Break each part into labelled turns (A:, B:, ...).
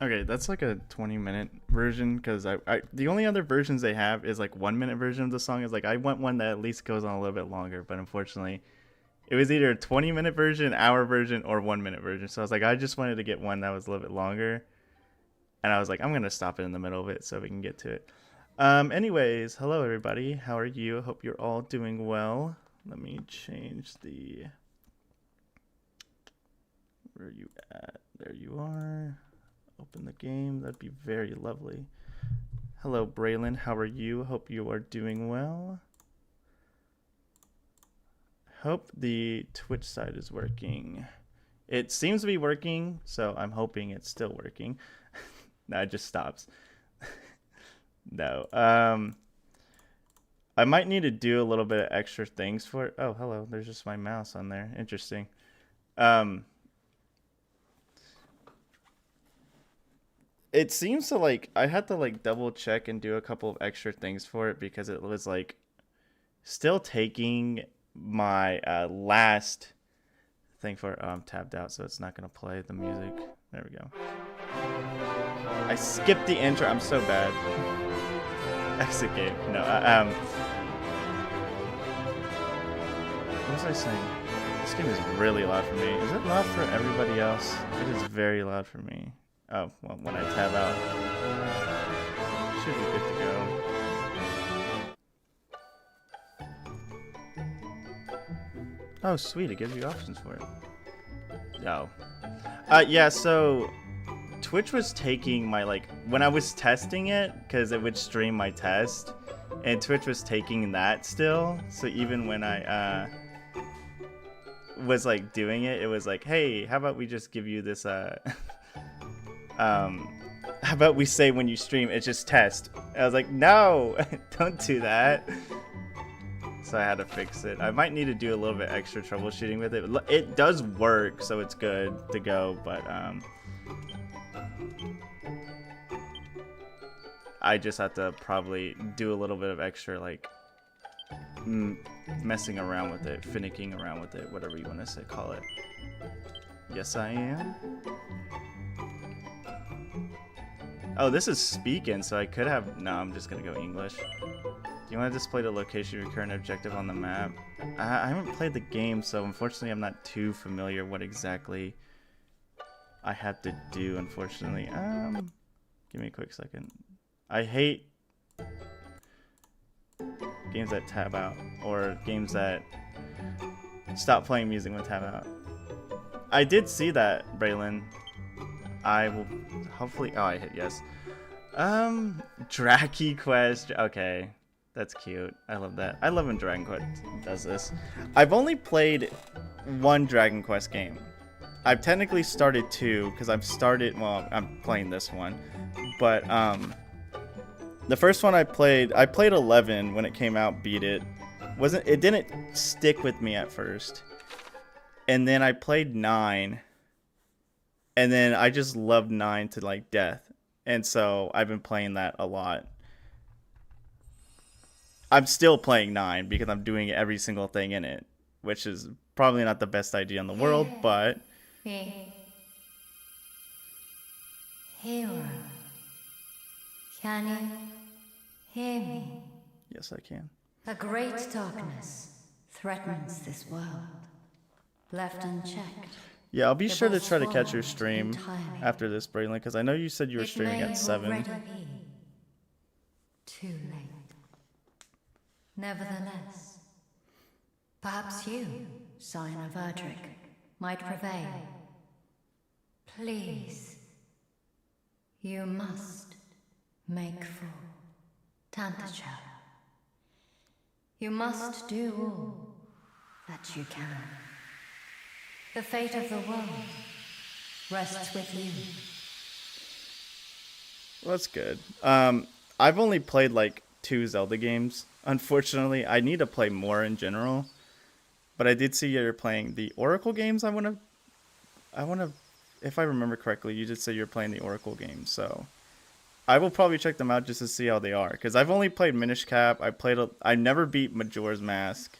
A: Okay, that's like a 20-minute version because the only other versions they have is like 1 minute version of the song. Is like I want one that at least goes on a little bit longer, but unfortunately, it was either a 20-minute version, hour version, or 1 minute version. So I was like, I just wanted to get one that was a little bit longer, and I was like, I'm gonna stop it in the middle of it so we can get to it. Anyways, hello everybody. How are you? Hope you're all doing well. Let me change the. Where are you at? There you are. Open the game. That'd be very lovely. Hello, Braylon. How are you? Hope you are doing well. Hope the Twitch side is working. It seems to be working, so I'm hoping it's still working. No, it just stops. No. I might need to do a little bit of extra things for it. Oh, hello. There's just my mouse on there. Interesting. Um, it seems to like I had to like double check and do a couple of extra things for it because it was like still taking my last thing for I'm tabbed out, so it's not gonna play the music. There we go. I skipped the intro. I'm so bad. Exit game. No. What was I saying? This game is really loud for me. Is it loud for everybody else? It is very loud for me. Oh, well, when I tab out, should be good to go. Oh, sweet. It gives you options for it. Oh. Yeah, so Twitch was taking my, like, when I was testing it, because it would stream my test, and Twitch was taking that still. So even when I, was, like, doing it, it was like, hey, how about we just give you this, how about we say when you stream, it's just test. I was like, no, don't do that. So I had to fix it. I might need to do a little bit extra troubleshooting with it. It does work, so it's good to go, but I just have to probably do a little bit of extra, like, messing around with it, finicking around with it, whatever you want to say, call it. Yes, I am. Oh, this is speaking, so I could have... No, I'm just going to go English. Do you want to display the location of your current objective on the map? I haven't played the game, so unfortunately I'm not too familiar what exactly I have to do, unfortunately. Give me a quick second. I hate games that tab out, or games that stop playing music when tab out. I did see that, Braylon. I will hopefully... Oh, I hit yes. Draki Quest. Okay. That's cute. I love that. I love when Dragon Quest does this. I've only played one Dragon Quest game. I've technically started two, because I've started... Well, I'm playing this one. But, the first one I played 11 when it came out, beat it. It didn't stick with me at first. And then I played 9. And then I just loved 9 to like death. And so I've been playing that a lot. I'm still playing 9 because I'm doing every single thing in it, which is probably not the best idea in the world, but...
B: Hero, can you hear me?
A: Yes, I can.
B: A great darkness threatens this world. Left unchecked.
A: Yeah, I'll be sure to try to catch your stream after this, Braylon, because I know you said you were streaming at 7.
B: Too late. Nevertheless, perhaps you, Scion of Erdrick, might prevail. Please, you must make for Tantacha. You must do all that you can. The fate of the world rests with you.
A: Well, that's good. I've only played like 2 Zelda games. Unfortunately, I need to play more in general. But I did see you're playing the Oracle games. I wanna, if I remember correctly, you did say you're playing the Oracle games. So I will probably check them out just to see how they are. Because I've only played Minish Cap. I never beat Majora's Mask.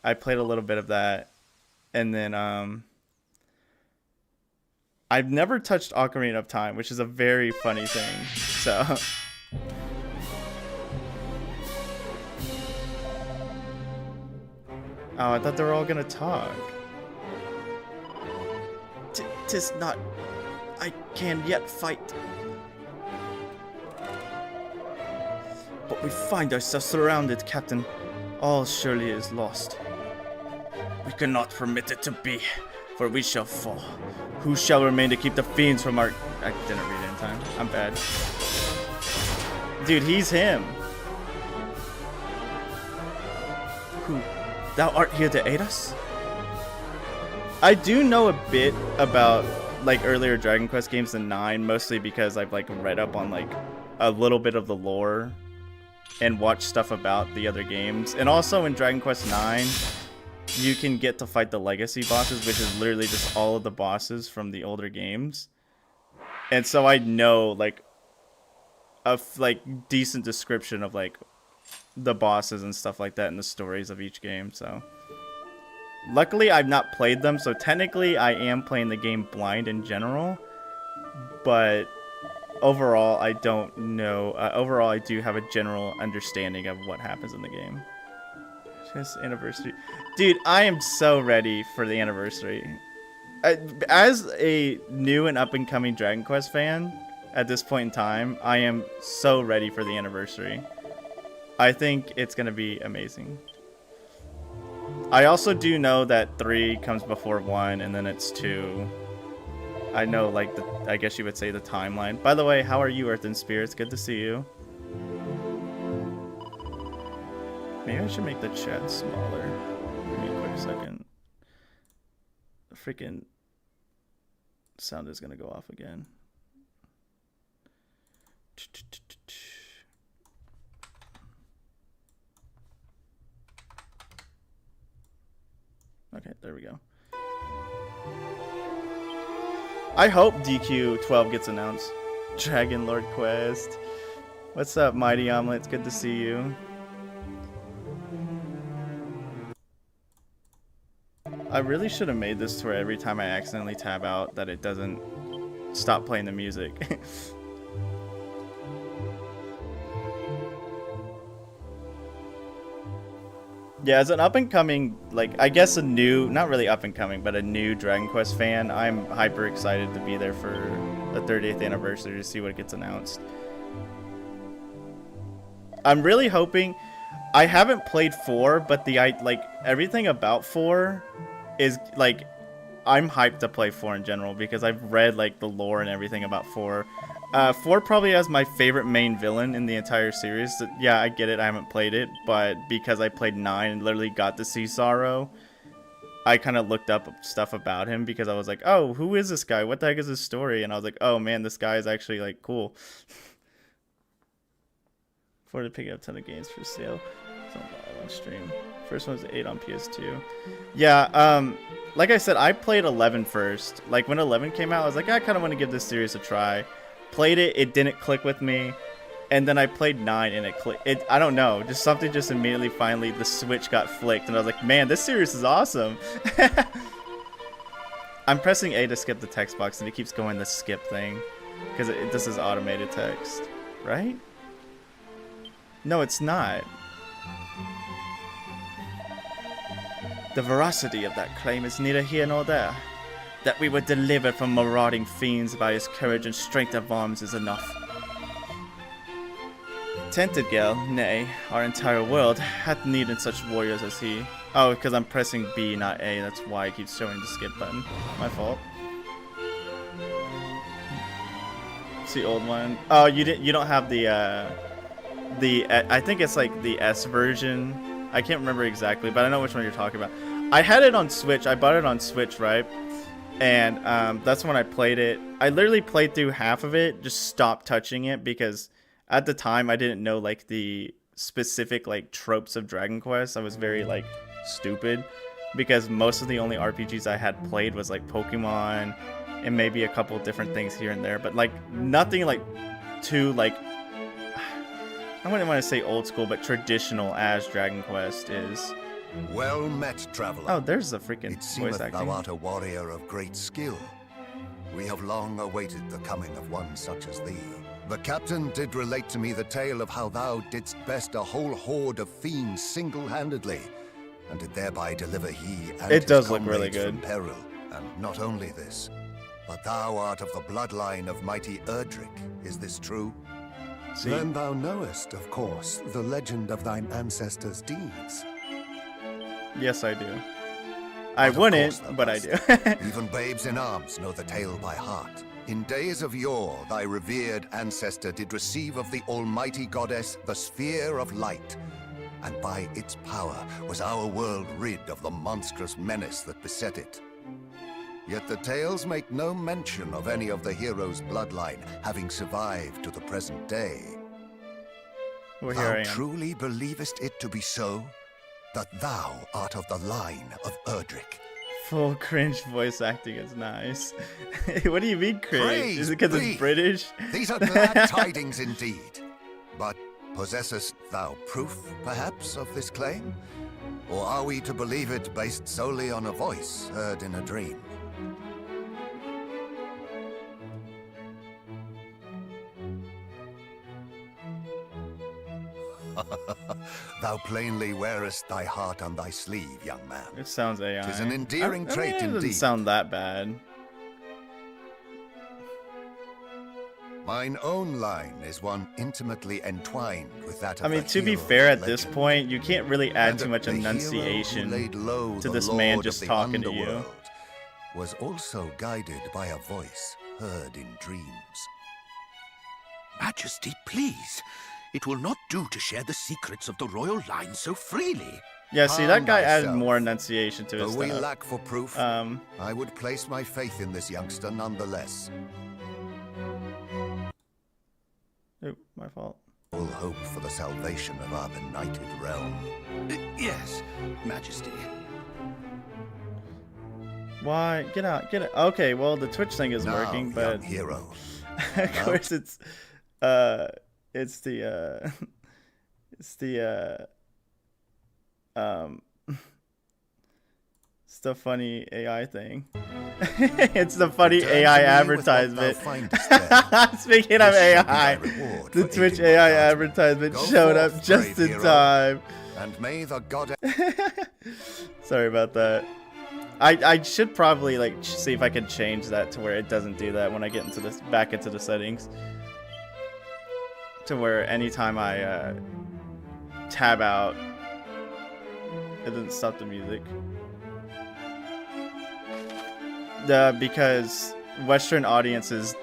A: I played a little bit of that. And then I've never touched Ocarina of Time, which is a very funny thing. So. Oh, I thought they were all gonna talk. Tis not. I can yet fight. But we find ourselves surrounded, Captain. All surely is lost. We cannot permit it to be, for we shall fall. Who shall remain to keep the fiends from our... I didn't read it in time. I'm bad. Dude, he's him. Who? Thou art here to aid us? I do know a bit about like earlier Dragon Quest games than 9, mostly because I've like read up on like a little bit of the lore and watched stuff about the other games. And also in Dragon Quest 9, you can get to fight the legacy bosses, which is literally just all of the bosses from the older games. And so I know like a decent description of like the bosses and stuff like that and the stories of each game. So luckily I've not played them, so technically I am playing the game blind in general, but overall I don't know. Overall I do have a general understanding of what happens in the game. Just anniversary. Dude, I am so ready for the anniversary. As a new and up-and-coming Dragon Quest fan at this point in time, I am so ready for the anniversary. I think it's going to be amazing. I also do know that 3 comes before 1, and then it's 2. I know, like, I guess you would say the timeline. By the way, how are you, Earth and Spirits? Good to see you. Maybe I should make the chat smaller. Give me a quick second. The freaking sound is going to go off again. Okay, there we go. I hope DQ12 gets announced. Dragon Lord Quest. What's up, Mighty Omelet? It's good to see you. I really should have made this to where every time I accidentally tab out that it doesn't stop playing the music. Yeah, as an up-and-coming, like, I guess a new, not really up-and-coming, but a new Dragon Quest fan, I'm hyper excited to be there for the 30th anniversary to see what gets announced. I'm really hoping, I haven't played 4, but like, everything about 4 is, like, I'm hyped to play 4 in general, because I've read, like, the lore and everything about 4. 4 probably has my favorite main villain in the entire series. Yeah, I get it, I haven't played it, but because I played 9 and literally got to see Sorrow, I kind of looked up stuff about him because I was like, oh, who is this guy? What the heck is his story? And I was like, oh man, this guy is actually like cool. Forward to picking up a ton of games for sale. It's on stream. First one was 8 on PS2. Yeah, like I said, I played 11 first. Like when 11 came out, I was like, I kind of want to give this series a try. Played it, it didn't click with me, and then I played 9 and it clicked. I don't know, just something just immediately finally the switch got flicked and I was like, man, this series is awesome. I'm pressing A to skip the text box and it keeps going the skip thing because this is automated text, right? No, it's not. The veracity of that claim is neither here nor there. That we were delivered from marauding fiends by his courage and strength of arms is enough. Tented Gale, nay, our entire world, hath needed such warriors as he. Oh, because I'm pressing B, not A, that's why it keeps showing the skip button. My fault. It's the old one. Oh, you don't have the I think it's like the S version. I can't remember exactly, but I know which one you're talking about. I had it on Switch. I bought it on Switch, right? And that's when I played it. I literally played through half of it, just stopped touching it because at the time I didn't know like the specific like tropes of Dragon Quest. I was very like stupid because most of the only RPGs I had played was like Pokemon and maybe a couple different things here and there, but like nothing like too like, I wouldn't want to say old school, but traditional as Dragon Quest is.
C: Well met, traveler.
A: Oh, there's the freaking
C: it seemeth
A: voice acting.
C: Thou art a warrior of great skill. we have long awaited the coming of one such as thee. The captain did relate to me the tale of how thou didst best a whole horde of fiends single-handedly, and did thereby deliver he and
A: It
C: his
A: does look really
C: comrades
A: good.
C: from peril. And not only this, but thou art of the bloodline of mighty Erdrick. Is this true?
A: See,
D: Then thou knowest, of course, the legend of thine ancestors' deeds.
A: yes, I do. I
C: But of
A: wouldn't,
C: course thou
A: but I
C: must.
A: do.
C: Even babes in arms know the tale by heart. In days of yore, thy revered ancestor did receive of the almighty goddess the sphere of light, and by its power was our world rid of the monstrous menace that beset it. Yet the tales make no mention of any of the heroes' bloodline having survived to the present day.
A: Well, here
C: Thou
A: I am.
C: truly believest it to be so? That thou art of the line of Erdrick?
A: Full cringe voice acting is nice. What do you mean cringe?
C: Praise
A: Is it because
C: be.
A: it's British?
C: These are glad tidings indeed. But possessest thou proof, perhaps, of this claim? Or are we to believe it based solely on a voice heard in a dream? Thou plainly wearest thy heart on thy sleeve, young man.
A: It sounds AI.
C: 'Tis an endearing trait
A: it doesn't
C: indeed.
A: sound that bad.
C: Mine own line is one intimately entwined with that of
A: I mean,
C: the
A: to be
C: hero
A: fair,
C: of
A: at this
C: legend.
A: point, you can't really add
C: And
A: too much
C: the hero who
A: enunciation
C: laid low
A: to
C: the
A: this man
C: lord
A: just
C: of the
A: talking to you.
C: underworld was also guided by a voice heard in dreams.
E: Majesty, please. It will not do to share the secrets of the royal line so freely.
A: Yeah, see,
C: Calm
A: that guy added
C: thyself.
A: more enunciation to
C: Though
A: his
C: we
A: stuff.
C: lack for proof, I would place my faith in this youngster nonetheless.
A: Oop, my fault.
C: All hope for the salvation of our benighted realm.
E: Yes, Majesty.
A: Why? Get out, get it. Okay, well, the Twitch thing is
C: Now,
A: working,
C: young
A: but
C: hero,
A: of course it's the it's the funny AI thing. It's the funny
C: return
A: AI
C: to me with what thou
A: advertisement.
C: findest there.
A: Speaking of
C: This shall be
A: AI,
C: thy reward
A: the
C: for
A: Twitch
C: aiding my
A: AI
C: guardsmen.
A: advertisement
C: Go
A: showed up
C: forth,
A: just
C: brave
A: in
C: hero.
A: time.
C: And may the goddess
A: Sorry about that. I should probably like see if I can change that to where it doesn't do that when I get into this back into the settings. To where anytime I tab out, it doesn't stop the music. Because Western audiences,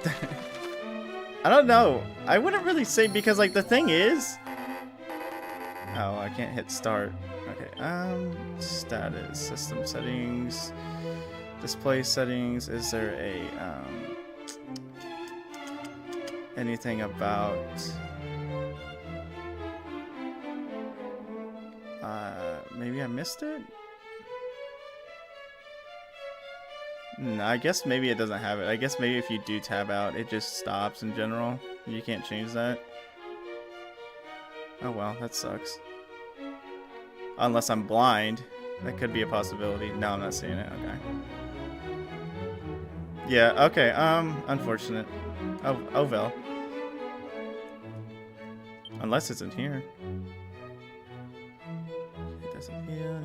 A: I don't know. I wouldn't really say because like the thing is, oh, I can't hit start. Okay, status, system settings, display settings. Is there a anything about maybe I missed it? No, I guess maybe it doesn't have it. I guess maybe if you do tab out, it just stops in general. You can't change that. Oh well, that sucks. Unless I'm blind. That could be a possibility. No, I'm not seeing it. Okay. Yeah, okay. Unfortunate. Oh well. Unless it's in here. It doesn't feel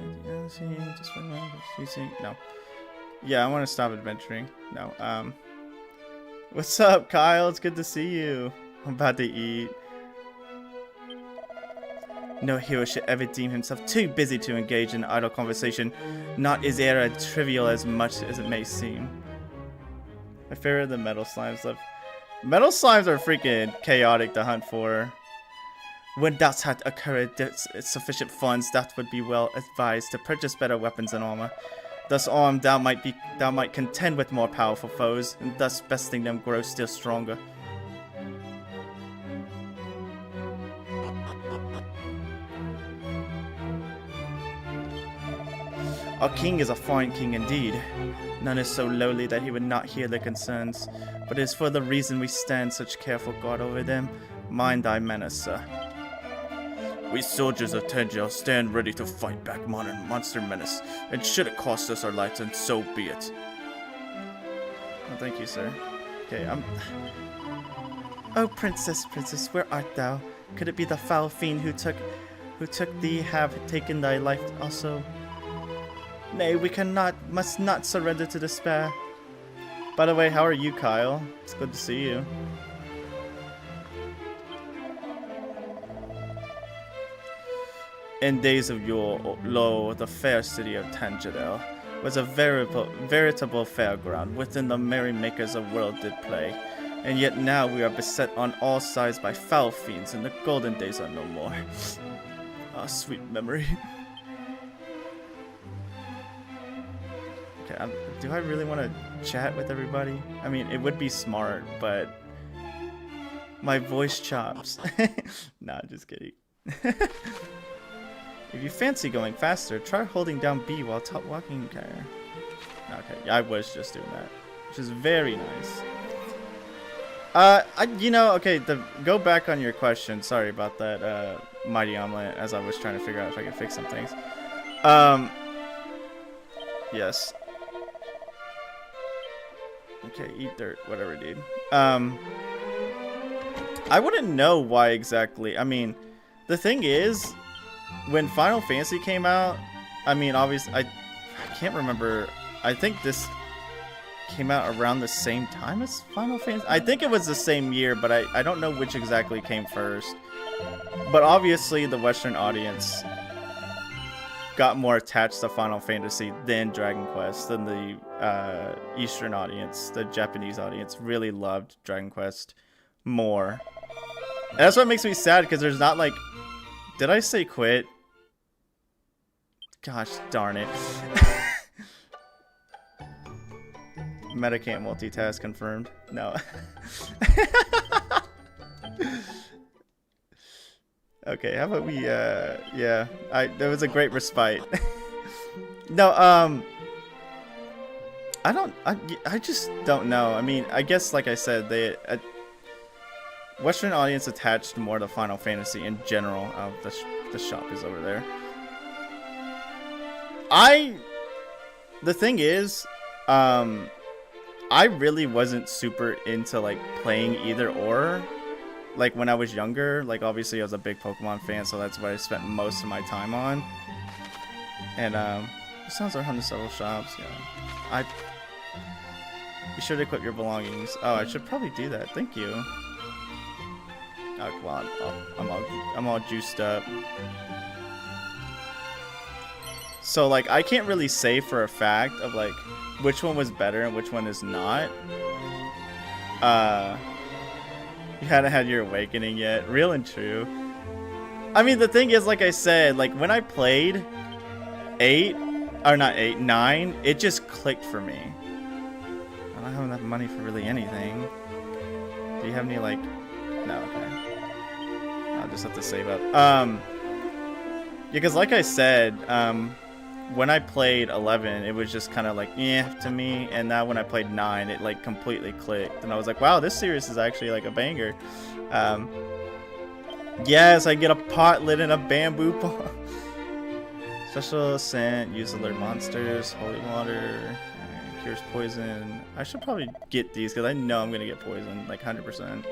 A: just no. Yeah, I want to stop adventuring. No. What's up, Kyle? It's good to see you. I'm about to eat. No hero should ever deem himself too busy to engage in idle conversation. Not is era trivial as much as it may seem. My favorite of the metal slimes left. Metal slimes are freaking chaotic to hunt for. When doubts had occurred, there's sufficient funds that would be well advised to purchase better weapons and armor. Thus armed, thou might contend with more powerful foes, and thus besting them grow still stronger. Our king is a fine king indeed. None is so lowly that he would not hear their concerns, but it is for the reason we stand such careful guard over them. Mind thy manners, sir. We soldiers of Tengel stand ready to fight back modern monster menace, and should it cost us our lives, then so be it. Oh, thank you, sir. Okay, Oh, princess, princess, where art thou? Could it be the foul fiend who took thee have taken thy life also? Nay, we must not surrender to despair. By the way, how are you, Kyle? It's good to see you. In days of yore, lo, the fair city of Tangerel was a veritable fairground within the merrymakers of world did play. And yet now we are beset on all sides by foul fiends, and the golden days are no more. Ah, sweet memory. Okay, do I really want to chat with everybody? I mean, it would be smart, but my voice chops. Nah, just kidding. If you fancy going faster, try holding down B while walking. Okay, yeah, I was just doing that, which is very nice. Okay, go back on your question. Sorry about that, Mighty Omelet, as I was trying to figure out if I could fix some things. Yes. Okay, eat dirt, whatever, dude. I wouldn't know why exactly. I mean, the thing is, when Final Fantasy came out, I mean, obviously, I can't remember. I think this came out around the same time as Final Fantasy. I think it was the same year, but I don't know which exactly came first. But obviously, the Western audience got more attached to Final Fantasy than Dragon Quest, than the Eastern audience. The Japanese audience really loved Dragon Quest more. And that's what makes me sad, because there's not like... Did I say quit? Gosh darn it. Meta can't multitask confirmed. No. Okay, how about we, yeah. There was a great respite. No, I just don't know. I mean, I guess, like I said, Western audience attached more to Final Fantasy in general. Oh, the shop is over there. The thing is, I really wasn't super into, like, playing either or. Like, when I was younger, like, obviously I was a big Pokemon fan, so that's what I spent most of my time on. And, it sounds like 100 several shops, yeah. Be sure to equip your belongings. Oh, I should probably do that. Thank you. Oh, come on. I'm all juiced up. So, like, I can't really say for a fact of, like, which one was better and which one is not. You hadn't had your awakening yet. Real and true. I mean, the thing is, like I said, like, when I played 9, it just clicked for me. I don't have enough money for really anything. Do you have any, like... No, okay. I'll just have to save up. Yeah, because like I said, when I played 11, it was just kind of like, yeah, to me. And now when I played 9, it like completely clicked. And I was like, wow, this series is actually like a banger. Yes, I get a pot lit in a bamboo pot. Special ascent, use alert monsters, holy water, cures poison. I should probably get these because I know I'm going to get poisoned, like 100%.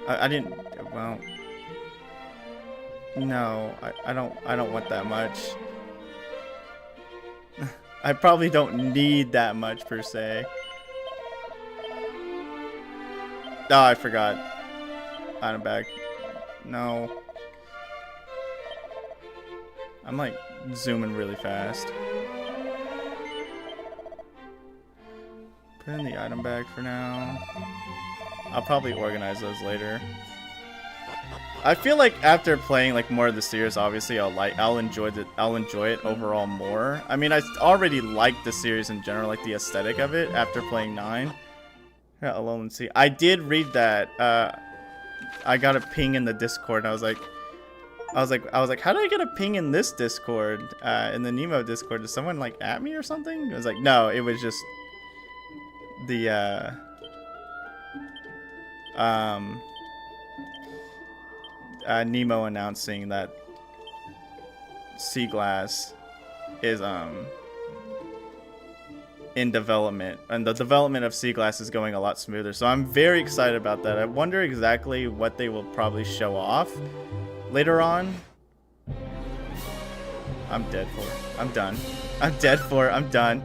A: I didn't, well, no, I don't want that much. I probably don't need that much per se. Oh, I forgot. Item bag. No. I'm like zooming really fast. Put in the item bag for now. I'll probably organize those later. I feel like after playing like more of the series, obviously I'll enjoy it overall more. I mean, I already liked the series in general, like the aesthetic of it after playing 9. Yeah, Alone and See. I did read that. I got a ping in the Discord. And I was like, how did I get a ping in this Discord? In the Nemo Discord, did someone like at me or something? I was like, no, it was just the Nemo announcing that Sea Glass is in development, and the development of Sea Glass is going a lot smoother. So I'm very excited about that. I wonder exactly what they will probably show off later on. I'm dead for it. I'm done. I'm dead for it. I'm done.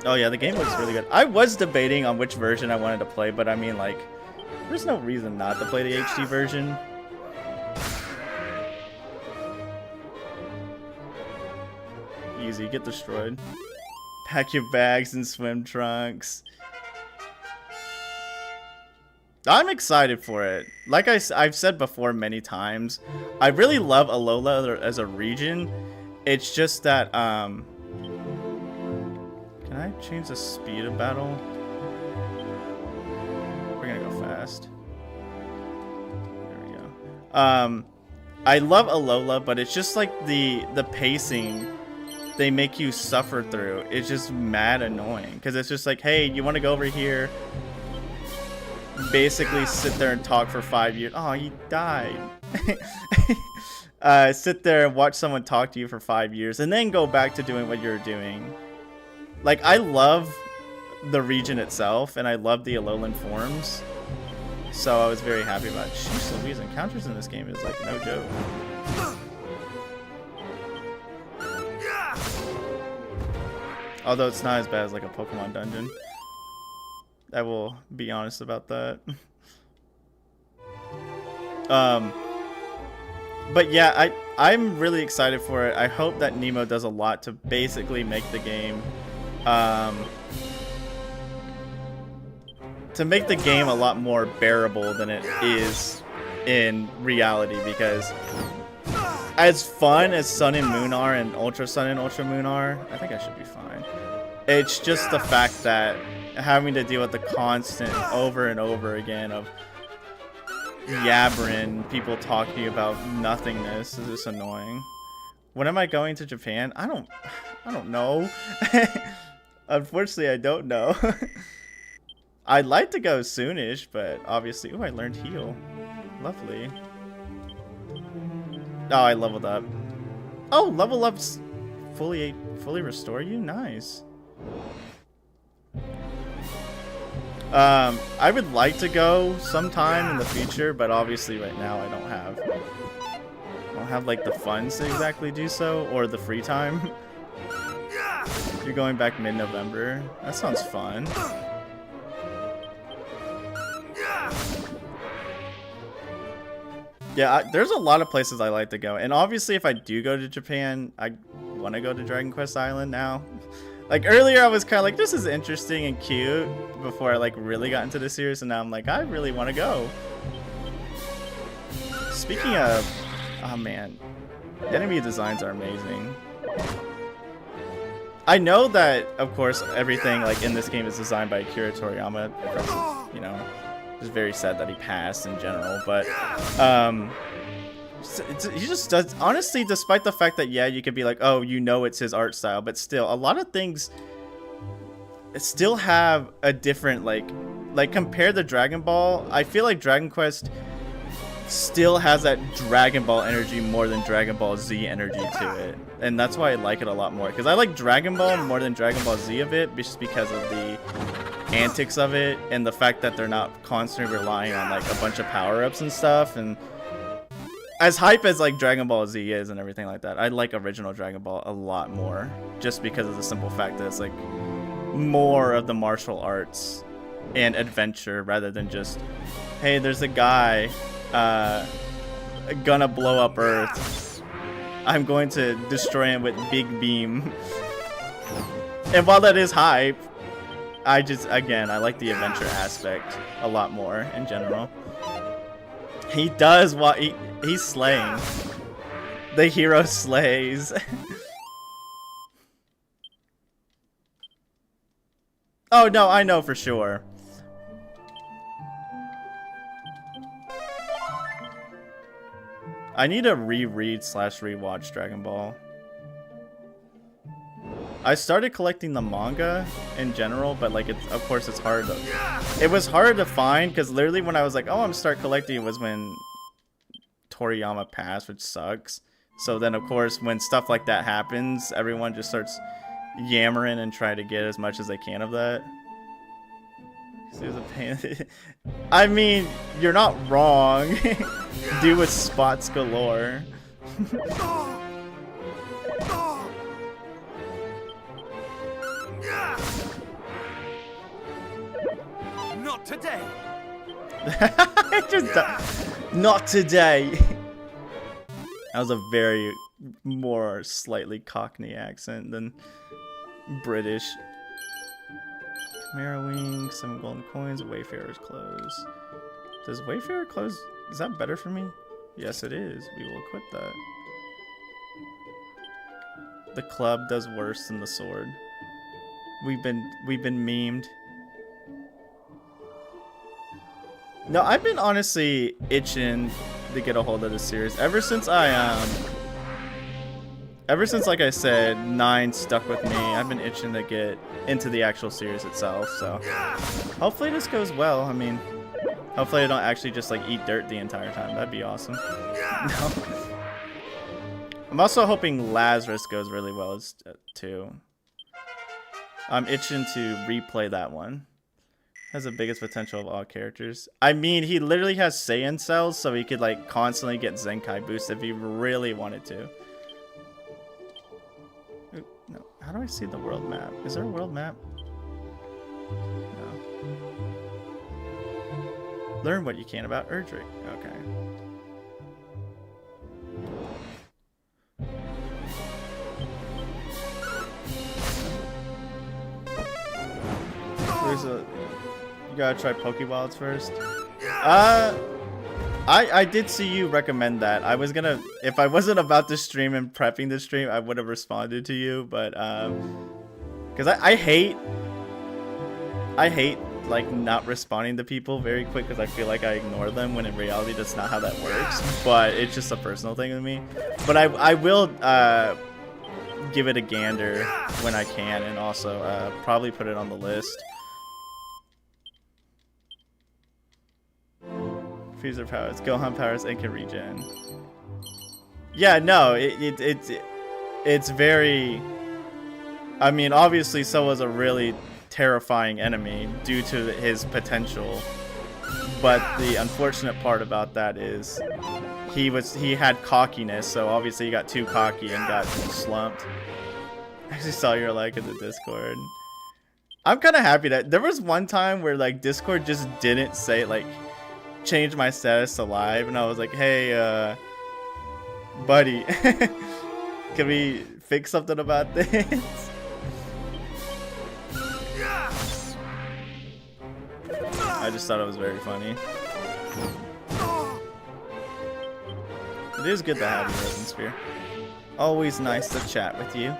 A: Oh yeah, the game looks really good. I was debating on which version I wanted to play, but I mean, like, there's no reason not to play the HD version. Easy, get destroyed. Pack your bags and swim trunks. I'm excited for it. Like I've said before many times, I really love Alola as a region. It's just that, can I change the speed of battle? We're gonna go fast. There we go. I love Alola, but it's just like the pacing they make you suffer through. It's just mad annoying, because it's just like, hey, you want to go over here, basically sit there and talk for 5 years. Oh, he died. Sit there and watch someone talk to you for 5 years and then go back to doing what you're doing. Like, I love the region itself, and I love the Alolan forms, so I was very happy about it. Jeez Louise, encounters in this game is like no joke. Although it's not as bad as like a Pokemon dungeon. I will be honest about that. But yeah, I'm really excited for it. I hope that Nemo does a lot to basically make the game a lot more bearable than it is in reality, because as fun as Sun and Moon are and Ultra Sun and Ultra Moon are, I think I should be fine. It's just the fact that having to deal with the constant over and over again of yabbering, people talking to you about nothingness is just annoying. When am I going to Japan? I don't know. Unfortunately, I don't know. I'd like to go soonish, but obviously, ooh, I learned heal. Lovely. Oh, I leveled up. Oh, level ups fully restore you? Nice. I would like to go sometime in the future, but obviously right now I don't have like the funds to exactly do so, or the free time. You're going back mid-November. That sounds fun. Yeah, there's a lot of places I like to go, and obviously if I do go to Japan, I want to go to Dragon Quest Island now. Like earlier I was kind of like, this is interesting and cute before I like really got into the series, and now I'm like, I really want to go. Speaking of, oh man, enemy designs are amazing. I know that, of course, everything like in this game is designed by Akira Toriyama. You know, it's very sad that he passed in general, but he just does, honestly, despite the fact that, yeah, you could be like, oh, you know it's his art style, but still, a lot of things still have a different, like compared to Dragon Ball, I feel like Dragon Quest still has that Dragon Ball energy more than Dragon Ball Z energy to it. And that's why I like it a lot more, because I like Dragon Ball more than Dragon Ball Z of it, just because of the antics of it, and the fact that they're not constantly relying on like a bunch of power-ups and stuff. And as hype as like Dragon Ball Z is and everything like that, I like original Dragon Ball a lot more, just because of the simple fact that it's like more of the martial arts and adventure rather than just, hey, there's a guy gonna blow up Earth, I'm going to destroy him with Big Beam. And while that is hype, I like the adventure aspect a lot more in general. He does what he's slaying. The hero slays. Oh no, I know for sure. I need to reread/rewatch Dragon Ball. I started collecting the manga in general, but like of course it's hard to, it was hard to find, because literally when I was like, oh, I'm gonna start collecting, it was when Toriyama passed, which sucks. So then, of course, when stuff like that happens, everyone just starts yammering and trying to get as much as they can of that. There's a pain. I mean, you're not wrong. Dude with spots galore.
E: Not today.
A: Not today. That was a very more slightly Cockney accent than British. Chimera wings, 7 golden coins, Wayfarer's clothes. Does Wayfarer clothes, is that better for me? Yes, it is. We will equip that. The club does worse than the sword. We've been memed. No, I've been honestly itching to get a hold of this series ever since like I said, 9 stuck with me. I've been itching to get into the actual series itself, so hopefully this goes well. I mean, hopefully I don't actually just like eat dirt the entire time. That'd be awesome. No. I'm also hoping Lazarus goes really well too. I'm itching to replay that one. Has the biggest potential of all characters. I mean, he literally has Saiyan cells, so he could like constantly get Zenkai boost if he really wanted to. Ooh, no, how do I see the world map? Is there a world map? No. Learn what you can about Erdrick. Okay. There's a. You gotta try Pokeballs first. I did see you recommend that. I was gonna, if I wasn't about to stream and prepping the stream, I would have responded to you, but because I hate like not responding to people very quick because I feel like I ignore them when in reality that's not how that works. But it's just a personal thing with me. But I will give it a gander when I can, and also probably put it on the list. Freezer powers, Gohan powers, and can regen. Yeah, no, it's very. I mean, obviously, Soa's a really terrifying enemy due to his potential, but the unfortunate part about that is he had cockiness, so obviously he got too cocky and got slumped. I actually saw your like in the Discord. I'm kind of happy that there was one time where like Discord just didn't say like. Change my status to live, and I was like, hey buddy, can we fix something about this? I just thought it was very funny. It is good to have you, Resin Spear. Always nice to chat with you.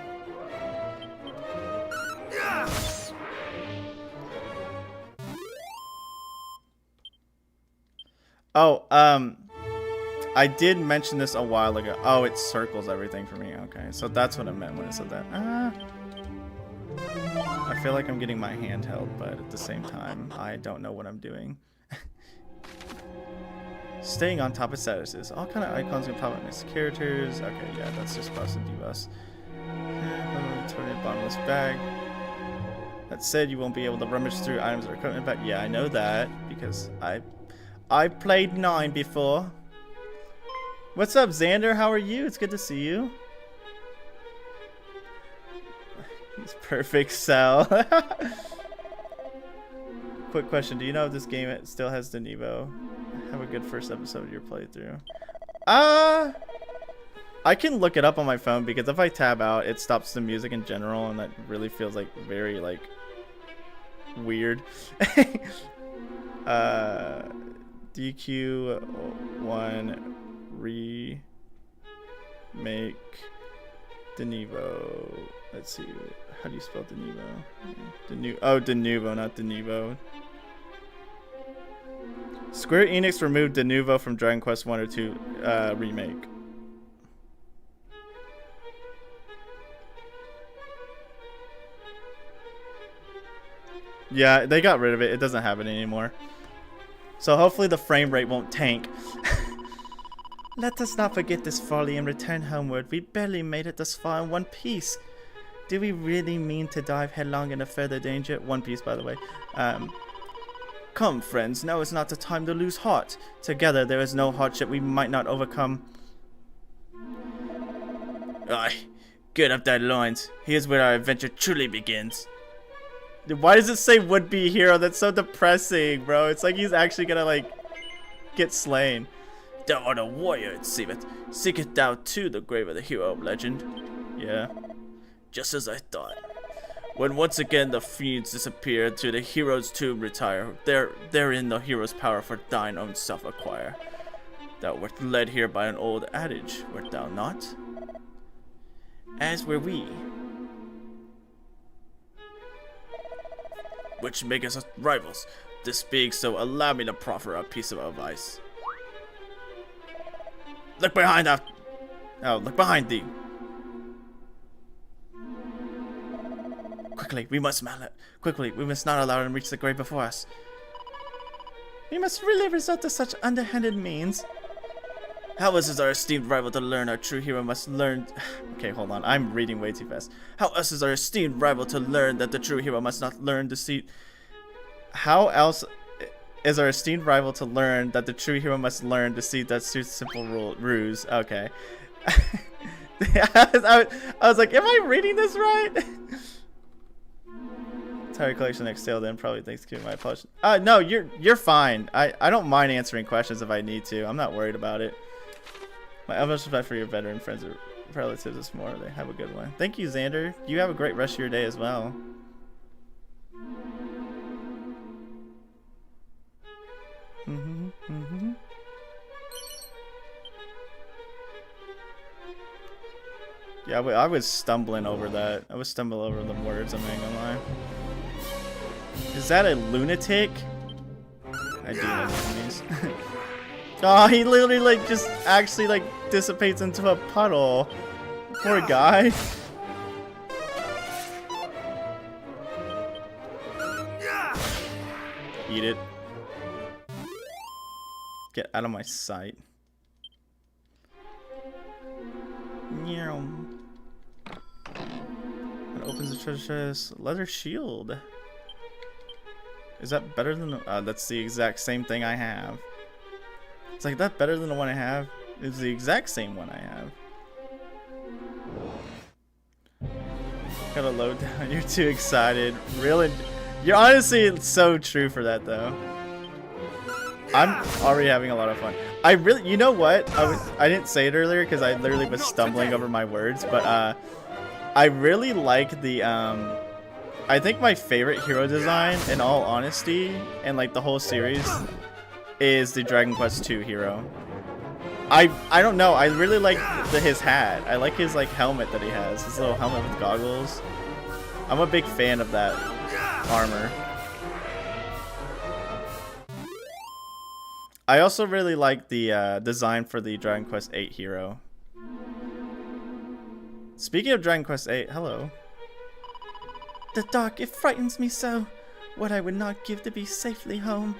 A: Oh, I did mention this a while ago. Oh, it circles everything for me. Okay, so that's what I meant when I said that. I feel like I'm getting my hand held, but at the same time, I don't know what I'm doing. Staying on top of statuses. All kind of icons can pop up next to characters. Okay, yeah, that's just supposed to do us. Turn in bottomless bag. That said, you won't be able to rummage through items or equipment, but yeah, I know that because I played 9 before. What's up, Xander? How are you? It's good to see you. He's perfect, Cell. Quick question. Do you know if this game still has Denivo? Have a good first episode of your playthrough. I can look it up on my phone because if I tab out, it stops the music in general, and that really feels like very, like, weird. DQ1 remake Denivo. Let's see. How do you spell Denivo? Oh, Denuvo, not Denivo. Square Enix removed Denuvo from Dragon Quest 1 or 2 remake. Yeah, they got rid of it. It doesn't have it anymore. So hopefully the frame rate won't tank. Let us not forget this folly and return homeward. We barely made it thus far in one piece. Do we really mean to dive headlong into further danger? One Piece, by the way. Come, friends, now is not the time to lose heart. Together, there is no hardship we might not overcome. Aye, get up that loins. Here's where our adventure truly begins. Why does it say would-be hero? That's so depressing, bro. It's like he's actually gonna, like, get slain. Thou art a warrior, it seemeth. Seeketh thou too the grave of the hero of legend? Yeah. Just as I thought. When once again the fiends disappear to the hero's tomb retire, therein the hero's power for thine own self acquire. Thou wert led here by an old adage, wert thou not? As were we. Which make us rivals. This being so, allow me to proffer a piece of advice. Look behind us! Oh, look behind thee. Quickly, we must mount it. Quickly, we must not allow him to reach the grave before us. We must really resort to such underhanded means. How else is our esteemed rival to learn our true hero must learn... Okay, hold on. I'm reading way too fast. How else is our esteemed rival to learn that the true hero must not learn deceit... How else is our esteemed rival to learn that the true hero must learn deceit? That's too simple ruse. Okay. I was like, am I reading this right? Entire collection exhaled in, probably thanks to my apologies. No, you're fine. I don't mind answering questions if I need to. I'm not worried about it. My utmost respect for your veteran friends or relatives this morning. They have a good one. Thank you, Xander. You have a great rest of your day as well. Yeah, I was stumbling over that. I was stumbling over the words, I'm not gonna lie. Is that a lunatic? I do love enemies. Oh, he literally like just actually like dissipates into a puddle. Poor guy. Eat it. Get out of my sight. Meow. It opens the treasure chest. Leather shield. Is that better than the, that's the exact same thing I have. It's like, that better than the one I have? It's the exact same one I have. Gotta load down. You're too excited. Really? You're honestly so true for that though. I'm already having a lot of fun. I really, you know what? I didn't say it earlier because I literally was stumbling over my words, but I really like the I think my favorite hero design, in all honesty, and like the whole series, is the Dragon Quest II hero. I don't know. I really like his hat. I like his like helmet that he has. His little helmet with goggles. I'm a big fan of that armor. I also really like the design for the Dragon Quest VIII hero. Speaking of Dragon Quest VIII, hello. The dark, it frightens me so. What I would not give to be safely home.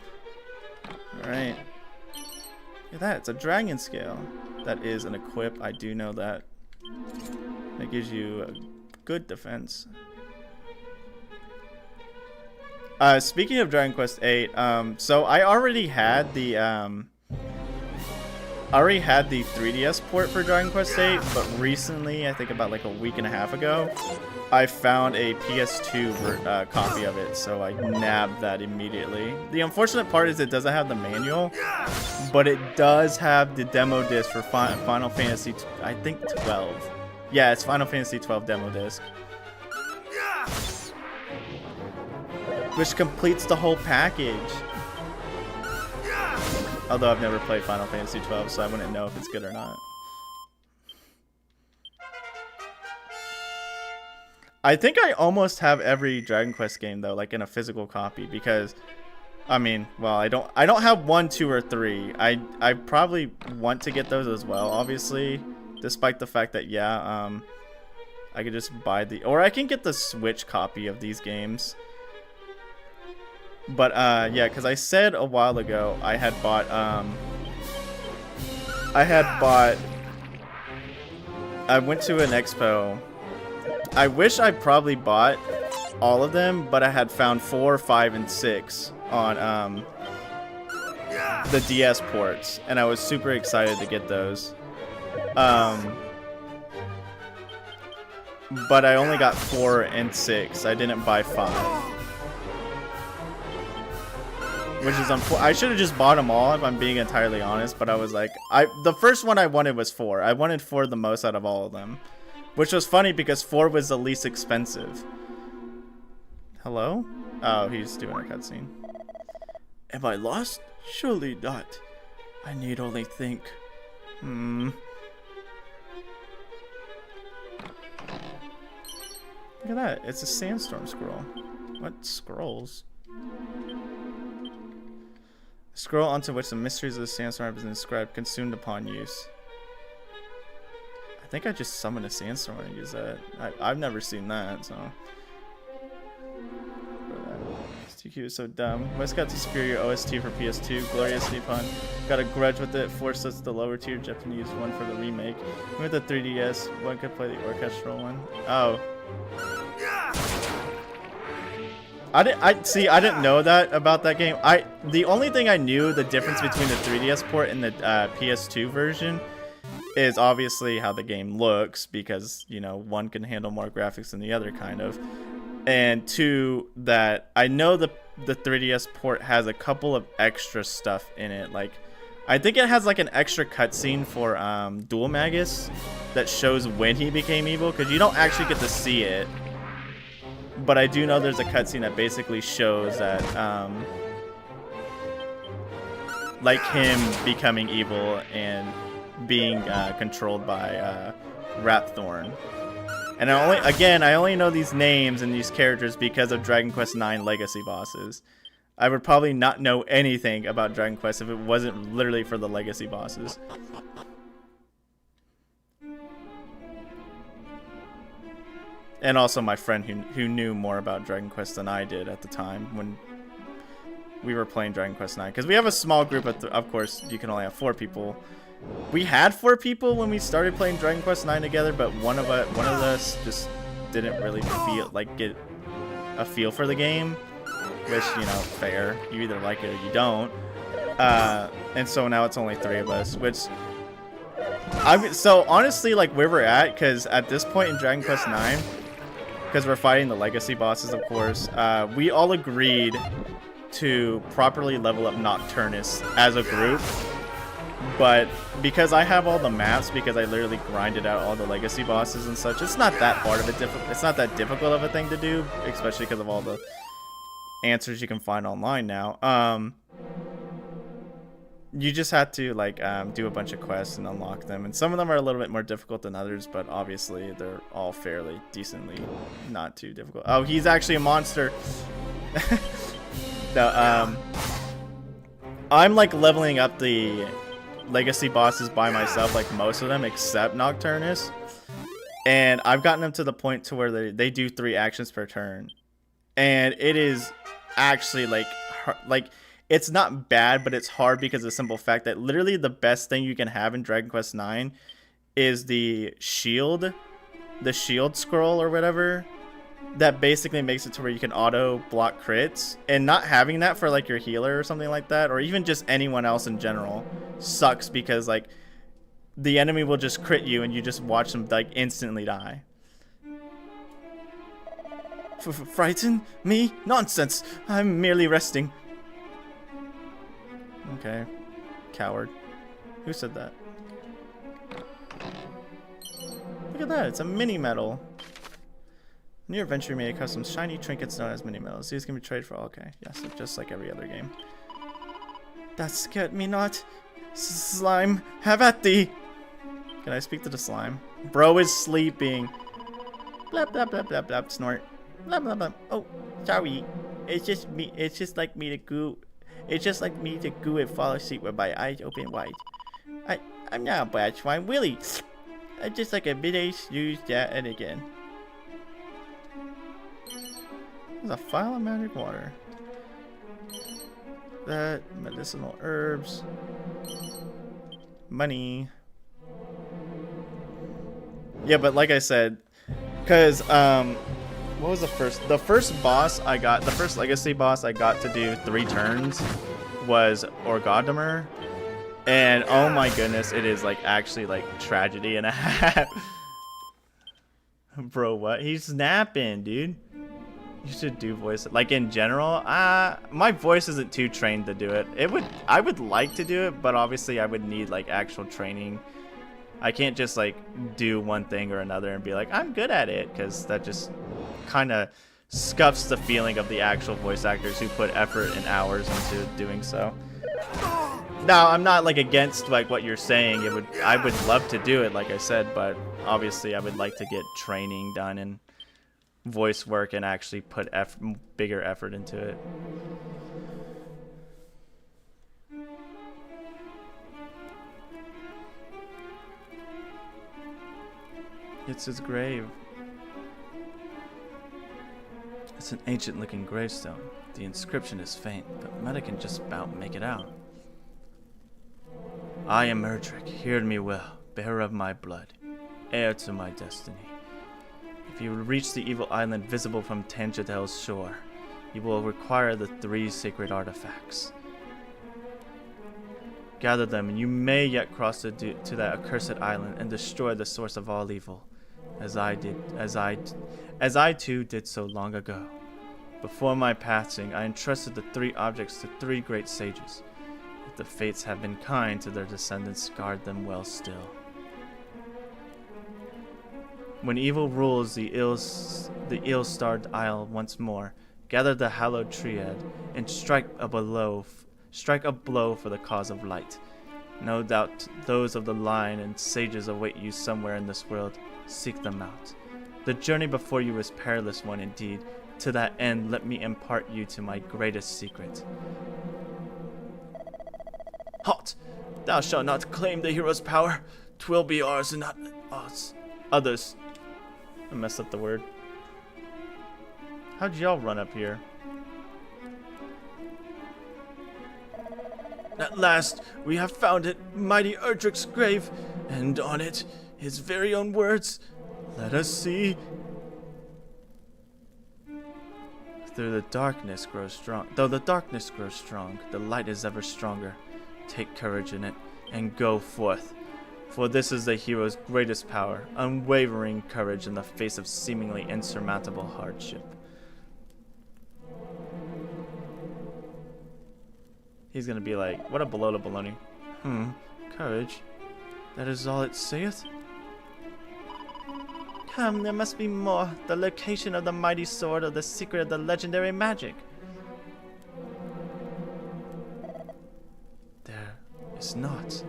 A: Alright. Look at that, it's a dragon scale. That is an equip, I do know that. That gives you a good defense. Speaking of Dragon Quest VIII, so I already had the 3DS port for Dragon Quest VIII, but recently, I think about like a week and a half ago, I found a PS2 copy of it, so I nabbed that immediately. The unfortunate part is it doesn't have the manual, but it does have the demo disc for Final Fantasy, I think 12. Yeah, it's Final Fantasy 12 demo disc. Which completes the whole package. Although I've never played Final Fantasy 12, so I wouldn't know if it's good or not. I think I almost have every Dragon Quest game though, like in a physical copy, because I mean, well, I don't have 1, 2, or 3. I probably want to get those as well, obviously, despite the fact that yeah, I could just buy or I can get the Switch copy of these games. But yeah, because I said a while ago I had bought I had bought. I went to an expo. I wish I probably bought all of them, but I had found 4, 5, and 6 on the DS ports, and I was super excited to get those. But I only got 4 and 6. I didn't buy 5. Which is unfortunate. I should have just bought them all if I'm being entirely honest, but I was like, the first one I wanted was 4. I wanted 4 the most out of all of them. Which was funny because 4 was the least expensive. Hello? Oh, he's doing a cutscene. Am I lost? Surely not. I need only think. Look at that. It's a sandstorm scroll. What scrolls? A scroll onto which the mysteries of the sandstorm have been inscribed, consumed upon use. I think I just summoned a sandstorm and use that. I've never seen that, so. STQ is so dumb. Westcott's superior OST for PS2. Glorious Nippon. Got a grudge with it. Forced us the lower tier Japanese one for the remake. With the 3DS, one could play the orchestral one. Oh. I didn't know that about that game. The only thing I knew the difference between the 3DS port and the PS2 version is obviously how the game looks, because, you know, one can handle more graphics than the other, kind of. And 2, that I know the 3DS port has a couple of extra stuff in it. Like, I think it has like an extra cutscene for Dual Magus that shows when he became evil, because you don't actually get to see it. But I do know there's a cutscene that basically shows that, like him becoming evil and being controlled by Rapthorn. And I only know these names and these characters because of Dragon Quest IX Legacy bosses. I would probably not know anything about Dragon Quest if it wasn't literally for the Legacy bosses. And also my friend who knew more about Dragon Quest than I did at the time when we were playing Dragon Quest IX. Because we have a small group, of course, you can only have 4 people. We had 4 people when we started playing Dragon Quest IX together, but one of us just didn't really get a feel for the game. Which, you know, fair. You either like it or you don't. And so now it's only 3 of us, which... So honestly, like where we're at, because at this point in Dragon Quest IX, because we're fighting the legacy bosses, of course, we all agreed to properly level up Nocturnus as a group. But because I have all the maps, because I literally grinded out all the legacy bosses and such, it's not that hard of it's not that difficult of a thing to do, especially because of all the answers you can find online now. You just have to like do a bunch of quests and unlock them, and some of them are a little bit more difficult than others, but obviously they're all fairly decently not too difficult. Oh, he's actually a monster. No, I'm like leveling up the legacy bosses by myself, like most of them except Nocturnus, and I've gotten them to the point to where they do 3 actions per turn, and it is actually like it's not bad, but it's hard because of the simple fact that literally the best thing you can have in Dragon Quest IX is the shield scroll or whatever, that basically makes it to where you can auto block crits, and not having that for like your healer or something like that, or even just anyone else in general, sucks, because like the enemy will just crit you and you just watch them like instantly die. Frighten me? Nonsense! I'm merely resting. Okay. Coward. Who said that? Look at that, it's a mini medal. New adventure made custom shiny trinkets known as mini medals. These can be traded for. Okay, yes, just like every other game. That scared me not. Slime, have at thee. Can I speak to the slime? Bro is sleeping. Blap blap blap blap blap. Snort. Blap blap blap. Oh, sorry. It's just me. It's just like me to goo. It's just like me to goo and fall asleep with my eyes open wide. I'm not a bad swine, Willie. I'm just like a mid-age snooze, that and again. There's a vial of magic water. That medicinal herbs. Money. Yeah, but like I said, because what was the first boss I got, the first legacy boss I got to do 3 turns was Orgodimer, and oh my goodness, it is like actually like tragedy and a half. Bro, what? He's snapping, dude. You should do voice, like in general. My voice isn't too trained to do it. I would like to do it, but obviously I would need like actual training. I can't just like do one thing or another and be like, I'm good at it, because that just kind of scuffs the feeling of the actual voice actors who put effort and hours into doing so. Now, I'm not like against like what you're saying. I would love to do it, like I said, but obviously I would like to get training done and voice work and actually put bigger effort into it. It's his grave. It's an ancient looking gravestone. The inscription is faint, but Meta can just about make it out. I am Erdrick, hear me well, bearer of my blood, heir to my destiny. If you reach the evil island visible from Tangitel's shore, you will require the 3 sacred artifacts. Gather them, and you may yet cross to that accursed island and destroy the source of all evil, as I too did so long ago. Before my passing, I entrusted the 3 objects to 3 great sages. If the fates have been kind to their descendants, guard them well still. When evil rules the ill-starred isle once more, gather the hallowed triad and strike a blow for the cause of light. No doubt those of the line and sages await you somewhere in this world. Seek them out. The journey before you is perilous one indeed. To that end, let me impart you to my greatest secret. Halt! Thou shalt not claim the hero's power. 'Twill be ours and not others. I messed up the word. How'd y'all run up here? At last, we have found it, mighty Erdrick's grave, and on it, his very own words. Let us see. Though the darkness grows strong, the light is ever stronger. Take courage in it, and go forth. For this is the hero's greatest power, unwavering courage in the face of seemingly insurmountable hardship. He's gonna be like, what a below the baloney. Courage? That is all it saith? Come, there must be more. The location of the mighty sword or the secret of the legendary magic. There is not.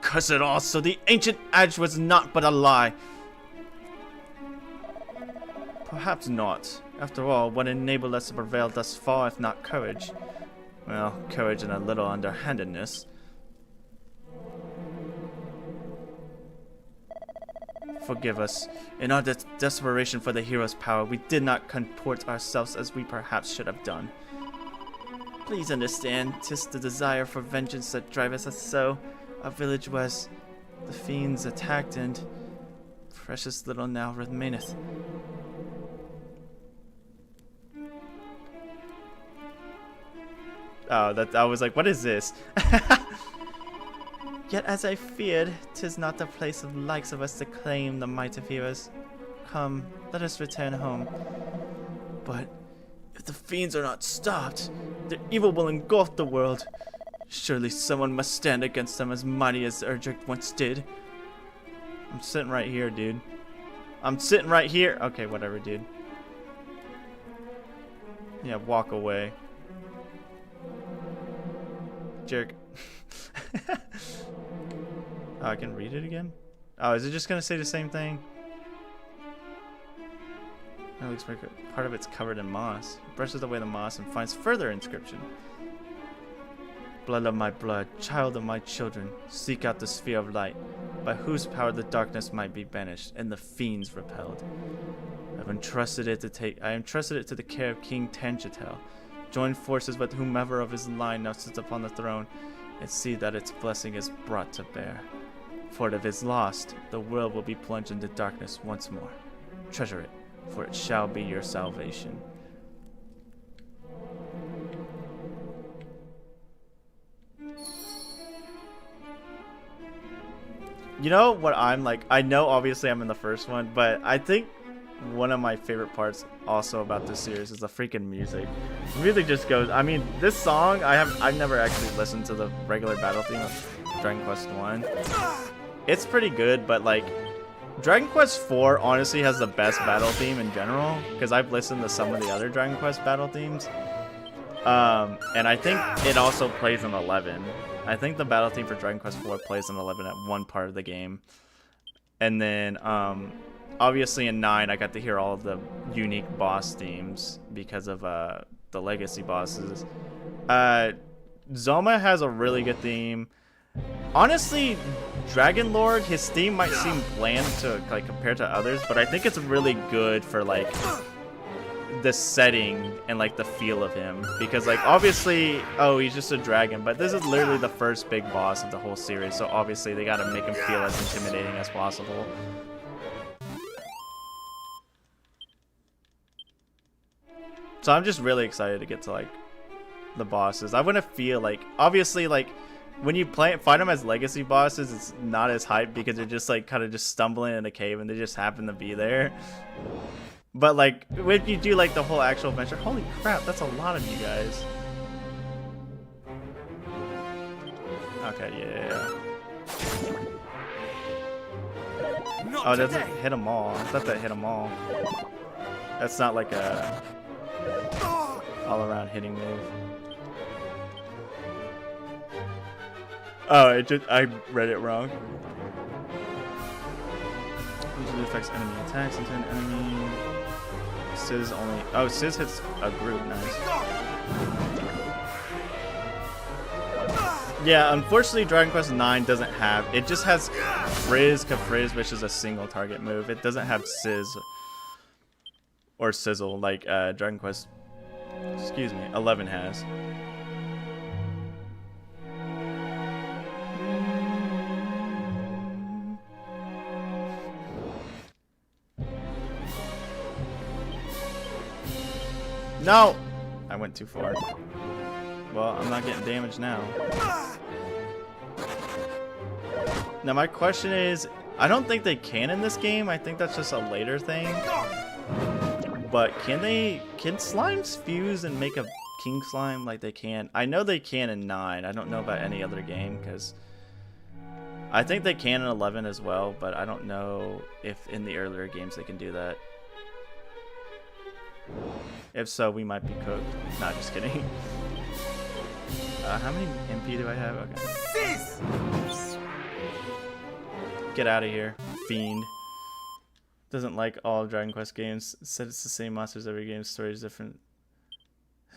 A: Curse it all, so the ancient adage was not but a lie. Perhaps not. After all, what enabled us to prevail thus far if not courage? Well, courage and a little underhandedness. Forgive us. In our desperation for the hero's power, we did not comport ourselves as we perhaps should have done. Please understand, 'tis the desire for vengeance that driveth us so. Our village was. The fiends attacked, and precious little now remaineth. Oh, I was like, what is this? Yet as I feared, 'tis not the place of likes of us to claim the might of heroes. Come, let us return home. But if the fiends are not stopped, their evil will engulf the world. Surely someone must stand against them as mighty as Erdrick once did. I'm sitting right here, dude. I'm sitting right here. Okay, whatever, dude. Yeah, walk away. Jerk. Oh, I can read it again? Oh, is it just gonna say the same thing? It looks like part of it's covered in moss. It brushes away the moss and finds further inscription. Blood of my blood, child of my children, seek out the sphere of light, by whose power the darkness might be banished and the fiends repelled. I entrusted it to the care of King Tangitel, join forces with whomever of his line now sits upon the throne, and see that its blessing is brought to bear. For if it is lost, the world will be plunged into darkness once more. Treasure it, for it shall be your salvation. You know what I'm like? I know obviously I'm in the first one, but I think one of my favorite parts also about this series is the freaking music. The music just goes. I mean, this song I've never actually listened to the regular battle theme of Dragon Quest 1. It's pretty good, but like Dragon Quest 4 honestly has the best battle theme in general because I've listened to some of the other Dragon Quest battle themes. And I think it also plays in 11. I think the battle theme for Dragon Quest 4 plays in 11 at one part of the game. And then obviously in 9 I got to hear all of the unique boss themes because of the legacy bosses. Zoma has a really good theme. Honestly, Dragon Lord, his theme might seem bland to like compared to others, but I think it's really good for like the setting and like the feel of him, because like obviously, oh, he's just a dragon, but this is literally the first big boss of the whole series, so obviously they gotta make him feel as intimidating as possible. So I'm just really excited to get to like the bosses. I want to feel like, obviously, like when you fight them as legacy bosses, it's not as hype because they're just like kind of just stumbling in a cave and they just happen to be there. But like when you do like the whole actual adventure, holy crap, that's a lot of you guys. Okay, yeah. Oh, it doesn't hit them all. I thought that hit them all. That's not like a all-around hitting move. Oh, I read it wrong. Usually affects enemy attacks into an enemy. Sizz only. Oh, Sizz hits a group. Nice. Yeah, unfortunately, Dragon Quest IX doesn't have. It just has Frizz Kafrizz, which is a single target move. It doesn't have Sizz or Sizzle like Dragon Quest. Excuse me, 11 has. No! I went too far. Well, I'm not getting damaged now. Now my question is, I don't think they can in this game. I think that's just a later thing. But can slimes fuse and make a king slime like they can? I know they can in 9. I don't know about any other game because I think they can in 11 as well, but I don't know if in the earlier games they can do that. If so, we might be cooked. Not just kidding. How many MP do I have? Okay. Get out of here, fiend. Doesn't like all Dragon Quest games. Said it's the same monsters every game. Story is different.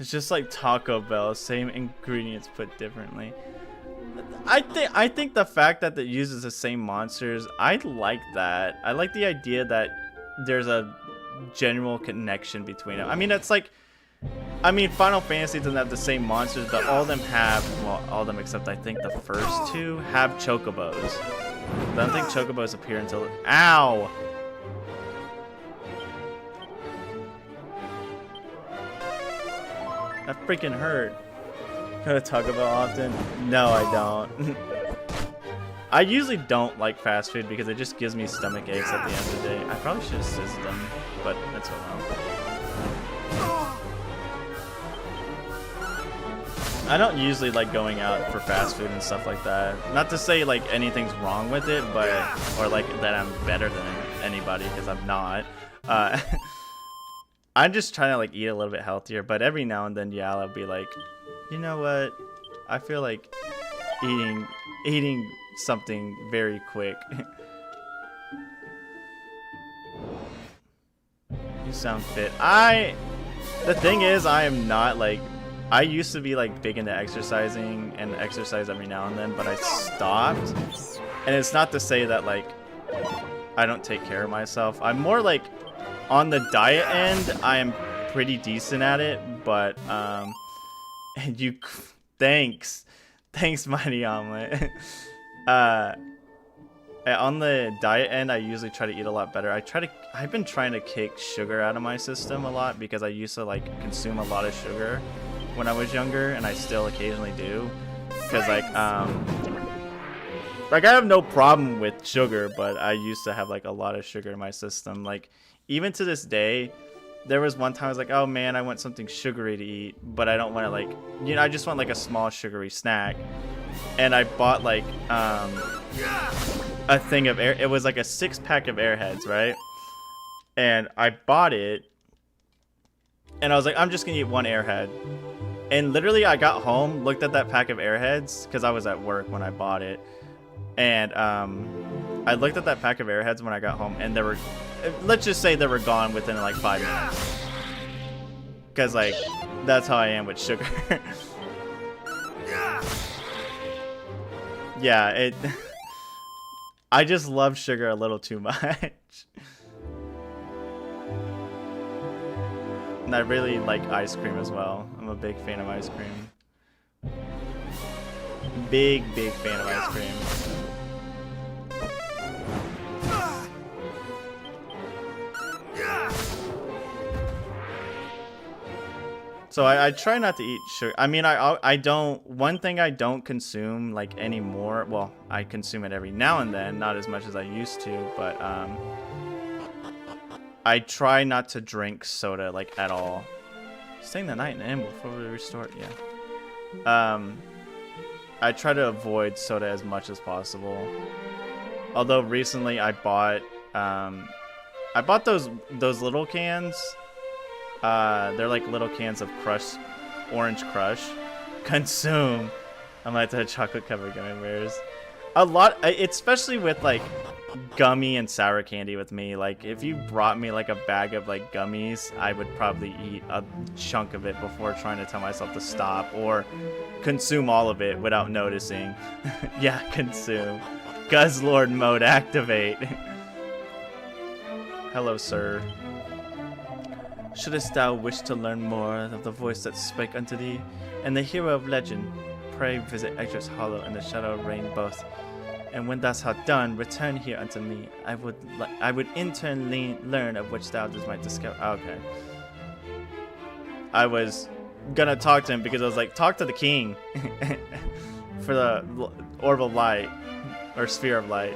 A: It's just like Taco Bell, same ingredients put differently. I think the fact that it uses the same monsters, I like that. I like the idea that there's a general connection between them. I mean, it's like, I mean, Final Fantasy doesn't have the same monsters, but all of them have, well, all of them except I think the first two have chocobos. But I don't think chocobos appear until, ow! That freaking hurt. Go to Taco Bell often? No, I don't. I usually don't like fast food because it just gives me stomach aches at the end of the day. I probably should have sizzled them, but that's oh well. I don't usually like going out for fast food and stuff like that. Not to say like anything's wrong with it, but or like that I'm better than anybody, because I'm not. I'm just trying to like eat a little bit healthier, but every now and then, yeah, I'll be like, you know what? I feel like eating something very quick. You sound fit. The thing is, I am not like, I used to be like big into exercising and exercise every now and then, but I stopped. And it's not to say that like I don't take care of myself. I'm more like on the diet end, I am pretty decent at it, but you thanks Mighty Omelet. On the diet end, I usually try to eat a lot better. I've been trying to kick sugar out of my system a lot because I used to like consume a lot of sugar when I was younger, and I still occasionally do. Because like I have no problem with sugar, but I used to have like a lot of sugar in my system. Like even to this day, there was one time I was like, oh man, I want something sugary to eat, but I don't want to like, you know, I just want like a small sugary snack. And I bought like a thing of it was like a 6-pack of Airheads, right? And I bought it, and I was like, I'm just gonna eat one Airhead. And literally I got home, looked at that pack of Airheads because I was at work when I bought it, and I looked at that pack of Airheads when I got home, and let's just say they were gone within like 5 minutes, because like that's how I am with sugar. Yeah, I just love sugar a little too much. And I really like ice cream as well. I'm a big fan of ice cream. Big fan of ice cream. So I try not to eat sugar. I mean, I don't. One thing I don't consume like anymore. Well, I consume it every now and then, not as much as I used to. But I try not to drink soda like at all. Staying the night in before we restore it. Yeah. I try to avoid soda as much as possible. Although recently I bought those little cans. They're like little cans of Orange Crush. Consume. I might have chocolate covered gummy bears. A lot, especially with like gummy and sour candy with me. Like if you brought me like a bag of like gummies, I would probably eat a chunk of it before trying to tell myself to stop, or consume all of it without noticing. Yeah, consume. Guzzlord mode activate. Hello, sir. Shouldest thou wish to learn more of the voice that spake unto thee, and the hero of legend, pray visit Yggdrasil's Hollow and the Shadow Reign both. And when thou hast done, return here unto me. I would in turn learn of which thou dost might discover. Okay. I was gonna talk to him because I was like, talk to the king for the orb of light, or sphere of light.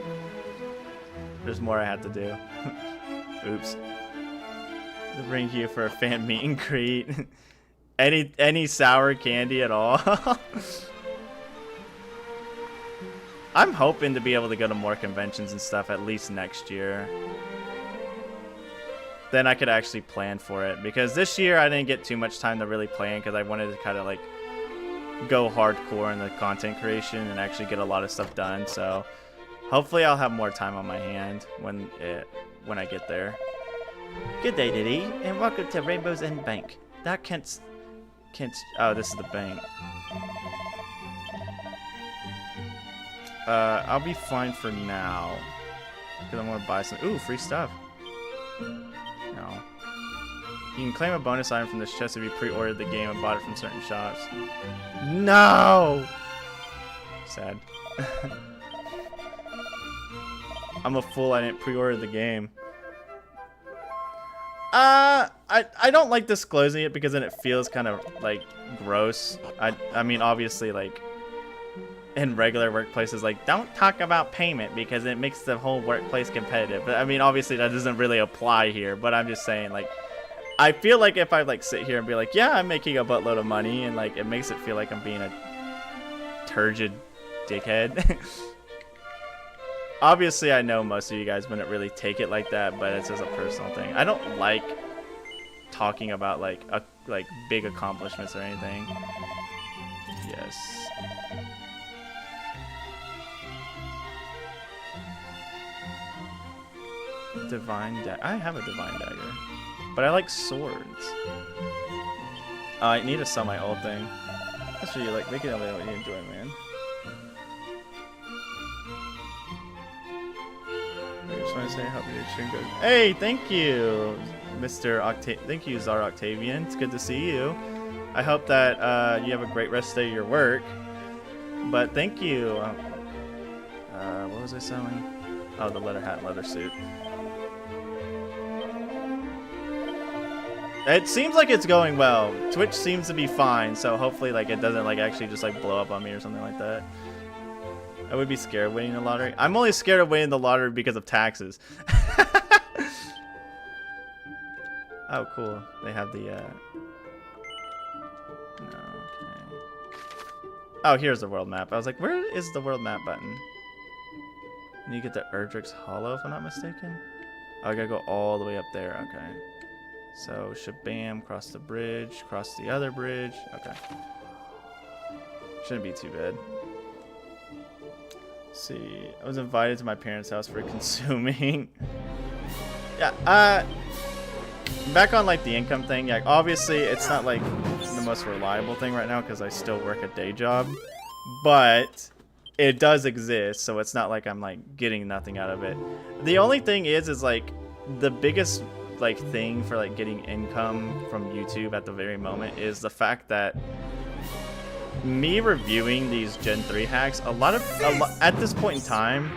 A: There's more I had to do. Oops. Bring here for a fan meet and greet. Any sour candy at all? I'm hoping to be able to go to more conventions and stuff at least next year. Then I could actually plan for it, because this year I didn't get too much time to really plan because I wanted to kind of like go hardcore in the content creation and actually get a lot of stuff done. So hopefully I'll have more time on my hand when I get there. Good day, Diddy, and welcome to Rainbow's End Bank. That Kent's. Oh, this is the bank. I'll be fine for now, because I'm gonna buy some. Ooh, free stuff. No. You can claim a bonus item from this chest if you pre-ordered the game and bought it from certain shops. No. Sad. I'm a fool. I didn't pre-order the game. I don't like disclosing it because then it feels kind of like gross. I mean, obviously, like in regular workplaces, like don't talk about payment because it makes the whole workplace competitive. But I mean, obviously that doesn't really apply here, but I'm just saying, like, I feel like if I like sit here and be like, yeah, I'm making a buttload of money, and like it makes it feel like I'm being a turgid dickhead. Obviously, I know most of you guys wouldn't really take it like that, but it's just a personal thing. I don't like talking about like big accomplishments or anything. Yes. Divine dagger. I have a divine dagger, but I like swords. I need to sell my old thing. That's what you like. Make it what you enjoy, man. I just want to say, I hope your stream goes. Hey, thank you. Mr. Thank you, Zar Octavian. It's good to see you. I hope that you have a great rest of your work. But thank you. What was I selling? Oh, the leather hat and leather suit. It seems like it's going well. Twitch seems to be fine, so hopefully like it doesn't like actually just like blow up on me or something like that. I would be scared of winning the lottery. I'm only scared of winning the lottery because of taxes. Oh, cool. They have the no, okay. Oh, here's the world map. I was like, where is the world map button? And you get the Erdrick's Hollow, if I'm not mistaken. Oh, I gotta go all the way up there. Okay. So, shabam, cross the bridge, cross the other bridge. Okay. Shouldn't be too bad. Let's see. I was invited to my parents' house for consuming. Yeah, back on like the income thing. Yeah, obviously it's not like the most reliable thing right now because I still work a day job. But it does exist, so it's not like I'm like getting nothing out of it. The only thing is like the biggest like thing for like getting income from YouTube at the very moment is the fact that me reviewing these Gen 3 hacks, at this point in time,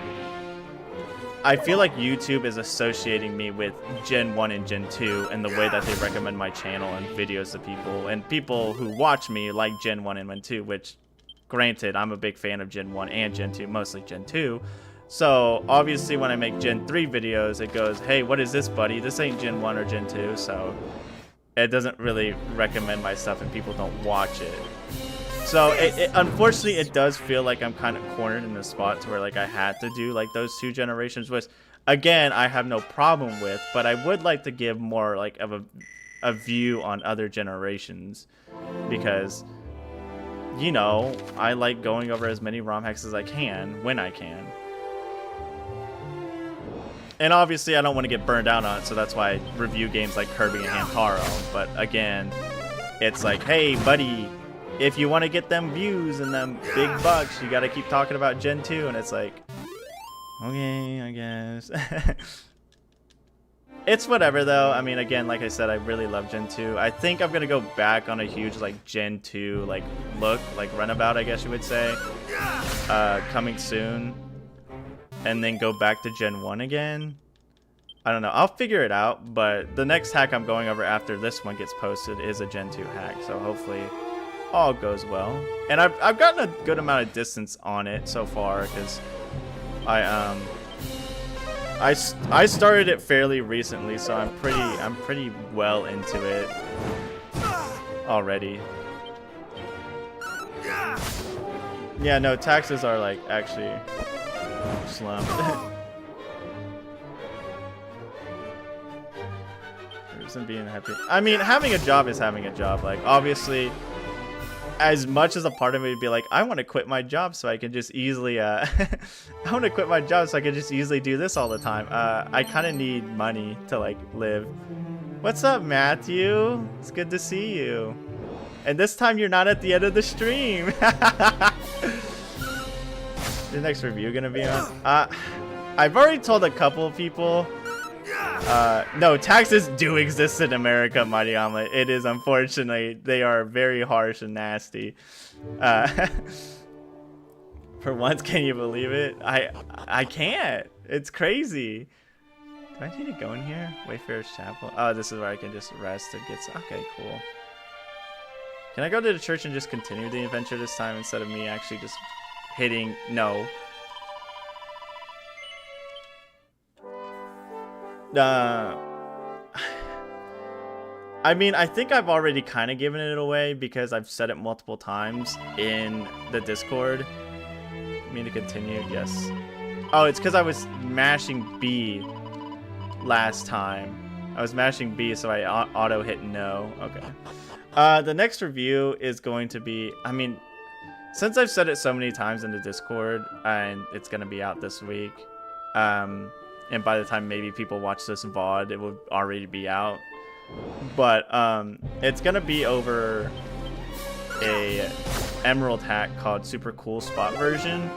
A: I feel like YouTube is associating me with Gen 1 and Gen 2 and the way that they recommend my channel and videos to people, and people who watch me like Gen 1 and Gen 2, which granted, I'm a big fan of Gen 1 and Gen 2, mostly Gen 2. So obviously when I make Gen 3 videos, it goes, hey, what is this, buddy? This ain't Gen 1 or Gen 2, so it doesn't really recommend my stuff and people don't watch it. So unfortunately, it does feel like I'm kind of cornered in the spot to where like I had to do like those two generations, which again, I have no problem with, but I would like to give more like of a view on other generations because, you know, I like going over as many ROM hacks as I can when I can. And obviously, I don't want to get burned out on it, so that's why I review games like Kirby and Hamtaro. But again, it's like, hey, buddy, if you want to get them views and them big bucks, you got to keep talking about Gen 2. And it's like, okay, I guess. It's whatever, though. I mean, again, like I said, I really love Gen 2. I think I'm going to go back on a huge, like, Gen 2, like, look, like, runabout, I guess you would say, coming soon. And then go back to Gen 1 again. I don't know. I'll figure it out, but the next hack I'm going over after this one gets posted is a Gen 2 hack, so hopefully all goes well. And I've gotten a good amount of distance on it so far, because I started it fairly recently, so I'm pretty well into it already. Yeah, no, taxes are like actually slumped. Being happy. I mean, having a job is having a job. Like, obviously, as much as a part of me would be like, I want to quit my job so I can just easily, I want to quit my job so I can just easily do this all the time. I kind of need money to, like, live. What's up, Matthew? It's good to see you. And this time you're not at the end of the stream. The next review gonna be on? I've already told a couple of people. No, taxes do exist in America, Mighty Omelet. It is, unfortunately, they are very harsh and nasty. For once, can you believe it? I can't. It's crazy. Do I need to go in here? Wayfarer's Chapel. Oh, this is where I can just rest and get. Okay, cool. Can I go to the church and just continue the adventure this time instead of me actually just hitting no? I mean, I think I've already kind of given it away because I've said it multiple times in the Discord. I mean to continue, yes. Oh, it's because I was mashing B last time. I was mashing B, so I auto hit no. Okay. The next review is going to be, I mean, since I've said it so many times in the Discord, and it's going to be out this week, and by the time maybe people watch this VOD, it will already be out. But it's gonna be over a Emerald hack called Super Cool Spot Version,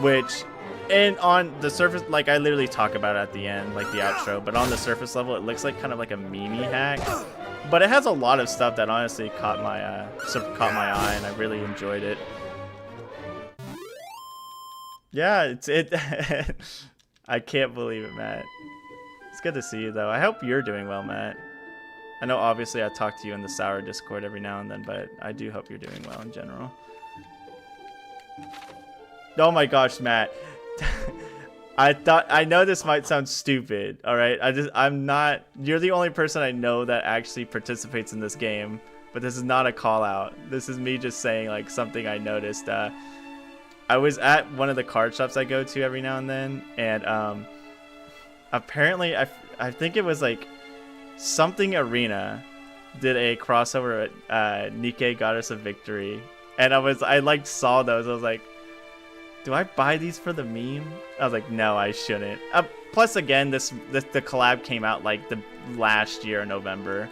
A: which And on the surface, like I literally talk about it at the end, like the outro, but on the surface level, it looks like kind of like a meme hack. But it has a lot of stuff that honestly caught my eye, and I really enjoyed it. Yeah, I can't believe it, Matt. It's good to see you, though. I hope you're doing well, Matt. I know, obviously, I talk to you in the Sour Discord every now and then, but I do hope you're doing well in general. Oh my gosh, Matt. I know this might sound stupid, all right? I'm not. You're the only person I know that actually participates in this game, but this is not a call out. This is me just saying like something I noticed. I was at one of the card shops I go to every now and then, and apparently I think it was like something Arena did a crossover at Nikke Goddess of Victory, and I like saw those. I was like, do I buy these for the meme? I was like, no, I shouldn't. Plus, again, the collab came out like the last year in November.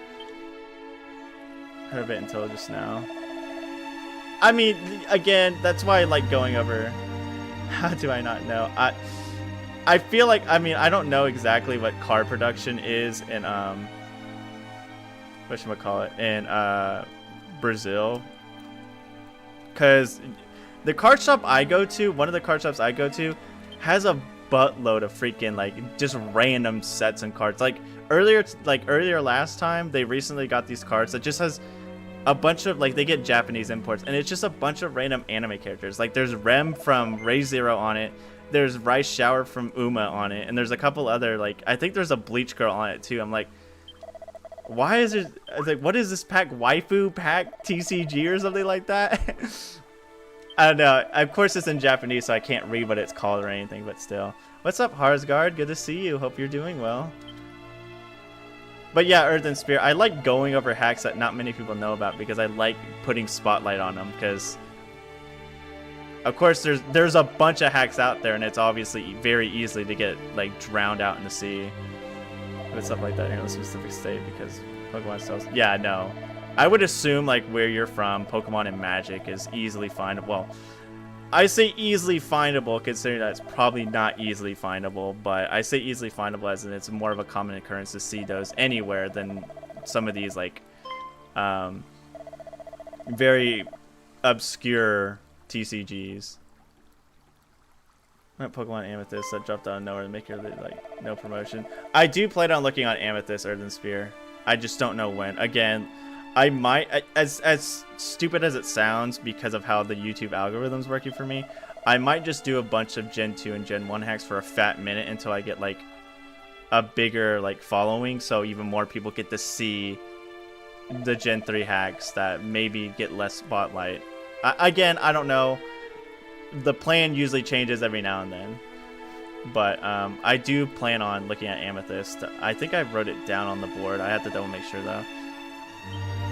A: Heard of it until just now. I mean, again, that's why I like going over. How do I not know? I feel like, I mean, I don't know exactly what card production is in whatchamacallit, in Brazil, because the card shop I go to, one of the card shops I go to, has a buttload of freaking like just random sets and cards. Like earlier last time, they recently got these cards that just has a bunch of like, they get Japanese imports, and it's just a bunch of random anime characters. Like there's Rem from Re:Zero on it, there's Rice Shower from Uma on it, and there's a couple other, like I think there's a Bleach Girl on it too. I'm like, why is it? I was like, what is this pack? Waifu pack TCG or something like that? I don't know. Of course, it's in Japanese, so I can't read what it's called or anything, but still. What's up, Harsgard? Good to see you. Hope you're doing well. But yeah, Earth and Spear. I like going over hacks that not many people know about because I like putting spotlight on them. Because, of course, there's a bunch of hacks out there, and it's obviously very easily to get like drowned out in the sea with stuff like that in a specific state because Pokemon sells. Yeah, no. I would assume like where you're from, Pokemon and Magic is easily findable. Well, I say easily findable considering that it's probably not easily findable, but I say easily findable as in it's more of a common occurrence to see those anywhere than some of these like very obscure TCGs. Pokemon Amethyst that dropped out of nowhere to make it like no promotion. I do plan on looking on Amethyst Earthen Spear. I just don't know when. Again, I might, as stupid as it sounds because of how the YouTube algorithm's working for me, I might just do a bunch of Gen 2 and Gen 1 hacks for a fat minute until I get like a bigger like following, so even more people get to see the Gen 3 hacks that maybe get less spotlight. Again, I don't know. The plan usually changes every now and then. But I do plan on looking at Amethyst. I think I wrote it down on the board. I have to double make sure though.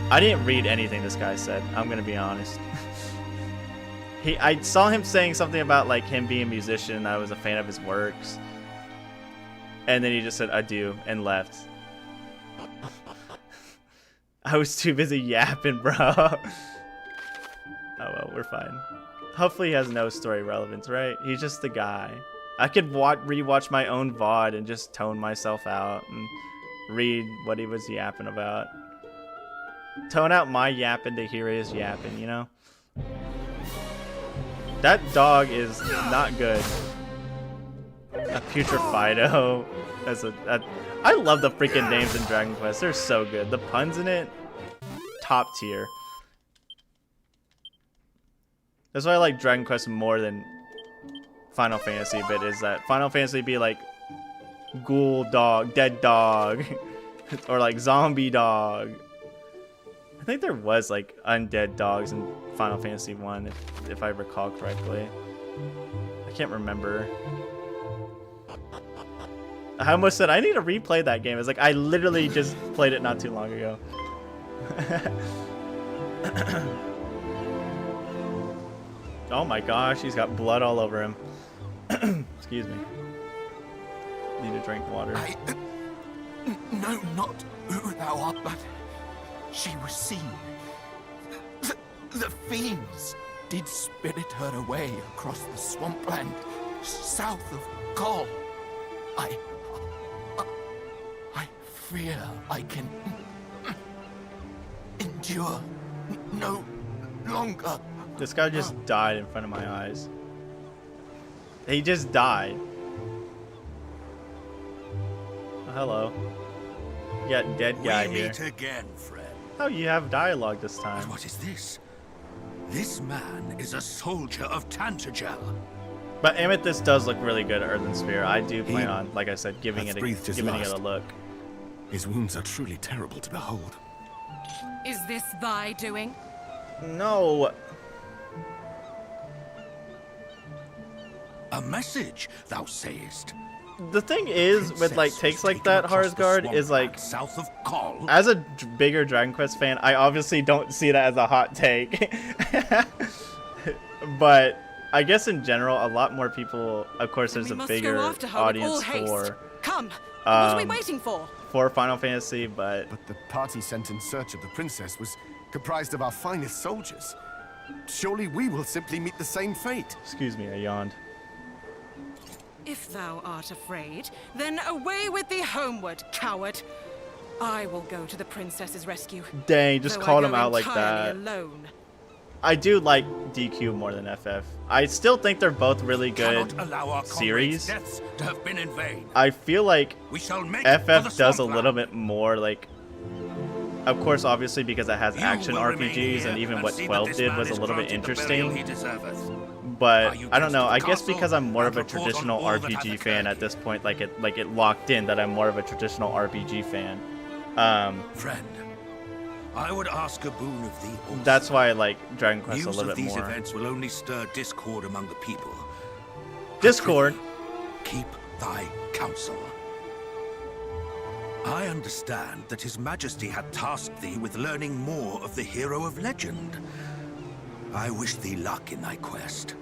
A: I didn't read anything this guy said. I'm gonna be honest. I saw him saying something about like him being a musician. I was a fan of his works, and then he just said adieu and left. I was too busy yapping, bro. Oh well, we're fine. Hopefully he has no story relevance, right? He's just the guy. I could rewatch my own VOD and just tone myself out and read what he was yapping about. Tone out my yapping to hear his yapping, you know? That dog is not good. A Putrefido as I love the freaking names in Dragon Quest. They're so good. The puns in it, top tier. That's why I like Dragon Quest more than Final Fantasy a bit, is that Final Fantasy be like ghoul dog, dead dog, or like zombie dog. I think there was like undead dogs in Final Fantasy 1 if I recall correctly. I can't remember. I almost said I need to replay that game. It's like I literally just played it not too long ago. Oh my gosh, he's got blood all over him. Excuse me. Need to drink water.
E: I know not who thou art, but she was seen. The fiends did spirit her away across the swampland south of Gaul. I fear I can endure no longer.
A: This guy just died in front of my eyes. He just died. Oh, hello. You got dead guy
E: We
A: here.
E: meet again, friend.
A: Oh, you have dialogue this time.
E: But what is this? This man is a soldier of Tantagel.
A: But Amethyst does look really good at Earthen Sphere. I do plan on, like I said, giving
F: hath
A: it
F: breathed his
A: a
F: last.
A: look.
F: His wounds are truly terrible to behold.
G: Is this thy doing?
A: No.
E: A message, thou sayest.
A: The thing is, with like takes like that, Harsgard is like,
E: south of Gaul.
A: as a bigger Dragon Quest fan, I obviously don't see that as a hot take. But I guess in general, a lot more people, of course, there's
G: We
A: a
G: must
A: bigger
G: go after her with all
A: audience
G: haste. Come, what are we waiting for?
A: for Final Fantasy, but
D: But the party sent in search of the princess was comprised of our finest soldiers. Surely we will simply meet the same fate.
A: excuse me, I yawned.
G: If thou art afraid, then away with thee homeward, coward. I will go to the princess's rescue.
A: Dang, just
G: though
A: called
G: I
A: him
G: go
A: out like
G: entirely
A: that.
G: Alone.
A: I do like DQ more than FF. I still think they're both really good
E: Cannot allow our
A: series.
E: comrades' deaths to have been in vain.
A: I feel like
E: We shall make for the
A: FF does a
E: swampland.
A: little bit more like, of course, obviously because it has
E: You
A: action
E: will remain
A: RPGs,
E: here
A: and even what
E: see that
A: 12
E: this
A: did
E: man
A: was a
E: is
A: little bit
E: granted the burial
A: interesting.
E: he deserveth.
A: But
E: Are you
A: I don't know. I
E: destined to
A: guess
E: castle
A: because I'm more of a
E: and report on
A: traditional
E: all that hath
A: RPG fan
E: occurred
A: at this point, like it locked in that I'm more of a traditional RPG fan.
E: Friend, I would ask a boon of thee also.
A: That's why I like Dragon Quest
E: News
A: a little
E: of
A: bit
E: these
A: more.
E: events will only stir discord among the people.
A: Discord.
E: Keep thy counsel. I understand that His Majesty had tasked thee with learning more of the hero of legend. I wish thee luck in thy quest.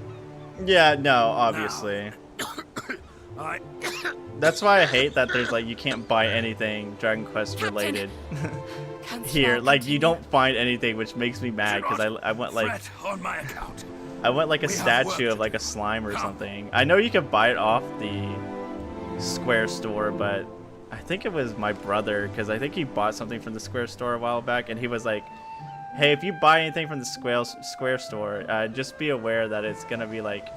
A: Yeah, no, obviously.
E: I
A: That's why I hate that there's like you can't buy anything Dragon Quest related
G: Canst
A: here.
G: thou
A: Like you
G: continue?
A: don't find anything, which makes me mad because I want like
E: fret on my account.
A: I want like a
E: We have work
A: statue
E: to
A: of like a
E: do.
A: slime or
E: Come.
A: something. I know you can buy it off the Square store, but I think it was my brother because I think he bought something from the Square store a while back, and he was like, "Hey, if you buy anything from the Square store, just be aware that it's gonna be like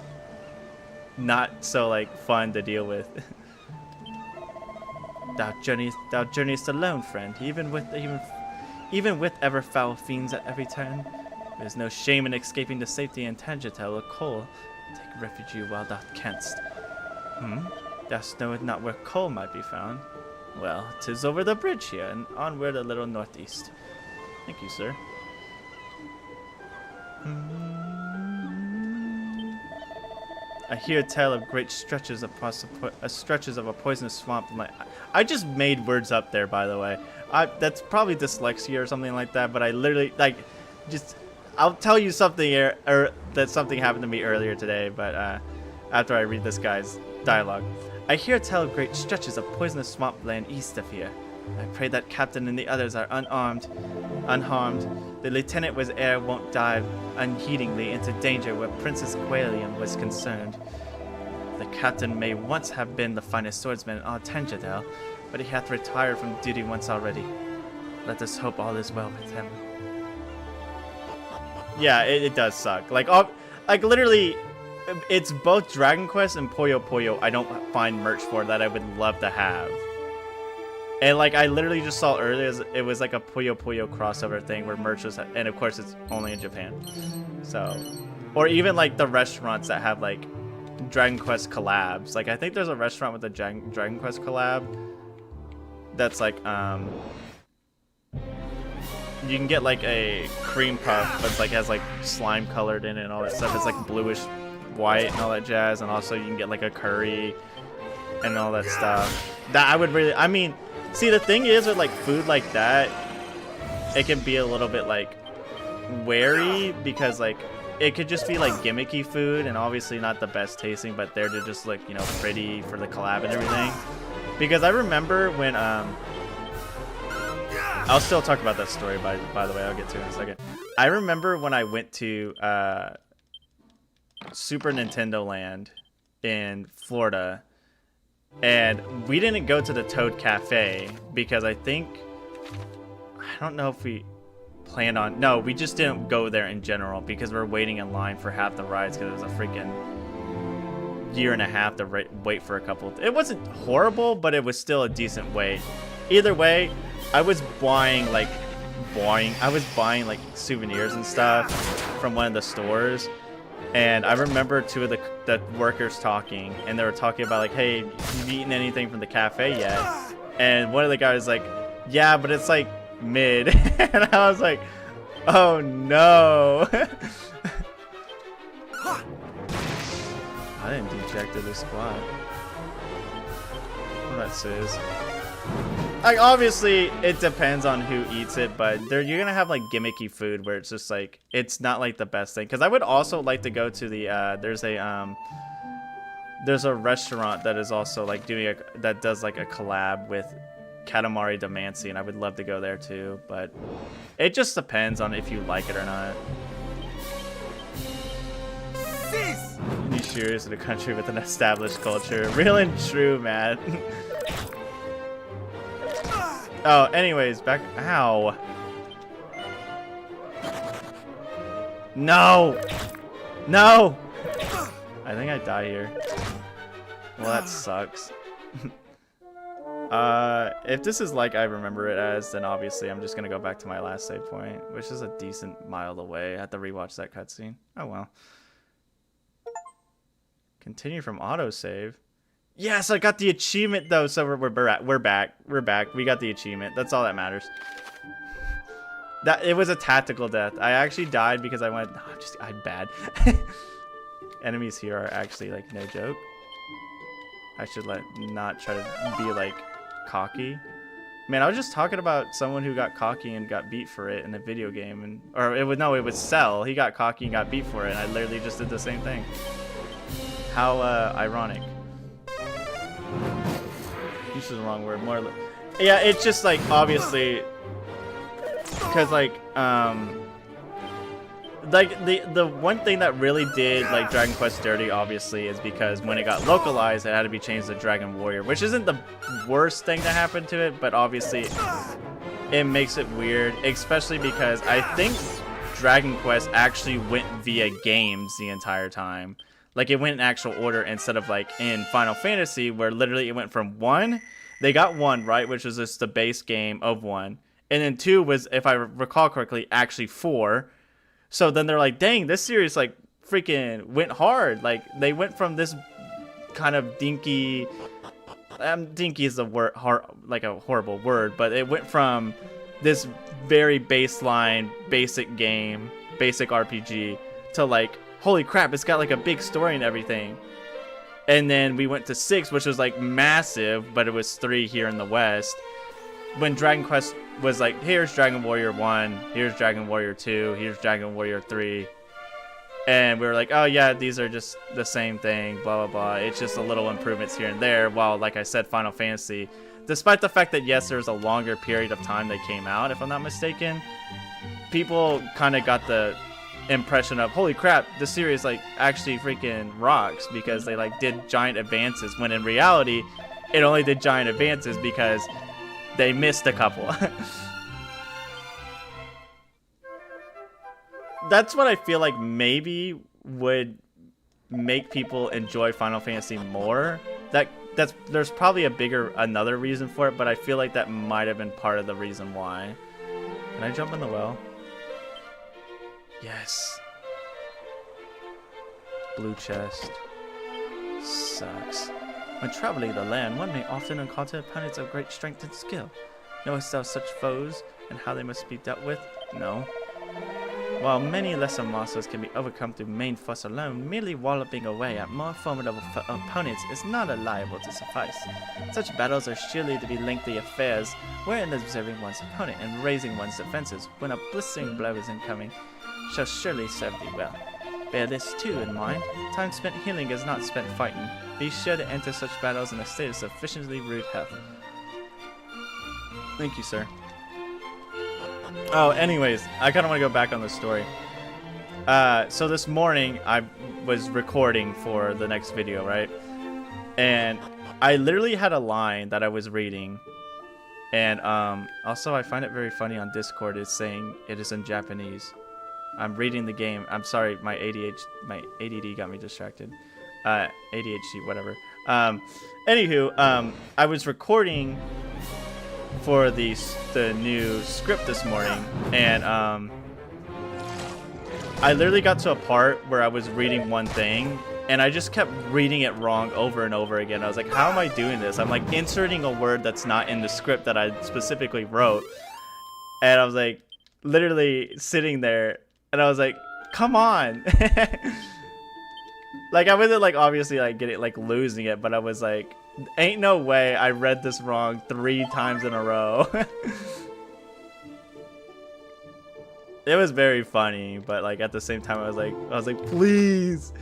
A: not so like fun to deal with." Thou journeyest alone, friend, even with ever foul fiends at every turn. There is no shame in escaping to safety in Tangetel or Cole. Take refuge while thou canst. Thou knowest not where Cole might be found. Well, 'tis over the bridge here, and onward a little northeast. Thank you, sir. I hear tell of great stretches of a poisonous swamp. I just made words up there, by the way. That's probably dyslexia or something like that. But I literally I'll tell you something here, or that something happened to me earlier today. But after I read this guy's dialogue, I hear tell of great stretches of poisonous swampland east of here. I pray that Captain and the others are unharmed. The lieutenant was ere won't dive unheedingly into danger where Princess Quaelian was concerned. The captain may once have been the finest swordsman in all Tangedel, but he hath retired from duty once already. Let us hope all is well with him. Yeah, it does suck. Like literally, it's both Dragon Quest and Puyo Puyo I don't find merch for that I would love to have. And like I literally just saw earlier, it was like a Puyo Puyo crossover thing where merch was, and of course it's only in Japan. So, or even like the restaurants that have like Dragon Quest collabs. Like I think there's a restaurant with a Dragon Quest collab that's like you can get like a cream puff, but it's like has like slime colored in it and all that stuff. It's like bluish white and all that jazz, and also you can get like a curry and all that stuff. That I would really, I mean, see the thing is with like food like that, it can be a little bit like wary because like it could just be like gimmicky food and obviously not the best tasting, but they're to just like, you know, pretty for the collab and everything. Because I remember when I'll still talk about that story by the way, I'll get to it in a second. I remember when I went to Super Nintendo Land in Florida, and we didn't go to the Toad Cafe because I don't know if we planned on. No, we just didn't go there in general because we're waiting in line for half the rides because it was a freaking year and a half to wait for a couple. It wasn't horrible, but it was still a decent wait. Either way, I was buying like souvenirs and stuff from one of the stores, and I remember two of the workers talking, and they were talking about like, hey, have you eaten anything from the cafe yet? And one of the guys was like, yeah, but it's like mid. And I was like, oh no. I didn't deject this spot. What that says. Like, obviously, it depends on who eats it, but you're gonna have like gimmicky food where it's just like it's not like the best thing. Because I would also like to go to the there's a restaurant that is also like that does like a collab with Katamari Damacy, and I would love to go there too. But it just depends on if you like it or not. Nishiro is in a country with an established culture. Real and true, man. Oh, anyways, back. Ow. No! No! I think I die here. Well, that sucks. If this is like I remember it as, then obviously I'm just gonna go back to my last save point, which is a decent mile away. I have to rewatch that cutscene. Oh well. Continue from autosave. Yes, I got the achievement though, so we're back. We got the achievement. That's all that matters. That it was a tactical death. I actually died because I went. Oh, I'm bad. Enemies here are actually like no joke. I should not try to be like cocky. Man, I was just talking about someone who got cocky and got beat for it in a video game, it was Cell. He got cocky and got beat for it, and I literally just did the same thing. How ironic. This is the wrong word. Yeah, it's just like obviously because like the one thing that really did like Dragon Quest dirty obviously is because when it got localized, it had to be changed to Dragon Warrior, which isn't the worst thing to happen to it, but obviously it makes it weird, especially because I think Dragon Quest actually went via games the entire time. Like it went in actual order instead of like in Final Fantasy where literally it went from 1, they got 1, right, which was just the base game of 1, and then 2 was, if I recall correctly, actually 4. So then they're like, dang, this series like freaking went hard. Like they went from this kind of dinky is the word, like a horrible word, but it went from this very baseline, basic game, basic RPG to like, holy crap, it's got like a big story and everything. And then we went to 6, which was like massive, but it was 3 here in the West. When Dragon Quest was like, here's Dragon Warrior 1, here's Dragon Warrior 2, here's Dragon Warrior 3. And we were like, oh yeah, these are just the same thing, blah, blah, blah. It's just a little improvements here and there. While, like I said, Final Fantasy, despite the fact that, yes, there was a longer period of time they came out, if I'm not mistaken, people kind of got the impression of, holy crap, the series like actually freaking rocks because they like did giant advances, when in reality it only did giant advances because they missed a couple. That's what I feel like maybe would make people enjoy Final Fantasy more. There's probably another reason for it, but I feel like that might have been part of the reason why. Can I jump in the well? Yes. Blue chest. Sucks. When traveling the land, one may often encounter opponents of great strength and skill. Knowest thou such foes and how they must be dealt with? No. While many lesser monsters can be overcome through main force alone, merely walloping away at more formidable opponents is not liable to suffice. Such battles are surely to be lengthy affairs, wherein observing one's opponent and raising one's defenses when a blistering blow is incoming shall surely serve thee well. Bear this too in mind. Time spent healing is not spent fighting. Be sure to enter such battles in a state of sufficiently rude health. Thank you, sir. Oh, anyways, I kind of want to go back on the story. So this morning, I was recording for the next video, right? And I literally had a line that I was reading. And also I find it very funny on Discord it's saying it is in Japanese. I'm reading the game. I'm sorry, my ADD got me distracted. ADHD, whatever. Anywho, I was recording for the new script this morning, and I literally got to a part where I was reading one thing, and I just kept reading it wrong over and over again. I was like, how am I doing this? I'm like inserting a word that's not in the script that I specifically wrote, and I was like literally sitting there, and I was like, come on. Like I wasn't like obviously like getting like losing it, but I was like, ain't no way I read this wrong 3 times in a row. It was very funny, but like at the same time I was like, please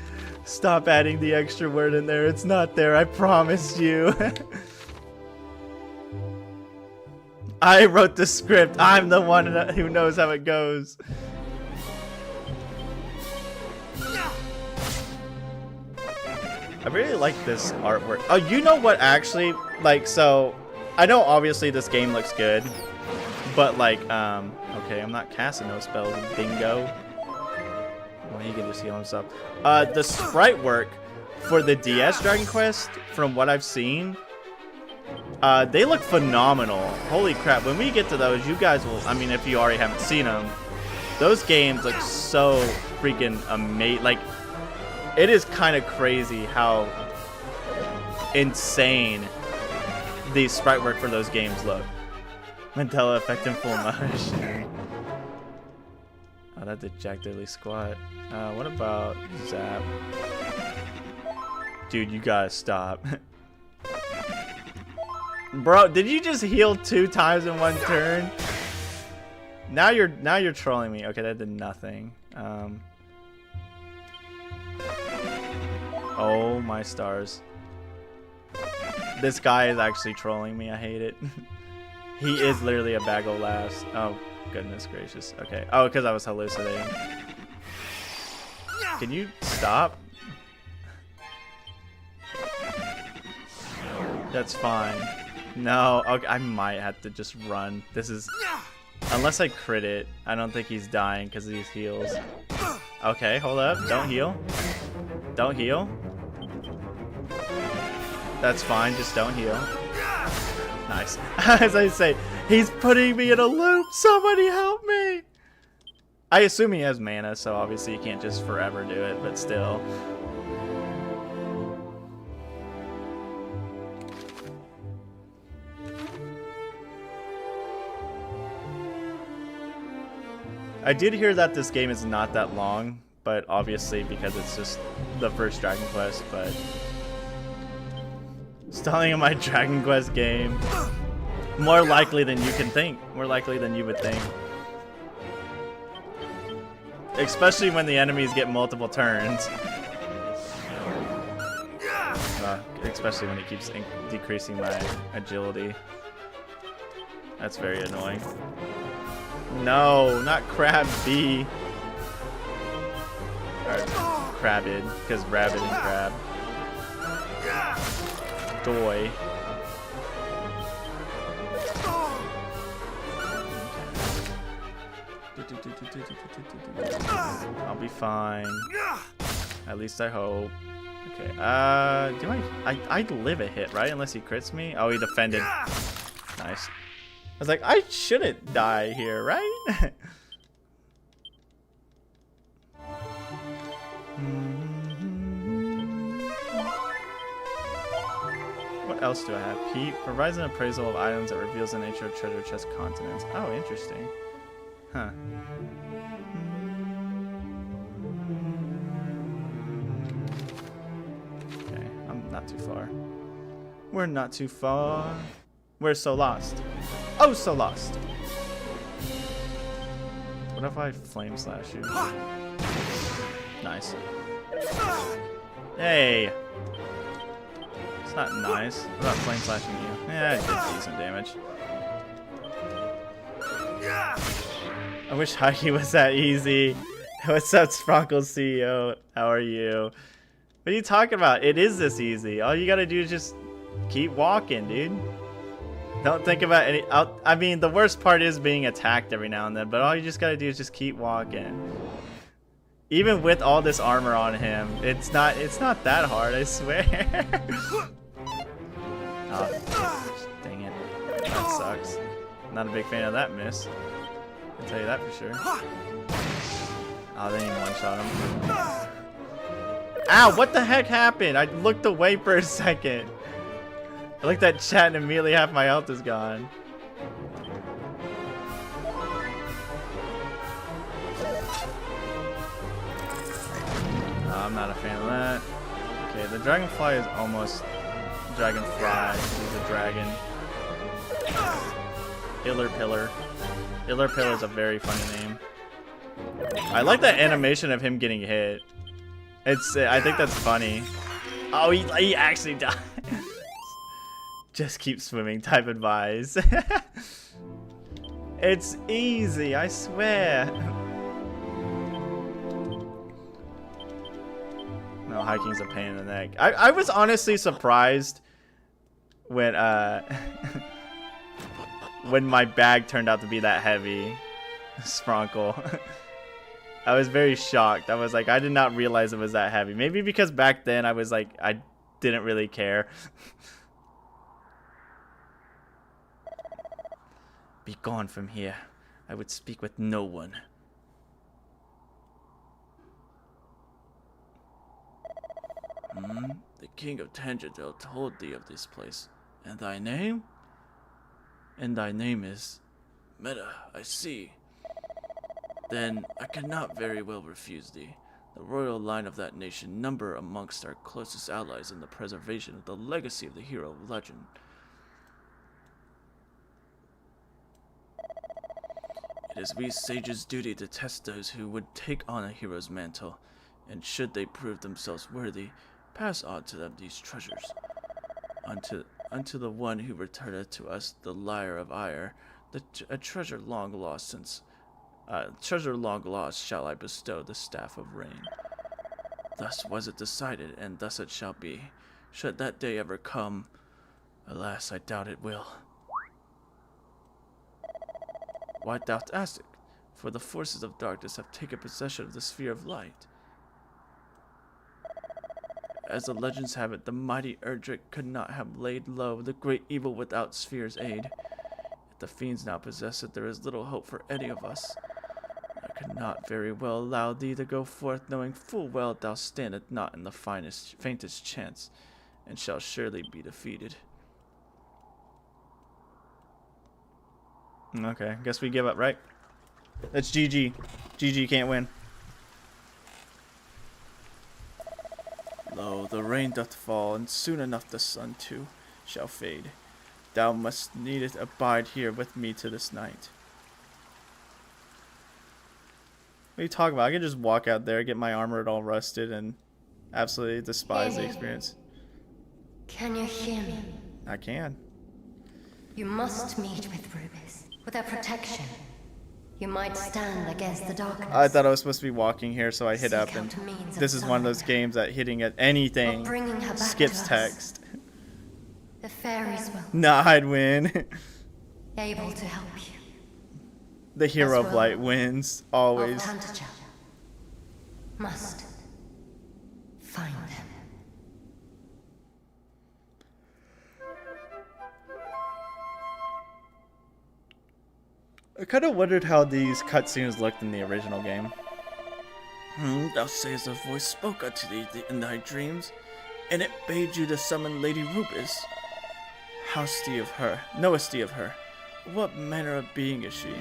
A: stop adding the extra word in there. It's not there, I promise you. I wrote the script. I'm the one who knows how it goes. I really like this artwork. Oh, you know what actually, like, so, I know obviously this game looks good, but like, okay, I'm not casting no spells, bingo. Well, he can just heal himself. The sprite work for the DS Dragon Quest, from what I've seen, they look phenomenal. Holy crap, when we get to those, you guys will, I mean, if you already haven't seen them, those games look so freaking amazing. Like, it is kind of crazy how insane the sprite work for those games look. Mandela effect in full motion. Oh, that did Jack Diddley squat. What about Zap? Dude, you gotta stop. Bro, did you just heal 2 times in 1 turn? Now you're trolling me. Okay, that did nothing. Oh my stars. This guy is actually trolling me. I hate it. He is literally a bag of laughs. Oh, goodness gracious. Okay. Oh, because I was hallucinating. Can you stop? That's fine. No, okay, I might have to just run. This is... Unless I crit it, I don't think he's dying because of these heals. Okay, hold up. Don't heal. Don't heal. That's fine, just don't heal. Nice. As I say, he's putting me in a loop. Somebody help me. I assume he has mana, so obviously you can't just forever do it, but still. I did hear that this game is not that long, but obviously because it's just the first Dragon Quest, but stalling in my Dragon Quest game. More likely than you can think. More likely than you would think. Especially when the enemies get multiple turns. Especially when it keeps decreasing my agility. That's very annoying. No, not Crab B. Or Crabbid, because Rabbit and Crab. Doy. I'll be fine. At least I hope. Okay, I'd live a hit, right? Unless he crits me. Oh, he defended. Nice. I was like, I shouldn't die here, right? What else do I have? Pete provides an appraisal of items that reveals the nature of treasure chest continents. Oh, interesting. Huh. Okay, I'm not too far. We're not too far. We're so lost. Oh, so lost. What if I flame slash you? Nice. Hey. It's not nice. What about flame slashing you? Yeah, it did decent damage. I wish Haki was that easy. What's up, Spronkle CEO? How are you? What are you talking about? It is this easy. All you gotta do is just keep walking, dude. Don't think about any. I mean, the worst part is being attacked every now and then, but all you just gotta do is just keep walking. Even with all this armor on him, it's not that hard, I swear. Oh, dang it. That sucks. Not a big fan of that miss. I'll tell you that for sure. Oh, they didn't one-shot him. Ow, what the heck happened? I looked away for a second. I looked at chat and immediately half my health is gone. I'm not a fan of that. Okay, the dragonfly is almost dragonfly. He's a dragon. Iller Pillar. Iller Pillar is a very funny name. I like the animation of him getting hit. I think that's funny. Oh, he actually died. Just keep swimming, type advise. It's easy, I swear. No, hiking's a pain in the neck. I was honestly surprised when when my bag turned out to be that heavy. Spronkle. I was very shocked. I was like, I did not realize it was that heavy. Maybe because back then I was like, I didn't really care. Be gone from here. I would speak with no one. The king of Tangentale told thee of this place. And thy name? And thy name is... Meta, I see. Then I cannot very well refuse thee. The royal line of that nation number amongst our closest allies in the preservation of the legacy of the hero of legend. It is we sages' duty to test those who would take on a hero's mantle, and should they prove themselves worthy, pass on to them these treasures. Unto the one who returneth to us the lyre of ire, a treasure long lost shall I bestow the staff of rain. Thus was it decided, and thus it shall be. Should that day ever come, alas, I doubt it will. Why dost ask it? For the forces of darkness have taken possession of the sphere of light. As the legends have it, the mighty Erdrick could not have laid low the great evil without Sphere's aid. If the fiends now possess it, there is little hope for any of us. I could not very well allow thee to go forth, knowing full well thou standest not in the faintest chance, and shall surely be defeated. Okay, guess we give up, right? That's GG. GG can't win. Lo, the rain doth fall, and soon enough the sun too shall fade. Thou must needeth abide here with me to this night. What are you talking about? I can just walk out there, get my armor all rusted, and absolutely despise the experience.
B: Can you hear me?
A: I can.
B: You must meet with Rubis. Without protection, you might stand against the darkness.
A: I thought I was supposed to be walking here, so I hit up, and this is one of those games that hitting at anything skips text.
B: The fairies will.
A: Nah, I'd win.
B: Able to help you.
A: The hero of light wins, always.
B: Must find them.
A: I kind of wondered how these cutscenes looked in the original game. Thou sayest a voice spoke unto thee in thy dreams, and it bade you to summon Lady Rubis. Knowest thee of her? What manner of being is she?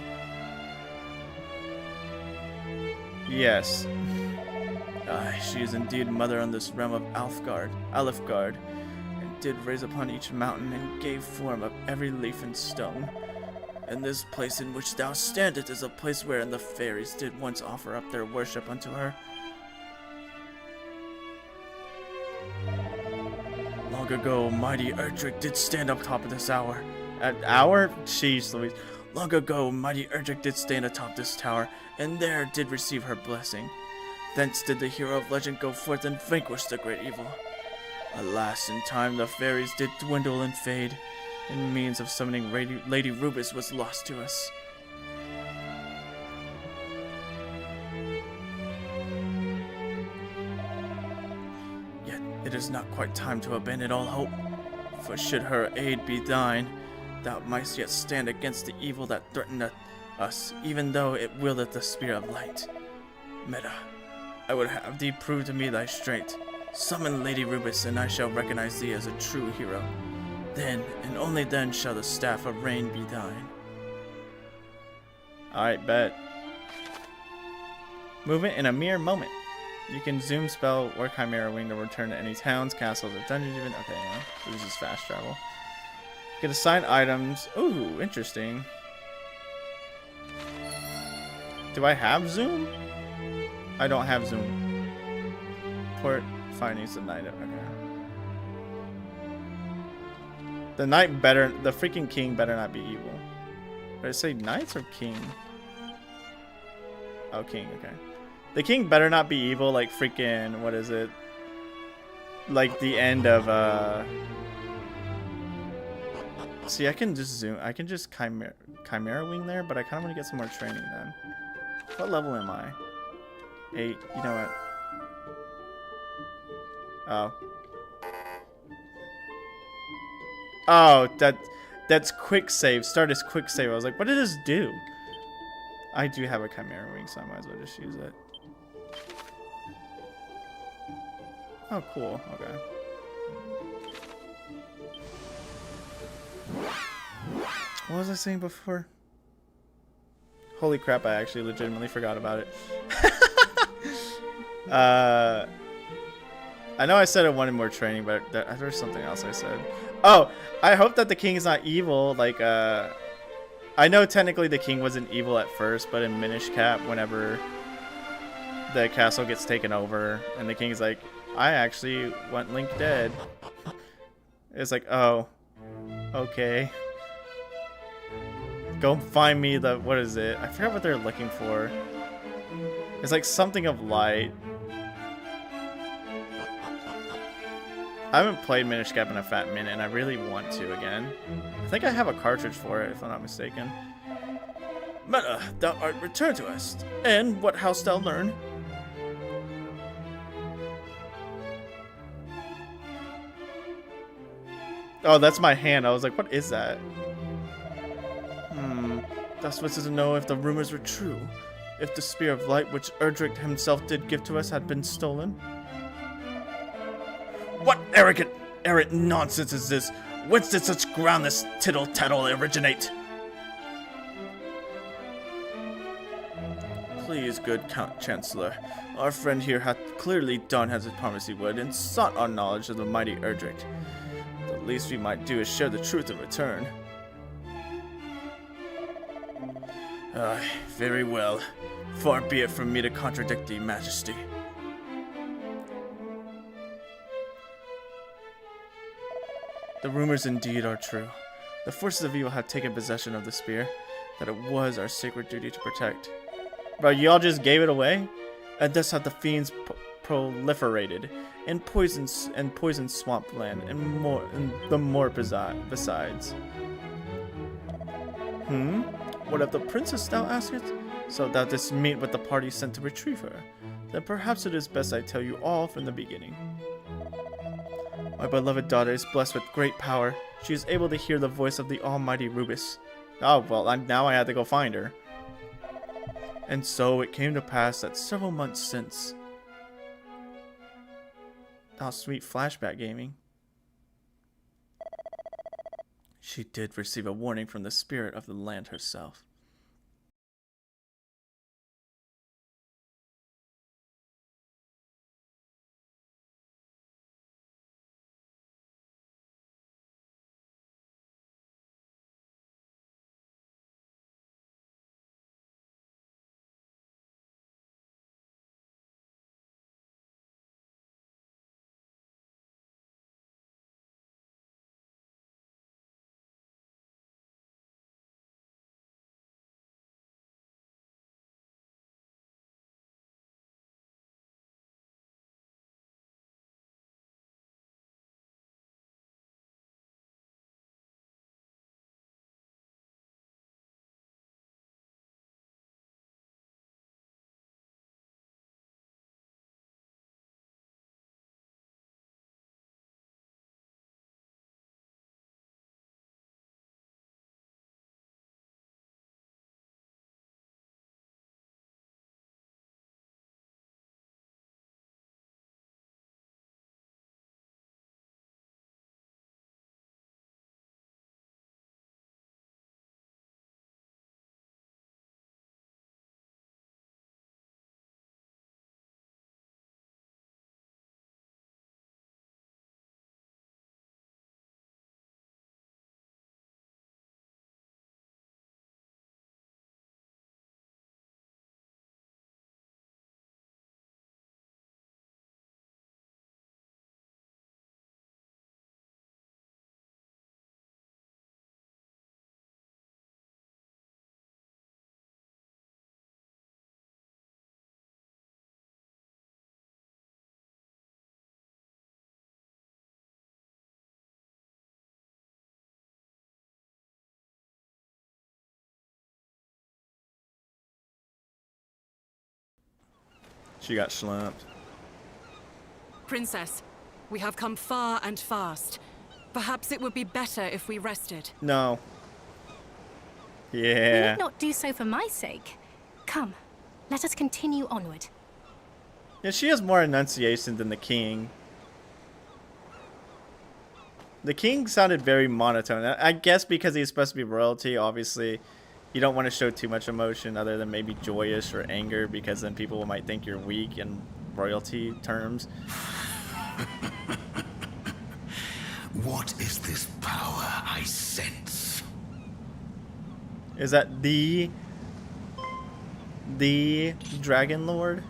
A: Yes. Aye, she is indeed mother on this realm of Alfgard, and did raise upon each mountain and gave form of every leaf and stone. And this place in which thou standest is a place wherein the fairies did once offer up their worship unto her. Long ago, mighty Erdrick did stand up top of this hour. Hour? Jeez Louise. Long ago, mighty Erdrick did stand atop this tower, and there did receive her blessing. Thence did the hero of legend go forth and vanquish the great evil. Alas, in time the fairies did dwindle and fade, and means of summoning Lady Rubis was lost to us. Yet it is not quite time to abandon all hope, for should her aid be thine, thou mightst yet stand against the evil that threateneth us, even though it wieldeth the spear of light. Meta, I would have thee prove to me thy strength. Summon Lady Rubis, and I shall recognize thee as a true hero. Then, and only then, shall the Staff of Rain be thine. Alright, bet. Movement in a mere moment. You can zoom, spell, or Chimera Wing to return to any towns, castles, or dungeons even. Okay, yeah. So this is fast travel. Get assigned items. Ooh, interesting. Do I have zoom? I don't have zoom. Port findings of night. Okay. The knight better, the freaking king better not be evil. Did I say knights or king? Oh, king, okay. The king better not be evil, like freaking, what is it? Like the end of, see, I can just zoom, I can just Chimera Wing there, but I kind of want to get some more training then. What level am I? 8, you know what? Oh. Oh, that's quick save. Start as quick save. I was like, what did this do? I do have a Chimera Wing, so I might as well just use it. Oh, cool. Okay. What was I saying before? Holy crap, I actually legitimately forgot about it. I know I said I wanted more training, but there's something else I said. Oh, I hope that the king is not evil. Like, I know technically the king wasn't evil at first, but in Minish Cap, whenever the castle gets taken over, and the king's like, I actually want Link dead. It's like, oh, okay. Go find me the, what is it? I forgot what they're looking for. It's like something of light. I haven't played Minish Cap in a fat minute, and I really want to again. I think I have a cartridge for it, if I'm not mistaken. Meta, thou art returned to us, and what hast thou learned? Oh, that's my hand. I was like, what is that? Thou wouldst to know if the rumors were true. If the Spear of Light which Erdrick himself did give to us had been stolen. What arrogant nonsense is this? Whence did such groundless tittle-tattle originate? Please, good Chancellor, our friend here hath clearly done as he promised he would, and sought our knowledge of the mighty Erdrick. The least we might do is share the truth in return. Very well. Far be it from me to contradict thee, Majesty. The rumors indeed are true. The forces of evil have taken possession of the spear that it was our sacred duty to protect. Bro, y'all just gave it away? And thus have the fiends proliferated and poisoned swampland and more besides. What of the princess, thou askest? So thou didst meet with the party sent to retrieve her. Then perhaps it is best I tell you all from the beginning. My beloved daughter is blessed with great power. She is able to hear the voice of the almighty Rubis. Oh, well, now I have to go find her. And so it came to pass that several months since... Oh, sweet flashback gaming. She did receive a warning from the spirit of the land herself. She got slumped.
G: Princess, we have come far and fast. Perhaps it would be better if we rested.
A: No.
H: You
A: Yeah.
H: need not do so for my sake. Come, let us continue onward.
A: Yeah, she has more enunciation than the king. The king sounded very monotone. I guess because he's supposed to be royalty, obviously, you don't want to show too much emotion other than maybe joyous or anger, because then people might think you're weak in royalty terms.
E: What is this power I sense?
A: Is that the Dragon Lord?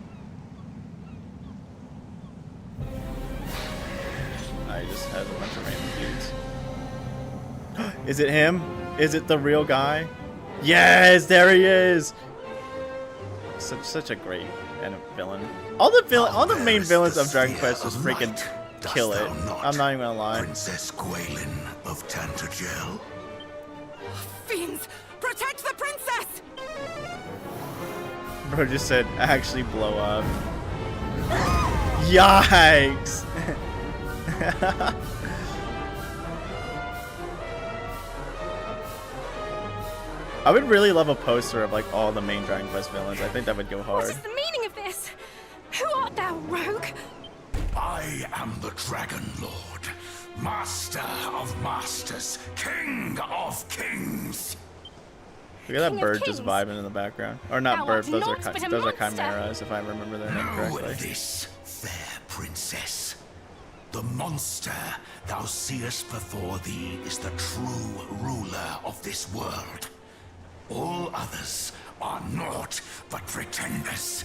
A: I just had a bunch of random dudes. Is it him? Is it the real guy? Yes, there he is. Such a great villain. All the main villains of Dragon Quest just freaking kill it. I'm not even gonna lie.
E: Princess Gwaelin of Tantagel.
G: Fiends! Protect the princess!
A: Bro just said actually blow up. Yikes! I would really love a poster of like all the main Dragon Quest villains. I think that would go
H: What
A: hard.
H: is the meaning of this? Who art thou, rogue?
E: I am the Dragon Lord, Master of Masters, King of Kings.
A: Look at that
H: King of
A: bird just
H: Kings.
A: vibing in the background. Or not
H: Thou
A: birds,
H: art
A: those are
H: naught but a
A: those are
H: monster.
A: chimeras, if I remember their name
E: Know
A: correctly.
E: this, fair princess. The monster thou seest before thee is the true ruler of this world. All others are naught but pretenders.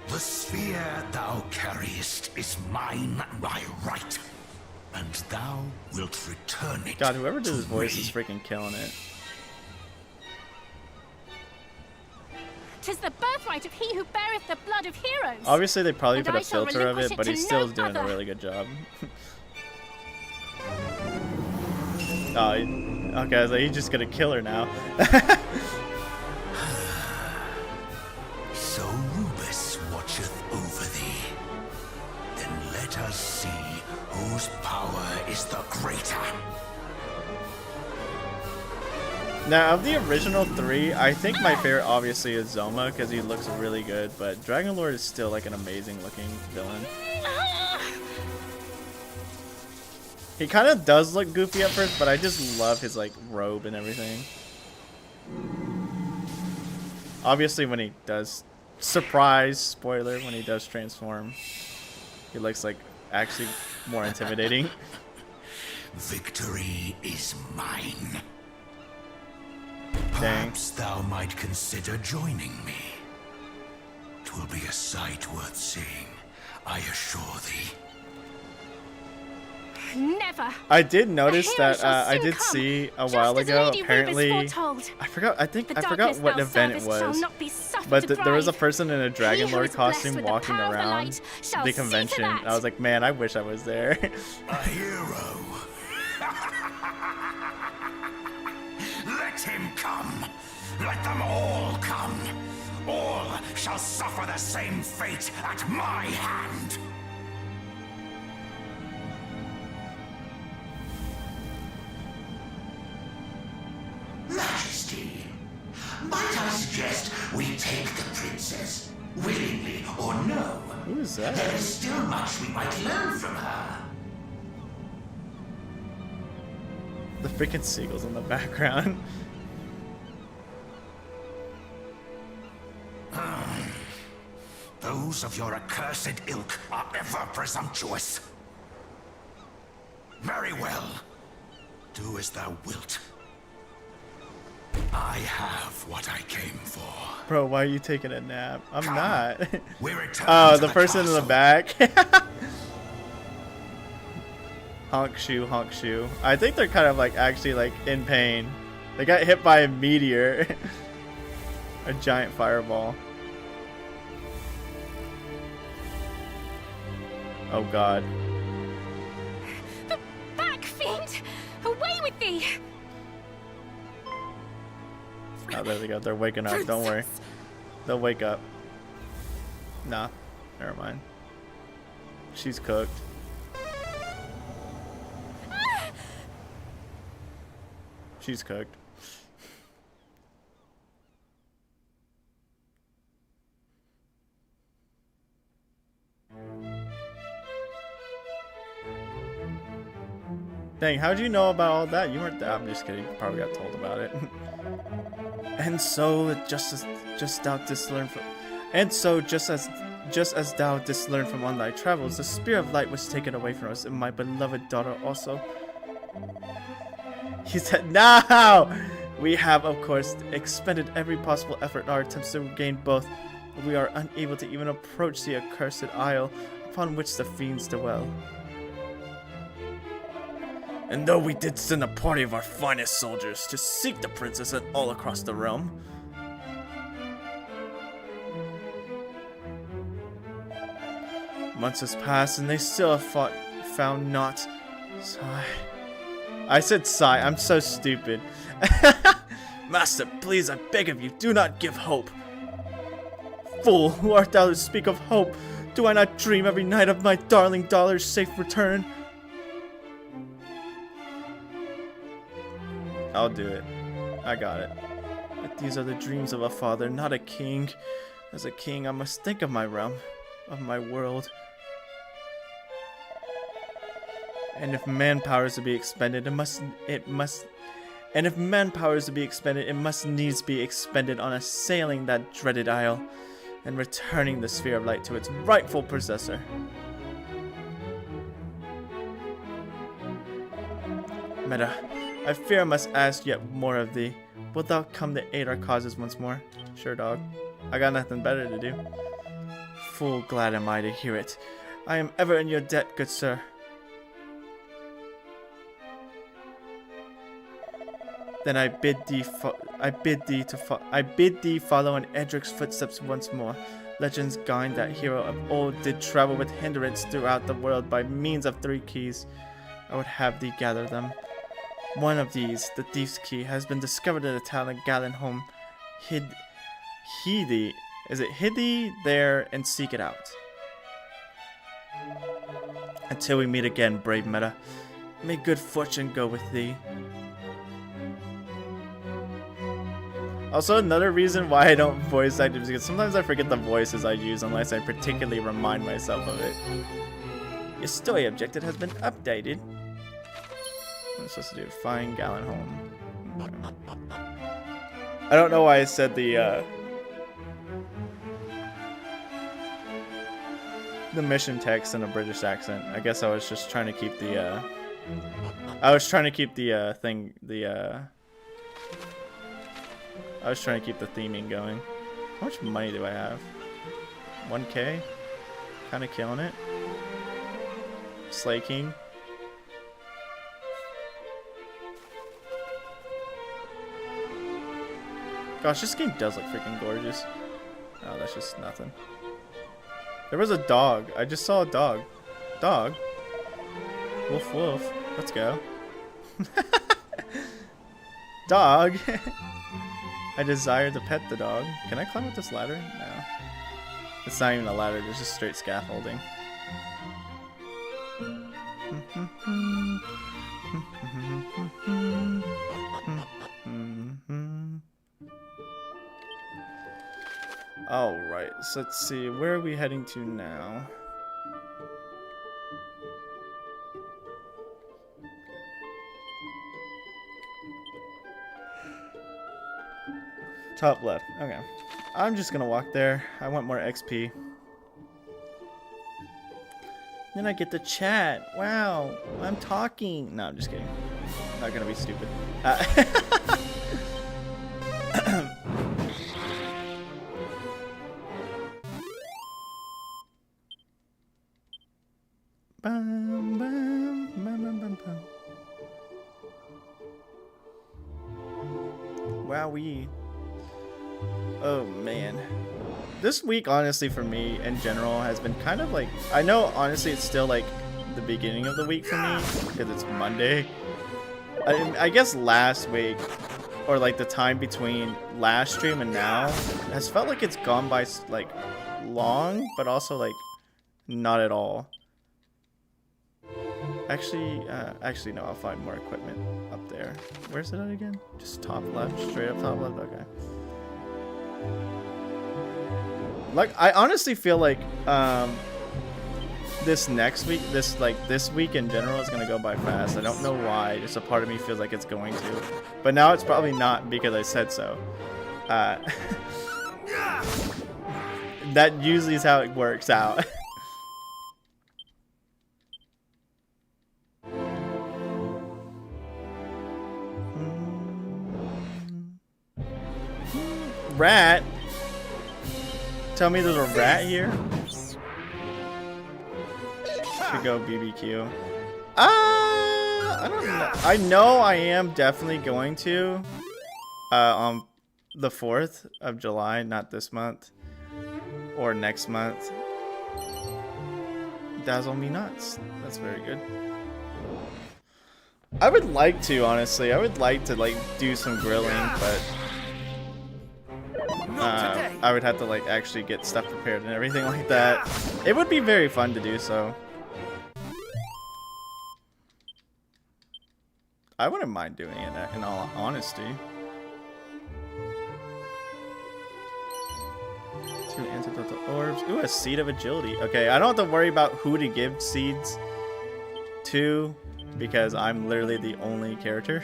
E: The sphere thou carriest is mine by right, and thou wilt return it.
A: God, whoever did
E: to
A: his voice
E: me.
A: is freaking killing it.
H: Tis the birthright of he who beareth the blood of heroes.
A: Obviously, they probably
H: And
A: put
H: I
A: a
H: shall
A: filter of
H: relinquish
A: it,
H: it
A: but
H: to
A: he's still
H: no
A: doing a
H: other.
A: really good job. Oh, okay, I was like, he's just gonna kill her now.
E: So Rubus watcheth over thee. Then let us see whose power is the greater.
A: Now, of the original three, I think my favorite obviously is Zoma because he looks really good, but Dragon Lord is still like an amazing looking villain. He kind of does look goofy at first, but I just love his like robe and everything. Obviously, when he does, surprise, spoiler, when he does transform, he looks like actually more intimidating.
E: Victory is mine.
A: Dang.
E: Perhaps thou might consider joining me. 'Twill be a sight worth seeing, I assure thee.
H: Never.
A: I did notice
H: hero
A: that
H: shall
A: I
H: soon
A: did
H: come,
A: see a
H: just
A: while
H: as
A: ago.
H: Lady Rubus
A: Apparently,
H: foretold.
A: I forgot. I
H: The
A: forgot
H: darkness
A: what
H: thou
A: event it
H: servest shall
A: was.
H: not be suffered
A: But
H: to
A: there was a
H: thrive.
A: person in a Dragon
H: He who
A: Lord
H: is blessed
A: costume
H: with the
A: walking
H: power of the
A: around
H: light shall
A: the
H: see to
A: convention.
H: that.
A: I was like, man, I wish I was there.
E: A hero. Let him come. Let them all come. All shall suffer the same fate at my hand. Majesty, might I suggest we take the princess, willingly or no?
A: Who is
E: There
A: that?
E: is still much we might learn from her.
A: The freaking seagulls in the background.
E: Those of your accursed ilk are ever presumptuous. Very well. Do as thou wilt. I have what I came for.
A: Bro, why are you taking a nap? I'm
E: Come.
A: not.
E: We return
A: Oh,
E: to
A: the person in the
E: castle.
A: back. Honk shoe, honk shoe. I think they're kind of like actually like in pain. They got hit by a meteor. A giant fireball. Oh god.
H: Back, fiend! Away with thee!
A: Oh, there they go. They're waking up. Don't worry. They'll wake up. Nah. Never mind. She's cooked. She's cooked. Dang, how'd you know about all that? You weren't there. I'm just kidding. You probably got told about it. And so, just as thou didst learn from, just as thou didst learn from on thy travels, the Spear of Light was taken away from us, and my beloved daughter also. He said, "Now we have, of course, expended every possible effort in our attempts to regain both. We are unable to even approach the accursed isle upon which the fiends dwell. And though we did send a party of our finest soldiers to seek the princess all across the realm, months has passed and they still have found naught. Sigh. I said sigh, I'm so stupid. Master, please, I beg of you, do not give hope. Fool, who art thou to speak of hope? Do I not dream every night of my darling daughter's safe return? I'll do it. I got it. But these are the dreams of a father, not a king. As a king, I must think of my realm, of my world. And if manpower is to be expended, it must needs be expended on assailing that dreaded isle and returning the Sphere of Light to its rightful possessor. Meta, I fear I must ask yet more of thee. Wilt thou come to aid our causes once more? Sure, dog. I got nothing better to do. Full glad am I to hear it. I am ever in your debt, good sir. Then I bid thee follow in Edric's footsteps once more. Legends guide that hero of old did travel with hindrance throughout the world by means of 3 keys. I would have thee gather them. One of these, the Thief's Key, has been discovered in the town of Galenholm. Hid thee there and seek it out. Until we meet again, brave Meta. May good fortune go with thee. Also, another reason why I don't voice act is because sometimes I forget the voices I use unless I particularly remind myself of it. Your story objective has been updated. What am I supposed to do? Find Galenholm. Okay. I don't know why I said the mission text in a British accent. I guess I was just trying to keep the I was trying to keep the theming going. How much money do I have? 1K? Kind of killing it. Slay King. Gosh, this game does look freaking gorgeous. Oh, that's just nothing. There was a dog. I just saw a dog. Dog? Woof woof. Let's go. Dog! I desire to pet the dog. Can I climb up this ladder? No. It's not even a ladder, there's just straight scaffolding. Alright, so let's see, where are we heading to now? Top left, okay. I'm just gonna walk there. I want more XP. Then I get to chat. Wow, I'm talking. No, I'm just kidding. I'm not gonna be stupid. Wowee. Oh man. This week, honestly, for me in general has been kind of like, I know honestly it's still like the beginning of the week for me because it's Monday. I guess last week, or like the time between last stream and now, has felt like it's gone by like long, but also like Not at all. Actually, no, I'll find more equipment up there. Where's it at again? Just top left, straight up top left, okay. Like, I honestly feel like, this next week, this week in general is gonna go by fast. I don't know why, just a part of me feels like it's going to. But now it's probably not because I said so. That usually is how it works out. Rat? Tell me there's a rat here? Should go BBQ. I don't know. I know I am definitely going to. On the 4th of July, not this month. Or next month. Dazzle me nuts. That's very good. I would like to, honestly. I would like to, like, do some grilling, but I would have to, like, actually get stuff prepared and everything like that. It would be very fun to do so. I wouldn't mind doing it, in all honesty. 2 antidote orbs. Ooh, a seed of agility. Okay, I don't have to worry about who to give seeds to, because I'm literally the only character.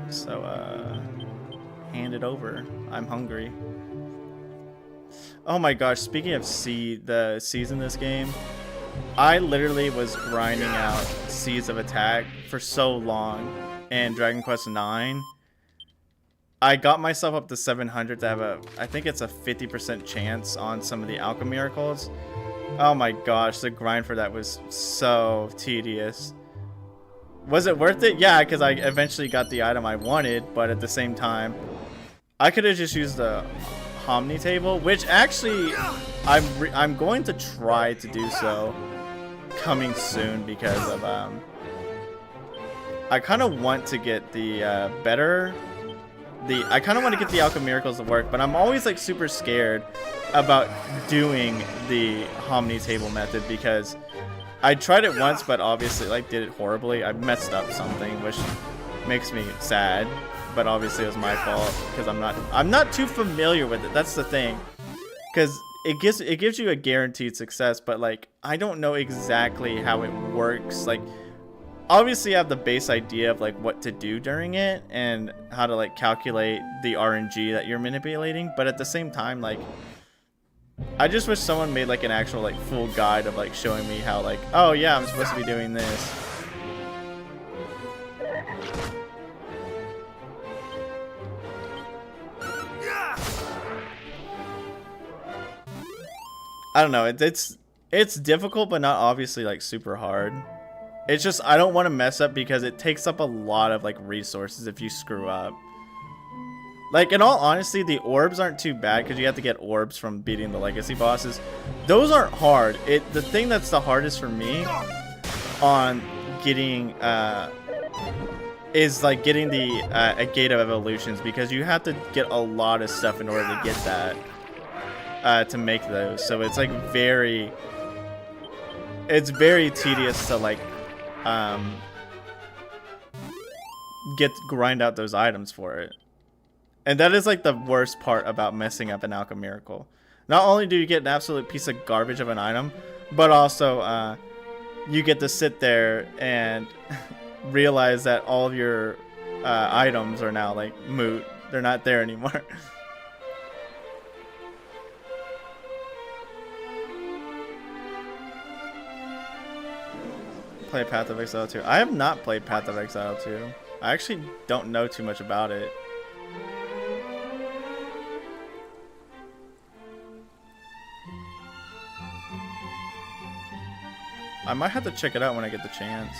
A: So, hand it over. I'm hungry. Oh my gosh, speaking of the seeds in this game, I literally was grinding out Seeds of Attack for so long in Dragon Quest IX. I got myself up to 700 to have I think it's a 50% chance on some of the Alchemy Miracles. Oh my gosh, the grind for that was so tedious. Was it worth it? Yeah, because I eventually got the item I wanted, but at the same time, I could have just used the Omni table, which actually I'm going to try to do so coming soon because of I kind of want to get the I kind of want to get the Alchemy Miracles to work, but I'm always like super scared about doing the Omni table method because I tried it once, but obviously like did it horribly. I messed up something, which makes me sad. But obviously it was my fault because I'm not too familiar with it. That's the thing, because it gives you a guaranteed success, but like I don't know exactly how it works. Like obviously I have the base idea of like what to do during it and how to like calculate the RNG that you're manipulating, but at the same time, like I just wish someone made like an actual like full guide of like showing me how like, oh yeah, I'm supposed to be doing this. I don't know, it's difficult, but not obviously like super hard. It's just I don't want to mess up because it takes up a lot of like resources if you screw up. Like in all honesty, the orbs aren't too bad because you have to get orbs from beating the legacy bosses. Those aren't hard. The thing that's the hardest for me on getting is like getting the a Gate of Evolutions, because you have to get a lot of stuff in order to get that. To make those, so it's like it's very tedious to like grind out those items for it, and that is like the worst part about messing up an Alchemy Miracle. Not only do you get an absolute piece of garbage of an item, but also you get to sit there and realize that all of your items are now like moot. They're not there anymore. Play Path of Exile 2. I have not played Path of Exile 2. I actually don't know too much about it. I might have to check it out when I get the chance.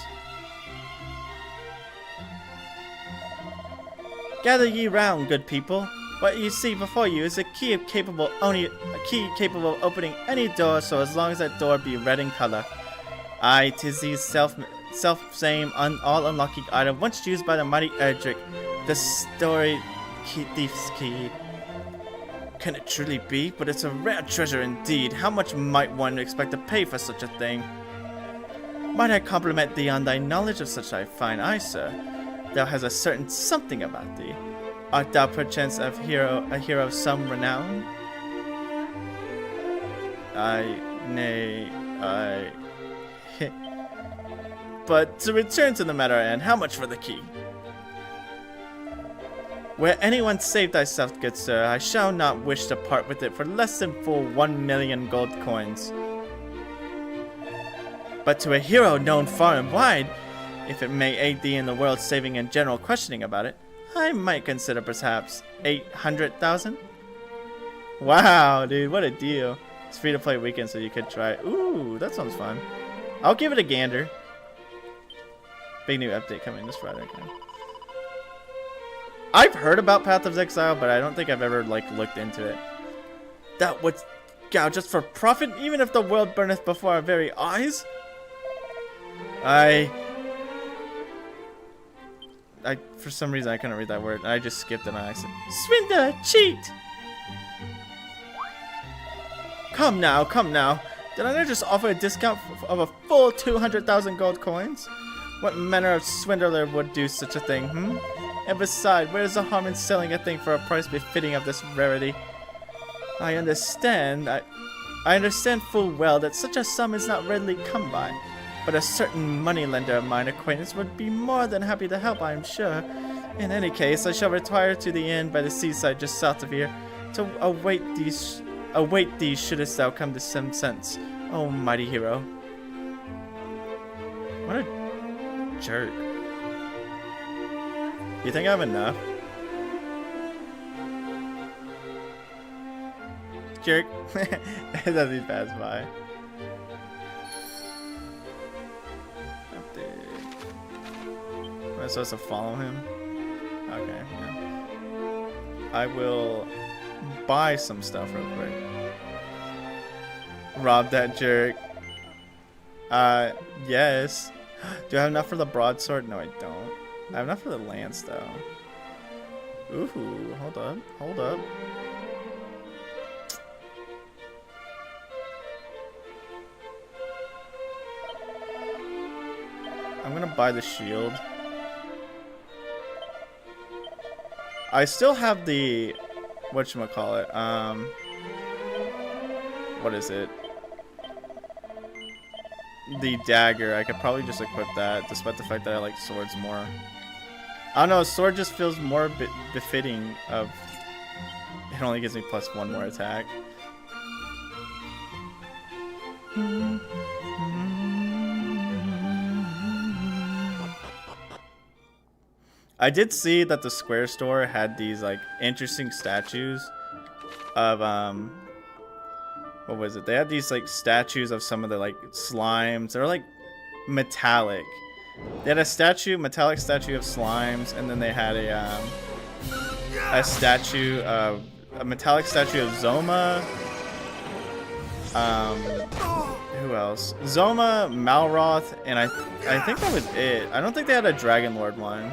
A: Gather ye round, good people. What you see before you is a key capable of opening any door, so as long as that door be red in color. Aye, 'tis the self-same all unlocking item once used by the mighty Erdrick, the story thief's key. Can it truly be? But it's a rare treasure indeed. How much might one expect to pay for such a thing? Might I compliment thee on thy knowledge of such a fine eye, sir? Thou hast a certain something about thee. Art thou perchance a hero of some renown? But to return to the matter at hand, how much for the key? Were anyone save thyself, good sir, I shall not wish to part with it for less than full 1,000,000 gold coins. But to a hero known far and wide, if it may aid thee in the world saving and general questioning about it, I might consider perhaps 800,000. Wow, dude, what a deal. It's free to play weekend, so you could try it. Ooh, that sounds fun. I'll give it a gander. Big new update coming this Friday. Okay. I've heard about Path of Exile, but I don't think I've ever like looked into it. That would gouge us for profit, even if the world burneth before our very eyes. I for some reason I couldn't read that word. I just skipped it on accident. Swindler, cheat! Come now, come now. Did I not just offer a discount of a full 200,000 gold coins? What manner of swindler would do such a thing, hmm? And besides, where is the harm in selling a thing for a price befitting of this rarity? I understand full well that such a sum is not readily come by, but a certain moneylender of mine acquaintance would be more than happy to help, I am sure. In any case, I shall retire to the inn by the seaside just south of here, to await thee shouldst thou come to some sense, oh mighty hero. What a jerk. You think I have enough? Jerk. As he passed by. Am I supposed to follow him? Okay, yeah. I will buy some stuff real quick. Rob that jerk. Yes. Do I have enough for the broadsword? No, I don't. I have enough for the lance, though. Ooh, hold up, hold up. I'm gonna buy the shield. I still have the whatchamacallit, what is it? The dagger. I could probably just equip that, despite the fact that I like swords more. I don't know, sword just feels more befitting of... It only gives me +1 more attack. I did see that the Square store had these like interesting statues of what was it? They had these like statues of some of the like slimes. They're like metallic. They had a metallic statue of slimes, and then they had a metallic statue of Zoma. Who else? Zoma, Malroth, and I think that was it. I don't think they had a Dragon Lord one.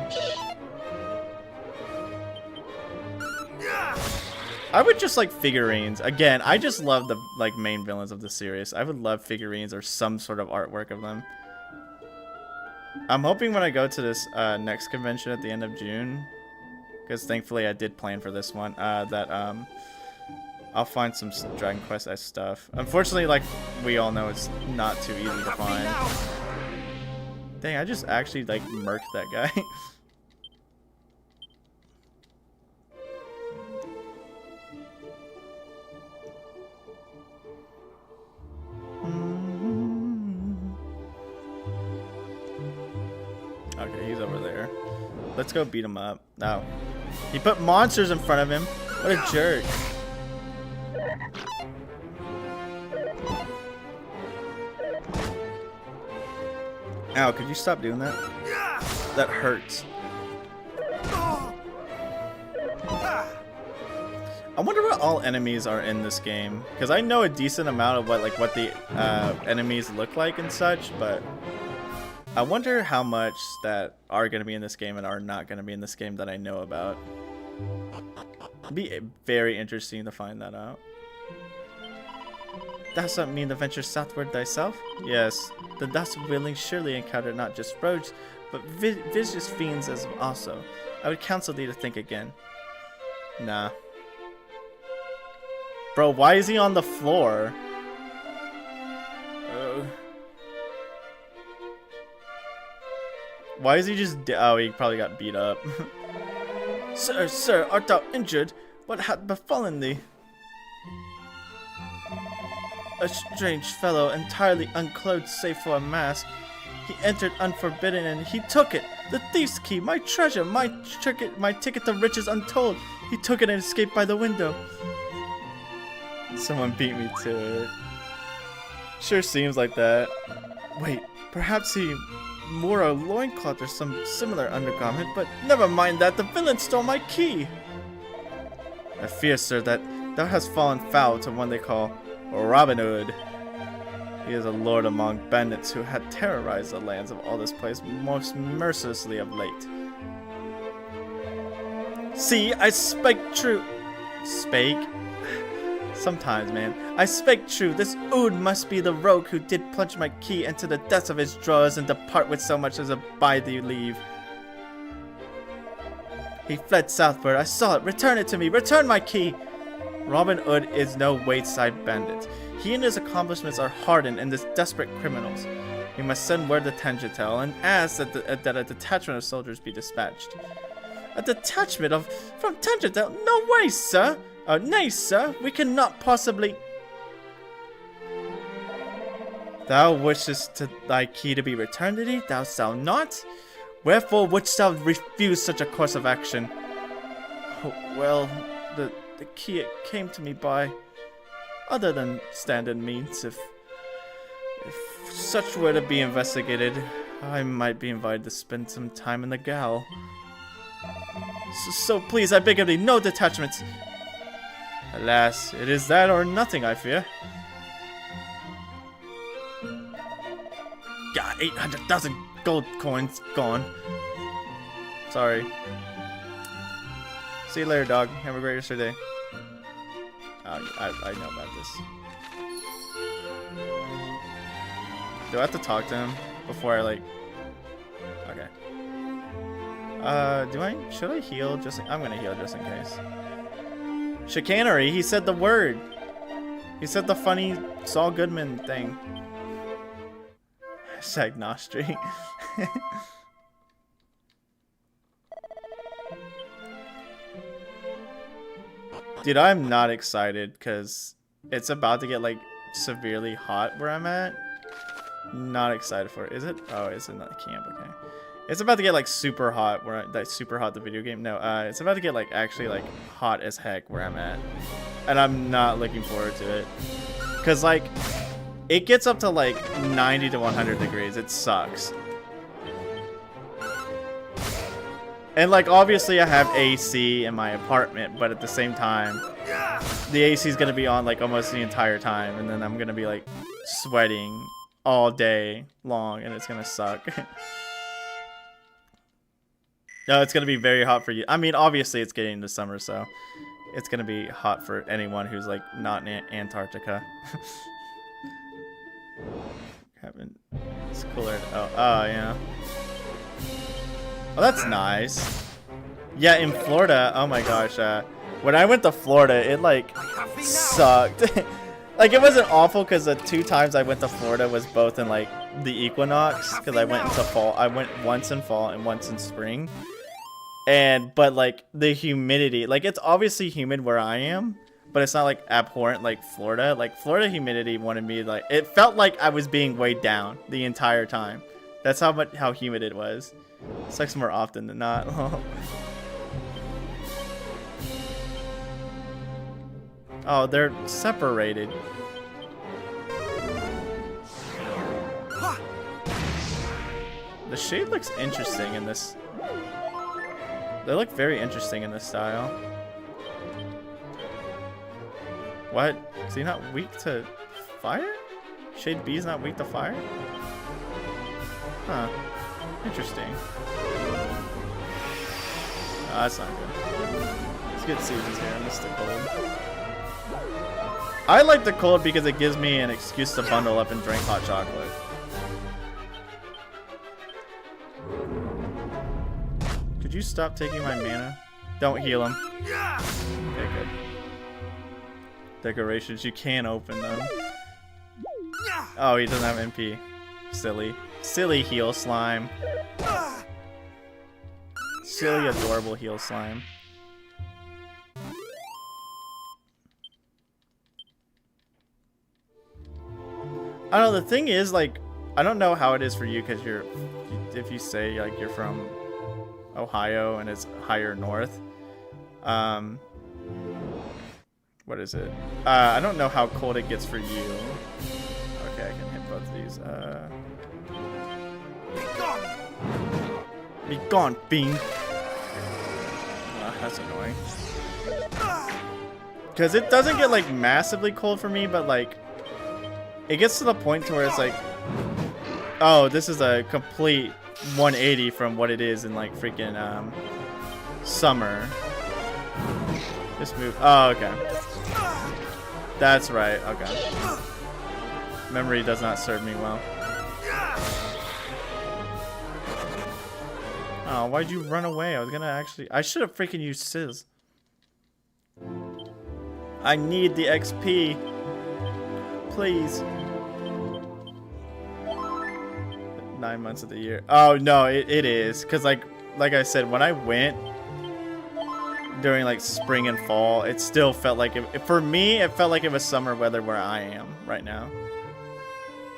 A: I would just like figurines. Again, I just love the like main villains of the series. I would love figurines or some sort of artwork of them. I'm hoping when I go to this next convention at the end of June, because thankfully I did plan for this one, that I'll find some Dragon Quest-esque stuff. Unfortunately, like we all know, it's not too easy to find. Dang, I just actually like murked that guy. Okay, he's over there. Let's go beat him up. No. He put monsters in front of him. What a jerk. Ow, could you stop doing that? That hurts. I wonder what all enemies are in this game. Because I know a decent amount of what the enemies look like and such, but I wonder how much that are going to be in this game and are not going to be in this game that I know about. It'd be very interesting to find that out. Dost not mean to venture southward thyself? Yes, the dost willing surely encounter not just rogues, but vicious fiends as also. I would counsel thee to think again. Nah. Bro, why is he on the floor? Why is he just oh, he probably got beat up. Sir, art thou injured? What hath befallen thee? A strange fellow, entirely unclothed save for a mask. He entered unforbidden and he took it! The thief's key, my treasure, my ticket to riches untold! He took it and escaped by the window. Someone beat me to it. Sure seems like that. Wait, perhaps he wore a loincloth or some similar undergarment, but never mind that, the villain stole my key! I fear, sir, that thou hast fallen foul to one they call Robin Hood. He is a lord among bandits who had terrorized the lands of all this place most mercilessly of late. See, I spake true. Spake? Sometimes, man. I spake true. This Ood must be the rogue who did plunge my key into the depths of his drawers and depart with so much as a by thee leave. He fled southward. I saw it. Return it to me. Return my key. Robin Hood is no wayside bandit. He and his accomplishments are hardened and desperate criminals. We must send word to Tangentel and ask that a detachment of soldiers be dispatched. A detachment from Tangentel? No way, sir! Nay, sir, we cannot possibly... Thou wishest thy key to be returned to thee, thou shalt not? Wherefore wouldst thou refuse such a course of action? Oh, well, the key it came to me by other than standard means. If such were to be investigated, I might be invited to spend some time in the Gal. So please, I beg of thee, no detachments. Alas, it is that or nothing, I fear. God, 800,000 gold coins gone. Sorry. See you later, dog. Have a great rest of your day. I know about this. Do I have to talk to him before I, like... Okay. Should I heal just I'm gonna heal just in case. Chicanery, he said the word. He said the funny Saul Goodman thing. Hashtag Nostri. Dude, I'm not excited because it's about to get like severely hot where I'm at. Not excited for it. Is it? Oh, it's in the camp. Okay. It's about to get like super hot super hot the video game. No, it's about to get like actually like hot as heck where I'm at. And I'm not looking forward to it. Cause like it gets up to like 90 to 100 degrees. It sucks. And like obviously I have AC in my apartment, but at the same time the AC is gonna be on like almost the entire time, and then I'm gonna be like sweating all day long, and it's gonna suck. No, it's gonna be very hot for you. I mean, obviously it's getting into summer, so it's gonna be hot for anyone who's like not in Antarctica. It's cooler. Oh, yeah. Oh, that's nice. Yeah, in Florida, oh my gosh, when I went to Florida, it like sucked. Like it wasn't awful because the 2 times I went to Florida was both in like the equinox, because I went into fall. I went once in fall and once in spring. But like the humidity, like it's obviously humid where I am, but it's not like abhorrent like Florida. Like Florida humidity wanted me like, it felt like I was being weighed down the entire time. That's how humid it was. Sucks more often than not. Oh, they're separated. The shade looks interesting in this. They look very interesting in this style. What? Is he not weak to fire? Shade B is not weak to fire? Huh. Interesting. Oh, that's not good. That's get seasons here. I miss the cold. I like the cold because it gives me an excuse to bundle up and drink hot chocolate. Could you stop taking my mana? Don't heal him. Okay, good. Decorations, you can open them. Oh, he doesn't have MP. Silly. Silly heal slime. Silly, adorable heal slime. I don't know, the thing is, like, I don't know how it is for you because you're, if you say, like, you're from Ohio and it's higher north. What is it? I don't know how cold it gets for you. Okay, I can hit both of these. Be gone, fiend. That's annoying. Because it doesn't get, like, massively cold for me, but, like, it gets to the point to where it's like, oh, this is a complete 180 from what it is in, like, freaking, summer. Just move. Oh, okay. That's right. Okay. Memory does not serve me well. Oh, why'd you run away? I was gonna actually... I should have freaking used Sizz. I need the XP. Please. 9 months of the year. Oh, no, it is. Because, like I said, when I went during, like, spring and fall, it still felt like... for me, it felt like it was summer weather where I am right now.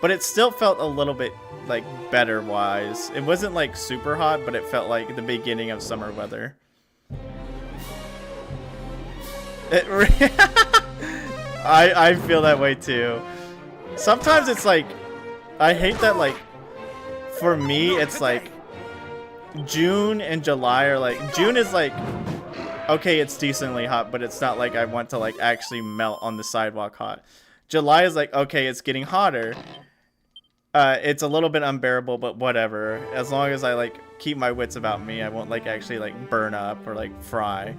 A: But it still felt a little bit, like, better wise. It wasn't, like, super hot, but it felt like the beginning of summer weather. I feel that way too. Sometimes it's like, I hate that, like, for me, it's like June and July are like, June is like, okay, it's decently hot, but it's not like I want to, like, actually melt on the sidewalk hot. July is like, okay, it's getting hotter. It's a little bit unbearable, but whatever. As long as I, like, keep my wits about me, I won't, like, actually, like, burn up or, like, fry.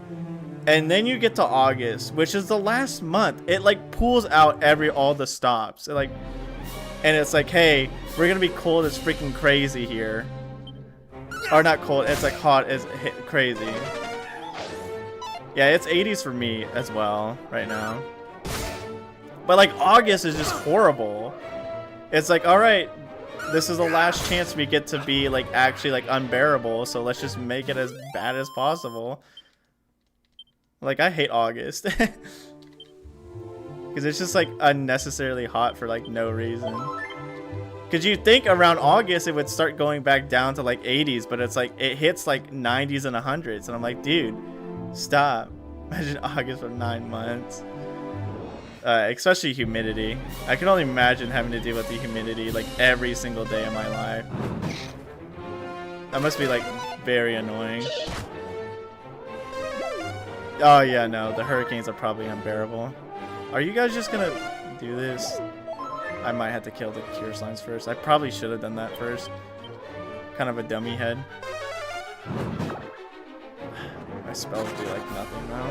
A: And then you get to August, which is the last month. It, like, pulls out all the stops. It, like, and it's like, hey, we're gonna be cold as freaking crazy here. Or not cold, it's like hot as crazy. Yeah, it's 80s for me as well right now. But, like, August is just horrible. It's like, alright, this is the last chance we get to be, like, actually, like, unbearable, so let's just make it as bad as possible. Like, I hate August. Because it's just, like, unnecessarily hot for, like, no reason. Because you'd think around August it would start going back down to, like, 80s, but it's like, it hits, like, 90s and 100s, and I'm like, dude, stop. Imagine August for 9 months. Especially humidity. I can only imagine having to deal with the humidity, like, every single day of my life. That must be, like, very annoying. Oh, yeah, no. The hurricanes are probably unbearable. Are you guys just gonna do this? I might have to kill the cure slimes first. I probably should have done that first. Kind of a dummy head. My spells do, like, nothing now.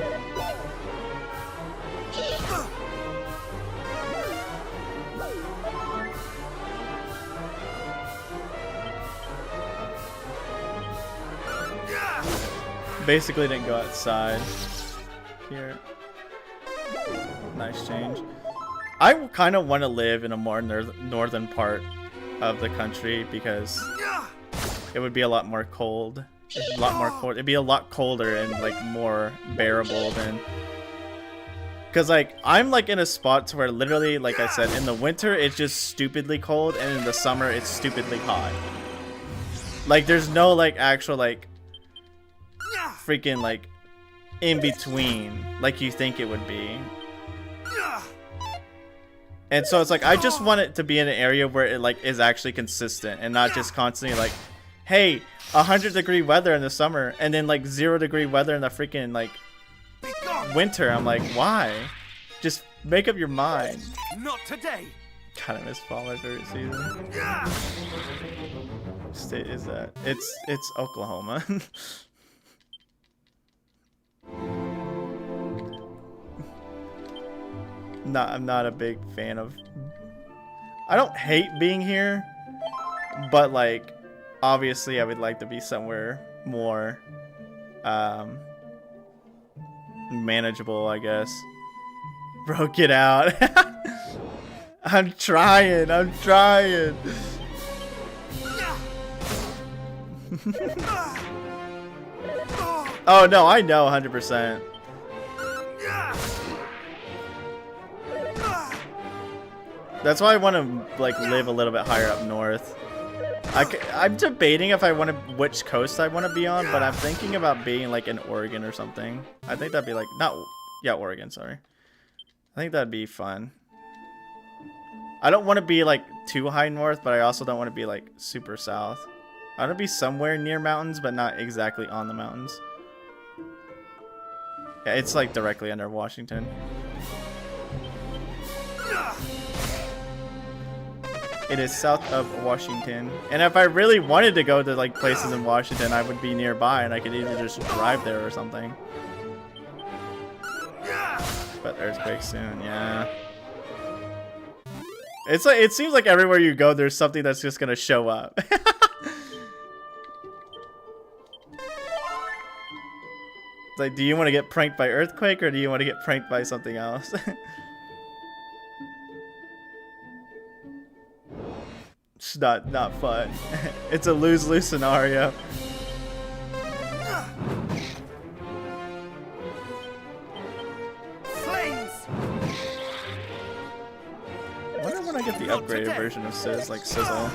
A: Basically didn't go outside here. Nice change. I kind of want to live in a more northern part of the country because it would be a lot more cold. A lot more cold. It'd be a lot colder and, like, more bearable than. Because, like, I'm, like, in a spot to where literally, like I said, in the winter it's just stupidly cold, and in the summer it's stupidly hot. Like, there's no, like, actual, like, freaking, like, in between like you think it would be. And so it's like, I just want it to be in an area where it, like, is actually consistent and not just constantly like, hey, 100-degree weather in the summer and then, like, 0-degree weather in the freaking, like, winter. I'm like, why? Just make up your mind.
D: Not today.
A: God, I miss fall, my favorite season. What state is that? It's Oklahoma. I'm not a big fan of. I don't hate being here, but like, obviously, I would like to be somewhere more manageable, I guess. Bro, get out. I'm trying. Oh no, I know 100%. That's why I want to like live a little bit higher up north. I'm debating if I want to which coast I want to be on, but I'm thinking about being like in Oregon or something. I think that'd be like Oregon, sorry. I think that'd be fun. I don't want to be like too high north, but I also don't want to be like super south. I want to be somewhere near mountains, but not exactly on the mountains. Yeah, it's like directly under Washington. It is south of Washington. And if I really wanted to go to like places in Washington, I would be nearby and I could either just drive there or something. But earthquake soon, yeah. It's like, it seems like everywhere you go there's something that's just gonna show up. It's like, do you want to get pranked by earthquake or do you want to get pranked by something else? It's not fun. It's a lose-lose scenario.
I: Flames!
A: I wonder when I get the upgraded version of Sizz, like Sizzle.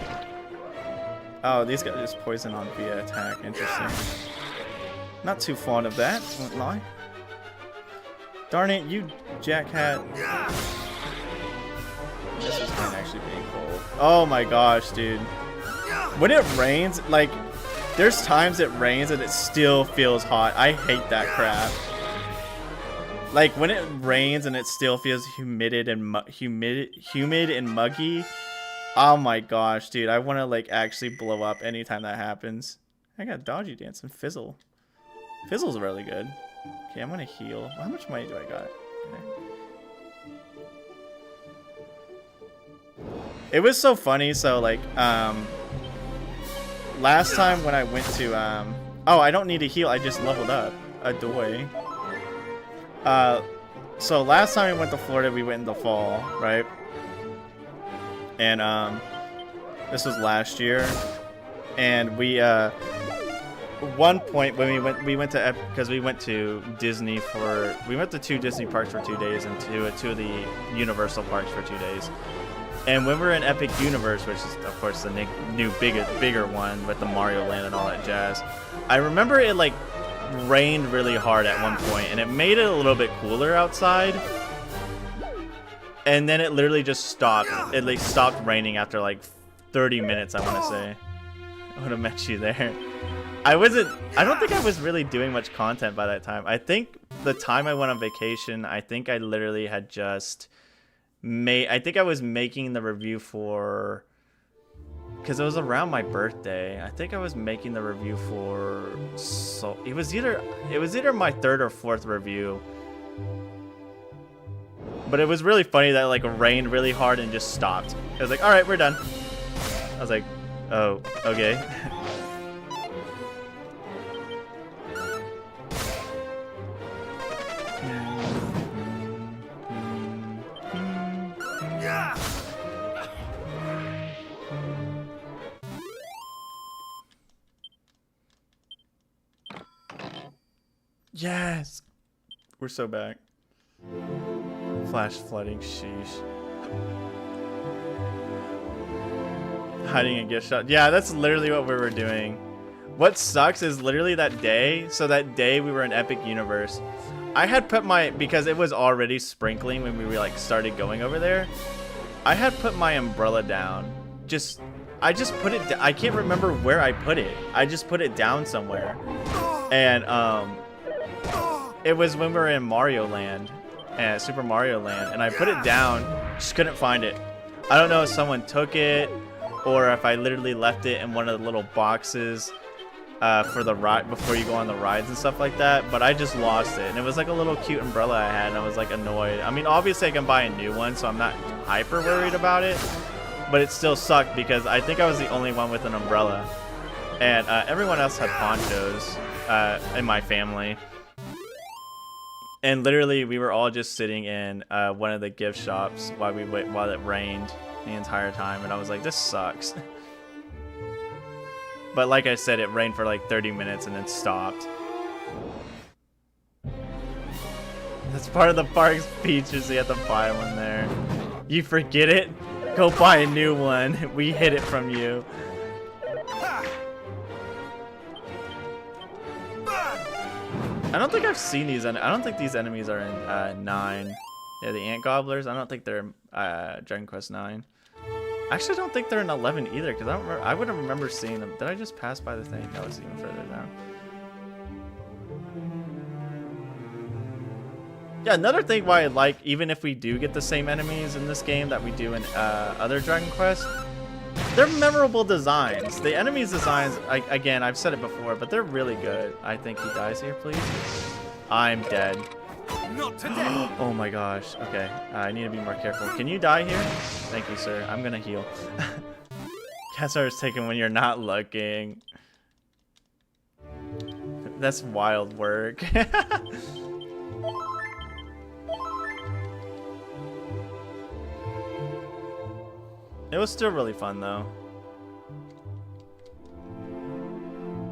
A: Oh, these guys just poison on via attack. Interesting. Not too fond of that, won't lie. Darn it, you jackhat. This is not actually being cold. Oh my gosh, dude. When it rains, like, there's times it rains and it still feels hot. I hate that crap. Like, when it rains and it still feels humid and muggy. Oh my gosh, dude. I want to, like, actually blow up anytime that happens. I got Dodgy Dance and Fizzle. Fizzle's really good. Okay, I'm gonna heal. How much money do I got? Okay. It was so funny. So like, last time when I went to, oh, I don't need to heal. I just leveled up. Adoy. So last time we went to Florida, we went in the fall, right? And this was last year, and we one point when we went to because we went to Disney we went to 2 Disney parks for 2 days and two of the Universal parks for 2 days. And when we were in Epic Universe, which is of course the new bigger one with the Mario Land and all that jazz, I remember it like rained really hard at one point, and it made it a little bit cooler outside. And then it literally just stopped. It like stopped raining after like 30 minutes, I want to say. I would have met you there. I don't think I was really doing much content by that time. I think the time I went on vacation, I think I literally had just I think I was making the review for, because it was around my birthday. I think I was making the review for, so it was either my 3rd or 4th review. But it was really funny that like it rained really hard and just stopped. It was like, all right, we're done. I was like, oh, okay. Yes! We're so back. Flash flooding, sheesh. Hiding a gift shop. Yeah, that's literally what we were doing. What sucks is literally that day. So that day we were in Epic Universe. I had put because it was already sprinkling when we like started going over there. I had put my umbrella down. I just put it, I can't remember where I put it. I just put it down somewhere. And, it was when we were in Mario Land, Super Mario Land, and I put it down, just couldn't find it. I don't know if someone took it, or if I literally left it in one of the little boxes for the ride before you go on the rides and stuff like that, but I just lost it, and it was like a little cute umbrella I had, and I was like annoyed. I mean, obviously I can buy a new one, so I'm not hyper worried about it, but it still sucked because I think I was the only one with an umbrella, and everyone else had ponchos in my family. And literally, we were all just sitting in one of the gift shops while it rained the entire time, and I was like, "This sucks." But like I said, it rained for like 30 minutes and then stopped. That's part of the park's features. You have to buy one there. You forget it? Go buy a new one. We hid it from you. I don't think I've seen these. I don't think these enemies are in 9. Yeah, the ant gobblers. I don't think they're Dragon Quest 9. Actually, I don't think they're in 11 either, because I wouldn't remember seeing them. Did I just pass by the thing? No, it's even further down. Yeah, another thing why I like, even if we do get the same enemies in this game that we do in other Dragon Quest, they're memorable designs. The enemies' designs, again, I've said it before, but they're really good. I think he dies here, please. I'm dead.
D: Not today.
A: Oh my gosh. Okay, I need to be more careful. Can you die here? Thank you, sir. I'm gonna heal. Catsar is taken when you're not looking. That's wild work. It was still really fun though.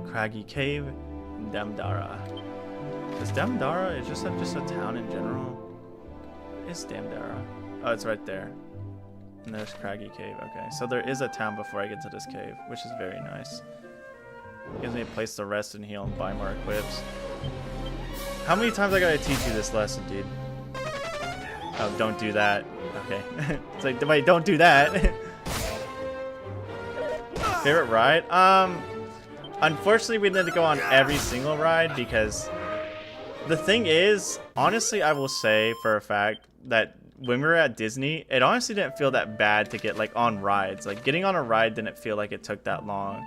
A: Craggy Cave, Damdara. Is Damdara just a town in general? What is Damdara? Oh, it's right there. And there's Craggy Cave. Okay, so there is a town before I get to this cave, which is very nice. Gives me a place to rest and heal and buy more equips. How many times I gotta teach you this lesson, dude? Oh, don't do that. Okay. It's like, wait, don't do that. Favorite ride? Unfortunately, we need to go on every single ride because the thing is, honestly, I will say for a fact that when we were at Disney, it honestly didn't feel that bad to get like on rides. Like getting on a ride didn't feel like it took that long.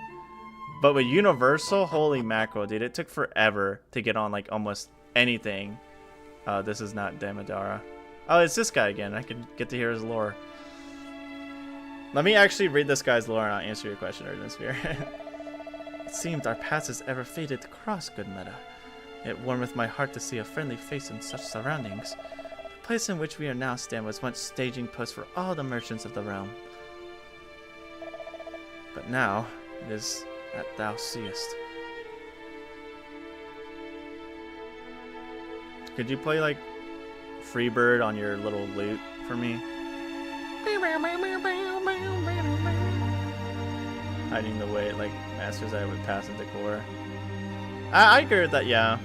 A: But with Universal, holy mackerel, dude, it took forever to get on like almost anything. This is not Damodara. Oh, it's this guy again. I can get to hear his lore. Let me actually read this guy's lore and I'll answer your question, Urgent Sphere. It seems our paths is ever fated to cross, good Meta. It warmeth my heart to see a friendly face in such surroundings. The place in which we are now stand was once staging post for all the merchants of the realm. But now, it is that thou seest. Could you play like Freebird on your little lute for me? Hiding the way like Masters I would pass into core. I agree with that, yeah.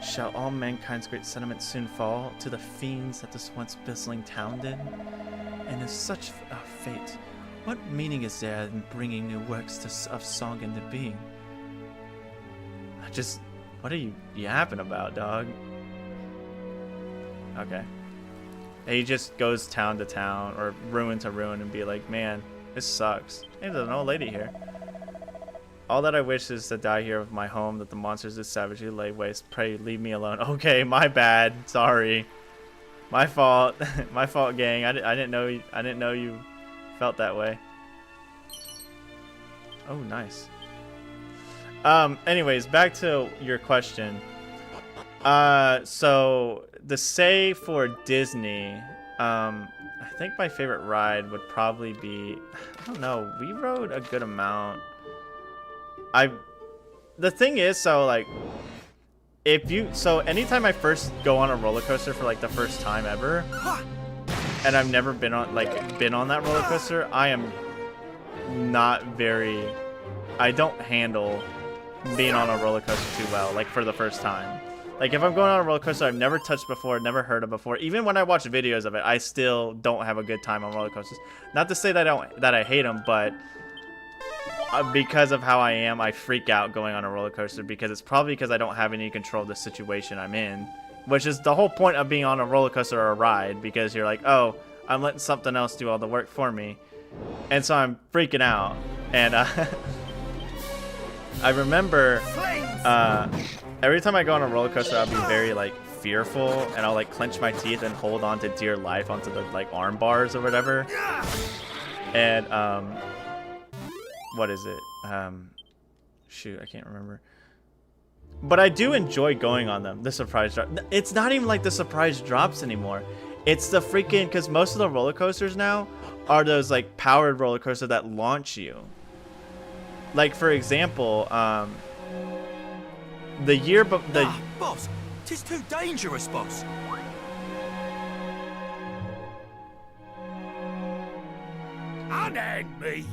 A: Shall all mankind's great sentiments soon fall to the fiends that this once bustling town did? And is such a fate, what meaning is there in bringing new works of song into being? What are you yapping about, dog? Okay. And he just goes town to town or ruin to ruin and be like, man, this sucks. Hey, there's an old lady here. All that I wish is to die here of my home, that the monsters that savagely lay waste. Pray, leave me alone. Okay, my bad. Sorry. My fault. My fault, gang. I didn't know you felt that way. Oh, nice. Anyways, back to your question. So the say for Disney, I think my favorite ride would probably be, I don't know, we rode a good amount. The thing is, so like, so anytime I first go on a roller coaster for like the first time ever, and I've never been on that roller coaster, I am not very, I don't handle being on a roller coaster too well, like for the first time. Like if I'm going on a roller coaster I've never touched before, never heard of before, even when I watch videos of it, I still don't have a good time on roller coasters. Not to say that I hate them, but because of how I am, I freak out going on a roller coaster because it's probably because I don't have any control of the situation I'm in, which is the whole point of being on a roller coaster or a ride, because you're like, oh, I'm letting something else do all the work for me, and so I'm freaking out. And I remember every time I go on a roller coaster, I'll be very like fearful, and I'll like clench my teeth and hold on to dear life onto the like arm bars or whatever. And what is it? Shoot, I can't remember. But I do enjoy going on them. The surprise drop. It's not even like the surprise drops anymore. It's the freaking, because most of the roller coasters now are those like powered roller coasters that launch you. Like for example, the year
I: boss, 'tis too dangerous, boss.
J: Unhand me!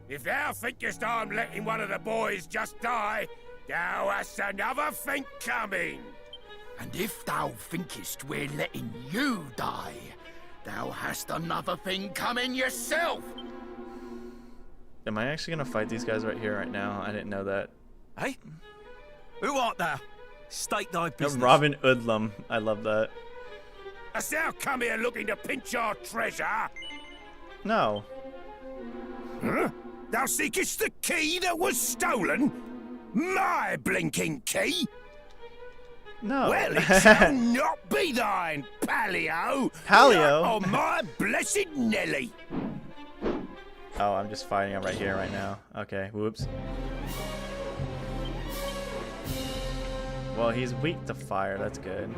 J: If thou thinkest I'm letting one of the boys just die, thou hast another think coming.
E: And if thou thinkest we're letting you die, thou hast another thing coming yourself.
A: Am I actually gonna fight these guys right here, right now? I didn't know that.
I: Hey? Who art thou? State thy business.
A: Robin Hoodlum. I love that.
J: Hast thou come here looking to pinch our treasure?
A: No.
J: Huh? Thou seekest the key that was stolen? My blinking key?
A: No.
J: Well, it shall not be thine, Palio.
A: Palio?
J: Oh, my blessed Nelly.
A: Oh, I'm just fighting him right here, right now. Okay, whoops. Well, he's weak to fire. That's good.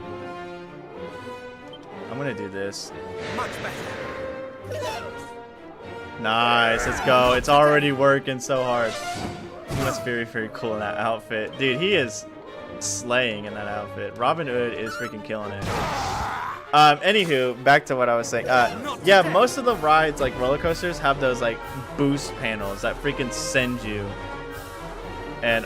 A: I'm gonna do this.
I: Much better.
A: Nice, let's go. It's already working so hard. He looks very, very cool in that outfit. Dude, he is slaying in that outfit. Robin Hood is freaking killing it. Anywho, back to what I was saying. Yeah, most of the rides, like roller coasters, have those like boost panels that freaking send you. And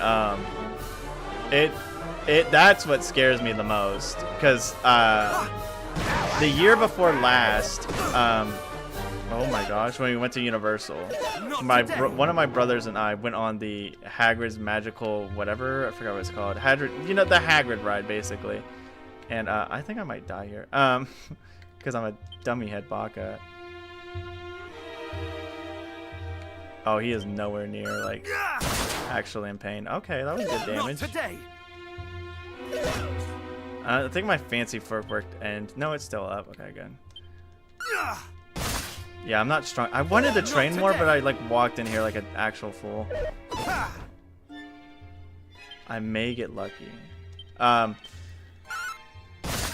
A: that's what scares me the most. Cause the year before last, oh my gosh, when we went to Universal, one of my brothers and I went on the Hagrid's Magical whatever, I forgot what it's called. Hagrid, you know, the Hagrid ride basically. And I think I might die here, because I'm a dummy head baka. Oh, he is nowhere near like actually in pain. Okay, that was good damage.
I: Not today.
A: I think my fancy foot worked, and no, it's still up. Okay, good. Yeah, I'm not strong. I wanted to train more, but I like walked in here like an actual fool. I may get lucky.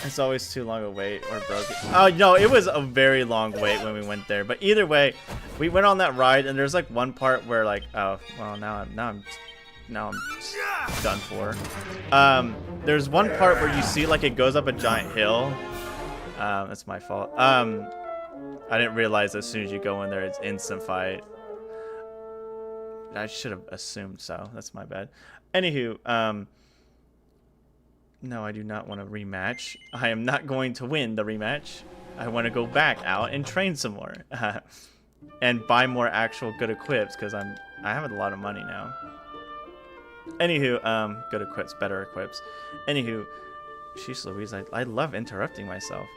A: It's always too long a wait or broken. Oh no, it was a very long wait when we went there. But either way, we went on that ride, and there's like one part where like, oh well, now I'm done for. There's one part where you see like it goes up a giant hill. That's my fault. I didn't realize as soon as you go in there, it's instant fight. I should have assumed so. That's my bad. Anywho, no, I do not want to rematch. I am not going to win the rematch. I want to go back out and train some more. And buy more actual good equips, because I have a lot of money now. Anywho, good equips, better equips. Anywho, sheesh Louise, I love interrupting myself.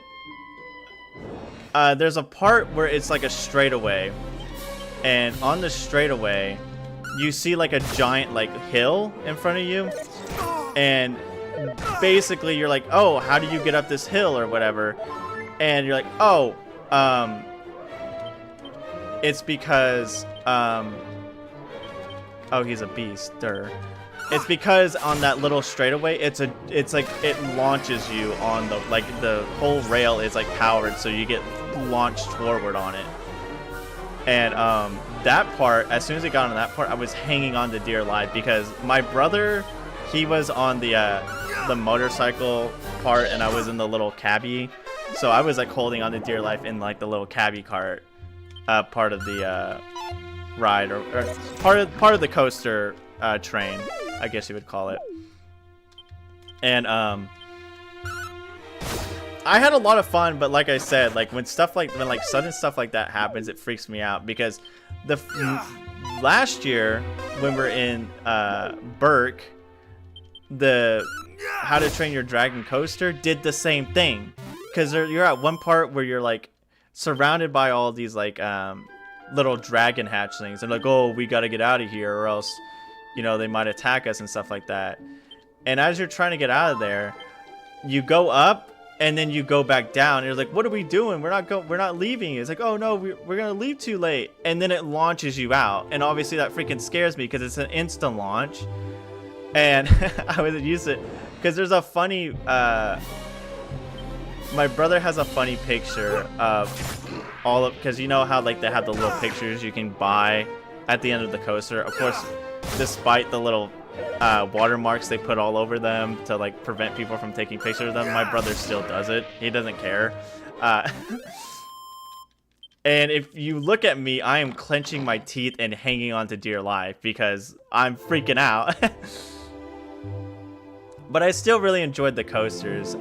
A: There's a part where it's like a straightaway, and on the straightaway, you see like a giant like hill in front of you, and basically you're like, oh, how do you get up this hill or whatever? And you're like, oh, it's because oh, he's a beast, it's because on that little straightaway, it's like it launches you on the, like the whole rail is like powered, so you get launched forward on it. And that part, as soon as it got on that part, I was hanging on to dear life, because my brother, he was on the motorcycle part, and I was in the little cabbie, so I was like holding on to dear life in like the little cabbie cart part of the ride, or part of the coaster train, I guess you would call it. And I had a lot of fun, but like I said, like when like sudden stuff like that happens, it freaks me out, because last year when we're in Burke, the How to Train Your Dragon coaster did the same thing, because you're at one part where you're like surrounded by all these like little dragon hatchlings. And like, oh, we got to get out of here or else, you know, they might attack us and stuff like that. And as you're trying to get out of there, you go up and then you go back down. And you're like, what are we doing? We're not leaving. It's like, oh no, we're going to leave too late. And then it launches you out. And obviously that freaking scares me because it's an instant launch. And I would use it because there's a funny, my brother has a funny picture of all of, because you know how like they have the little pictures you can buy at the end of the coaster. Of course, despite the little watermarks they put all over them to like prevent people from taking pictures of them, my brother still does it. He doesn't care. And if you look at me, I am clenching my teeth and hanging on to dear life because I'm freaking out. But I still really enjoyed the coasters.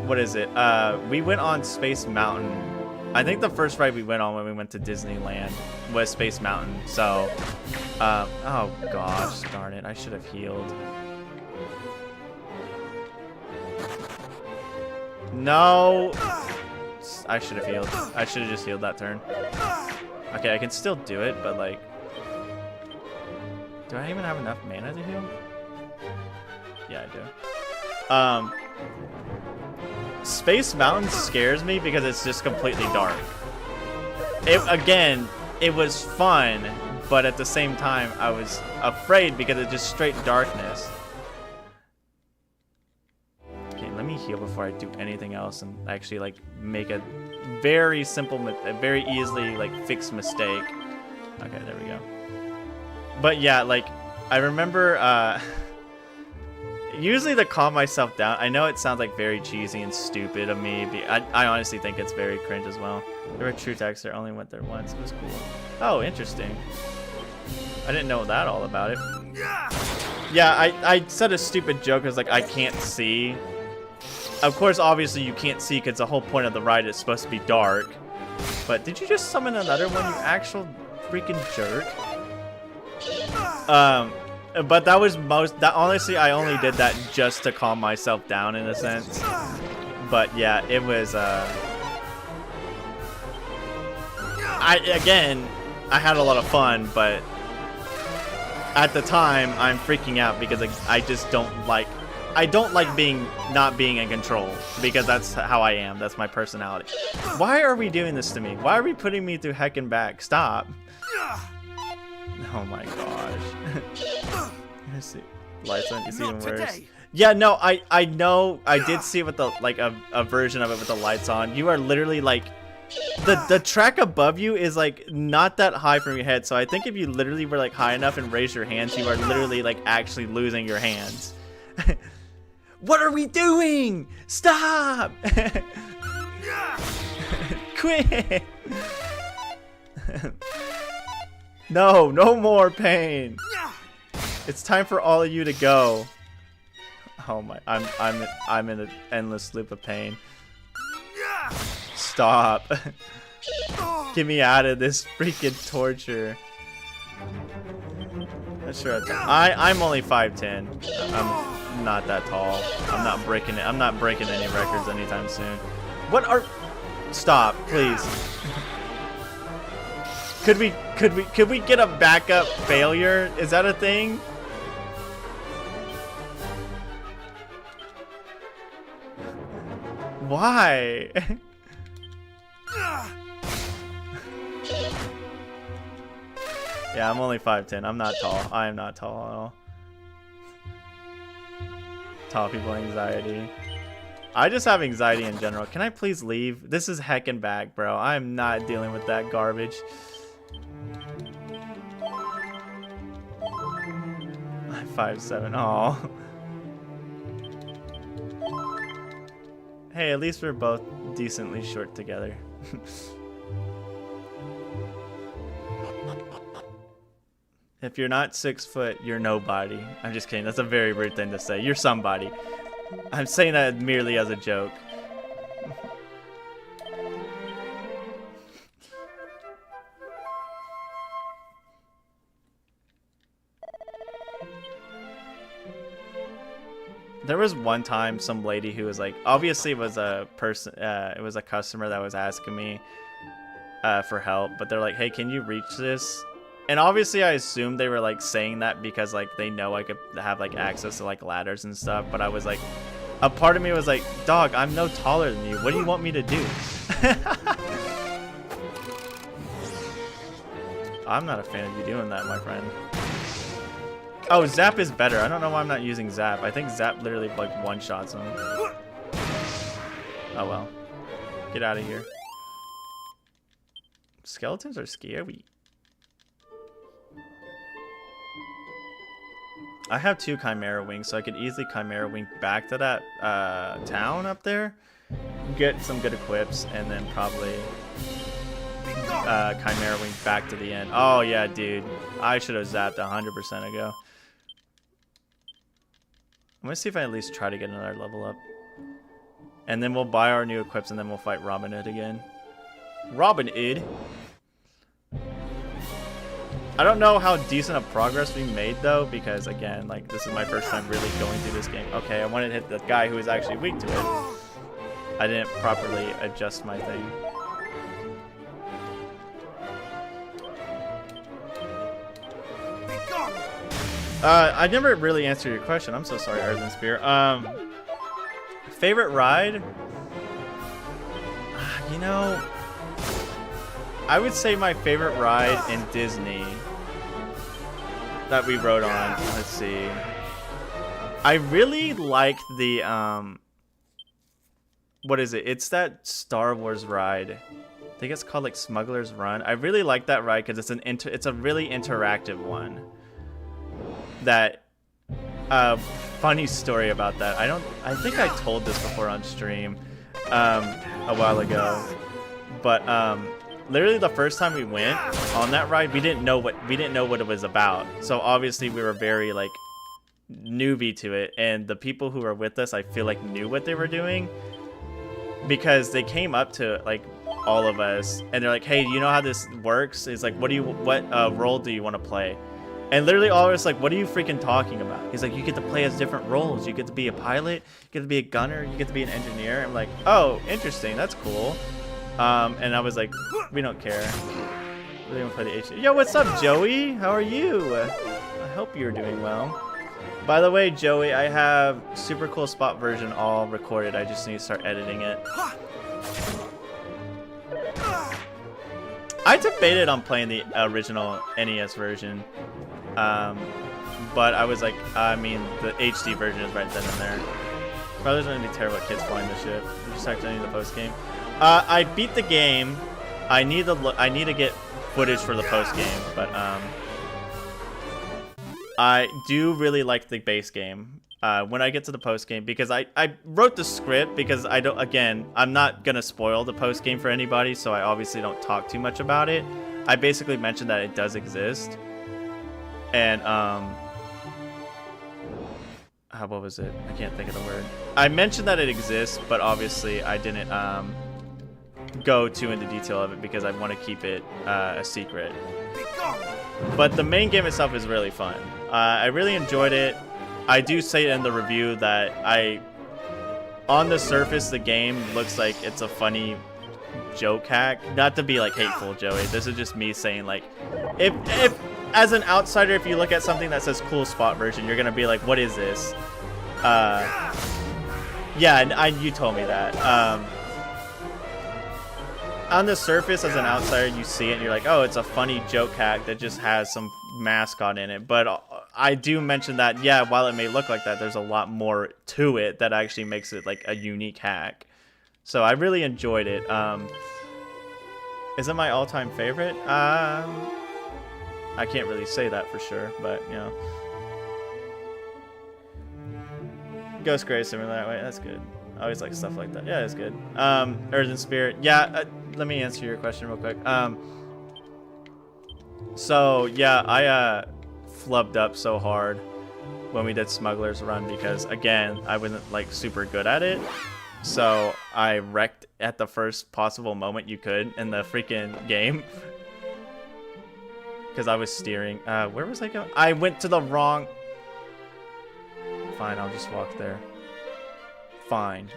A: What is it? We went on Space Mountain. I think the first ride we went on when we went to Disneyland was Space Mountain. So, oh gosh, darn it. I should have healed. No. I should have healed. I should have just healed that turn. Okay, I can still do it, but like... Do I even have enough mana to heal? Yeah, I do. Space Mountain scares me because it's just completely dark. Again, it was fun, but at the same time, I was afraid because it's just straight darkness. Okay, let me heal before I do anything else and actually like make a very simple, very easily like fixed mistake. Okay, there we go. But yeah, like I remember usually to calm myself down, I know it sounds like very cheesy and stupid of me. I honestly think it's very cringe as well. There were true texts that only went there once. It was cool. Oh, interesting. I didn't know that all about it. Yeah, I said a stupid joke. I was like, I can't see. Of course, obviously you can't see because the whole point of the ride is supposed to be dark. But did you just summon another one, you actual freaking jerk? But that was honestly, I only did that just to calm myself down in a sense. But yeah, it was, again, I had a lot of fun, but at the time, I'm freaking out because I just don't like, not being in control because that's how I am. That's my personality. Why are we doing this to me? Why are we putting me through heck and back? Stop. Oh my gosh. See, lights on, it's even worse. Yeah, no, I know, I did see it with the, like, a version of it with the lights on. You are literally, like, the track above you is, like, not that high from your head, so I think if you literally were, like, high enough and raised your hands, you are literally, like, actually losing your hands. What are we doing? Stop! Quit! No, no more pain. It's time for all of you to go. Oh my, I'm in an endless loop of pain. Stop. Get me out of this freaking torture. Sure, I'm only 5'10". I'm not that tall. I'm not breaking it. I'm not breaking any records anytime soon. What are? Stop, please. Could we get a backup failure? Is that a thing? Why? Yeah, I'm only 5'10". I'm not tall. I am not tall at all. Tall people anxiety. I just have anxiety in general. Can I please leave? This is heckin' back, bro. I am not dealing with that garbage. I'm 5'7". Aw. Hey, at least we're both decently short together. If you're not 6 foot, you're nobody. I'm just kidding. That's a very rude thing to say. You're somebody. I'm saying that merely as a joke. There was one time some lady who was like, obviously it was a person, it was a customer that was asking me, for help, but they're like, hey, can you reach this? And obviously I assumed they were like saying that because like they know I could have like access to like ladders and stuff, but I was like, a part of me was like, dog, I'm no taller than you. What do you want me to do? I'm not a fan of you doing that, my friend. Oh, Zap is better. I don't know why I'm not using Zap. I think Zap literally like one-shots him. Oh well. Get out of here. Skeletons are scary. I have 2 Chimera Wings, so I could easily Chimera Wing back to that town up there. Get some good equips, and then probably Chimera Wing back to the end. Oh yeah, dude. I should have zapped 100% ago. I'm gonna see if I at least try to get another level up. And then we'll buy our new equips, and then we'll fight Robin Hood again. Robin Hood. I don't know how decent of progress we made though, because again, like this is my first time really going through this game. Okay, I wanted to hit the guy who is actually weak to it. I didn't properly adjust my thing. I never really answered your question. I'm so sorry, Earthen Spear. Favorite ride? You know, I would say my favorite ride in Disney that we rode on. Let's see. I really liked the what is it? It's that Star Wars ride. I think it's called like Smuggler's Run. I really like that ride because it's a really interactive one. That funny story about that. I think I told this before on stream a while ago, but literally the first time we went on that ride, we didn't know what it was about. So obviously we were very like newbie to it, and the people who were with us, I feel like knew what they were doing because they came up to like all of us and they're like, "Hey, do you know how this works?" It's like, what role do you want to play? And literally all of us like, what are you freaking talking about? He's like, you get to play as different roles. You get to be a pilot, you get to be a gunner, you get to be an engineer. I'm like, oh, interesting, that's cool. And I was like, we don't care. We don't play the HD. Yo, what's up, Joey? How are you? I hope you're doing well. By the way, Joey, I have super cool spot version all recorded. I just need to start editing it. I debated on playing the original NES version. But I was like, I mean, the HD version is right then and there. Probably gonna be terrible at kids flying the ship. We just start doing the post game. I beat the game. I need to get footage for the post game, but I do really like the base game. When I get to the post game, because I wrote the script because I'm not gonna spoil the post game for anybody, so I obviously don't talk too much about it. I basically mentioned that it does exist. And what was it? I can't think of the word. I mentioned that it exists, but obviously I didn't go too into detail of it because I want to keep it a secret. But the main game itself is really fun. I really enjoyed it. I do say in the review that on the surface, the game looks like it's a funny joke hack. Not to be like hateful, Joey. This is just me saying like, if as an outsider, if you look at something that says cool spot version, you're gonna be like, what is this? Yeah, and you told me that. On the surface, as an outsider, you see it and you're like, oh, it's a funny joke hack that just has some mascot in it. But I do mention that, yeah, while it may look like that, there's a lot more to it that actually makes it like a unique hack. So I really enjoyed it. Is it my all-time favorite? I can't really say that for sure, but you know. Ghost Grey Simulator, wait, that's good. I always like stuff like that. Yeah, it's good. Earthen Spirit. Yeah, let me answer your question real quick. So yeah, I flubbed up so hard when we did Smuggler's Run because again, I wasn't like super good at it. So I wrecked at the first possible moment you could in the freaking game. Because I was steering. Where was I going? I went to the wrong... Fine, I'll just walk there. Fine.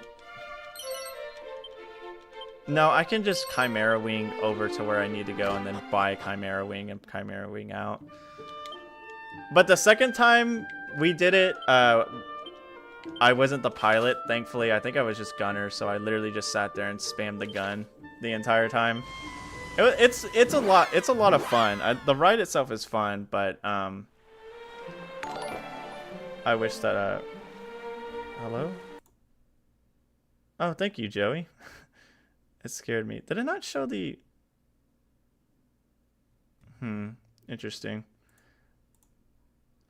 A: No, I can just Chimera Wing over to where I need to go and then buy Chimera Wing and Chimera Wing out. But the second time we did it, I wasn't the pilot, thankfully. I think I was just gunner, so I literally just sat there and spammed the gun the entire time. It's a lot of fun. The ride itself is fun, but I wish that hello? Oh, thank you, Joey. It scared me. Did it not show the... Interesting.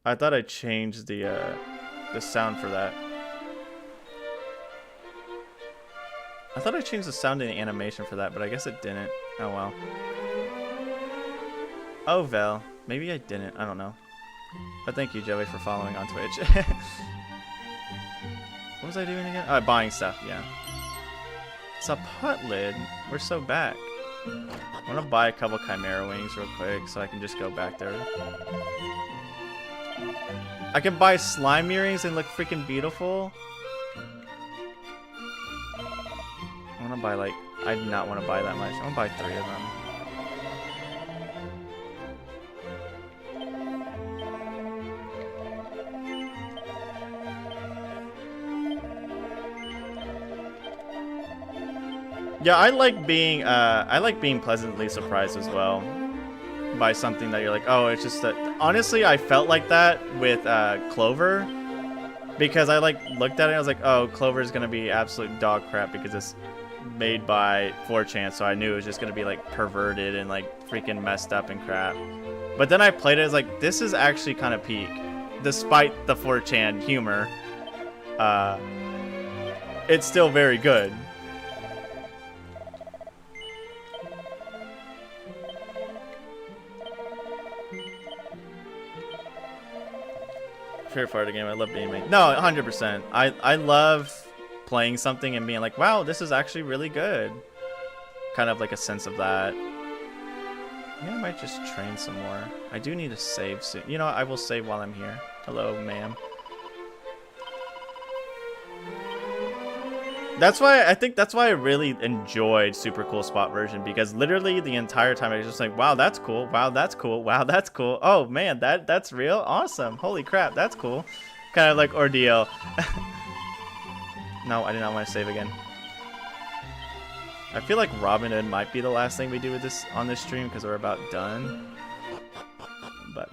A: I thought I changed the sound for that. I thought I changed the sound in the animation for that, but I guess it didn't. Oh well. Oh well. Maybe I didn't. I don't know. But thank you, Joey, for following on Twitch. What was I doing again? Oh, buying stuff, yeah. It's a putt lid. We're so back. I want to buy a couple Chimera Wings real quick so I can just go back there. I can buy slime earrings and look freaking beautiful. I want to buy like... I do not want to buy that much. I want to buy 3 of them. Yeah, I like being pleasantly surprised as well by something that you're like, oh, it's just that. Honestly, I felt like that with Clover, because I like looked at it and I was like, oh, Clover is gonna be absolute dog crap because it's made by 4chan, so I knew it was just gonna be like perverted and like freaking messed up and crap. But then I played it, I was like, this is actually kind of peak, despite the 4chan humor. It's still very good. Favorite part of the game, I love being made. No, 100%. I love playing something and being like, wow, this is actually really good. Kind of like a sense of that. Maybe I might just train some more. I do need to save soon. You know what? I will save while I'm here. Hello, ma'am. That's why I really enjoyed Super Cool Spot version, because literally the entire time I was just like, wow, that's cool. Wow, that's cool. Wow, that's cool. Oh man, that's real. Awesome. Holy crap, that's cool. Kind of like ordeal. No, I did not want to save again. I feel like Robin Hood might be the last thing we do with this on this stream because we're about done. But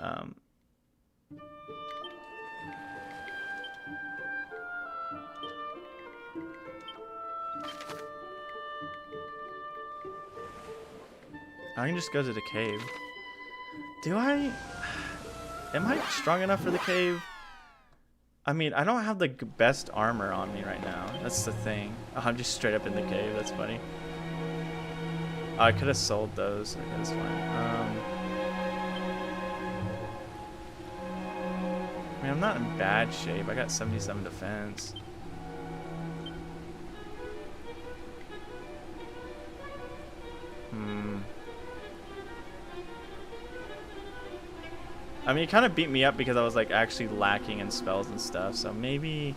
A: I can just go to the cave. Do I? Am I strong enough for the cave? I mean, I don't have the best armor on me right now. That's the thing. Oh, I'm just straight up in the cave. That's funny. Oh, I could have sold those. That's fine. I mean, I'm not in bad shape. I got 77 defense. I mean, he kind of beat me up because I was like actually lacking in spells and stuff, so maybe...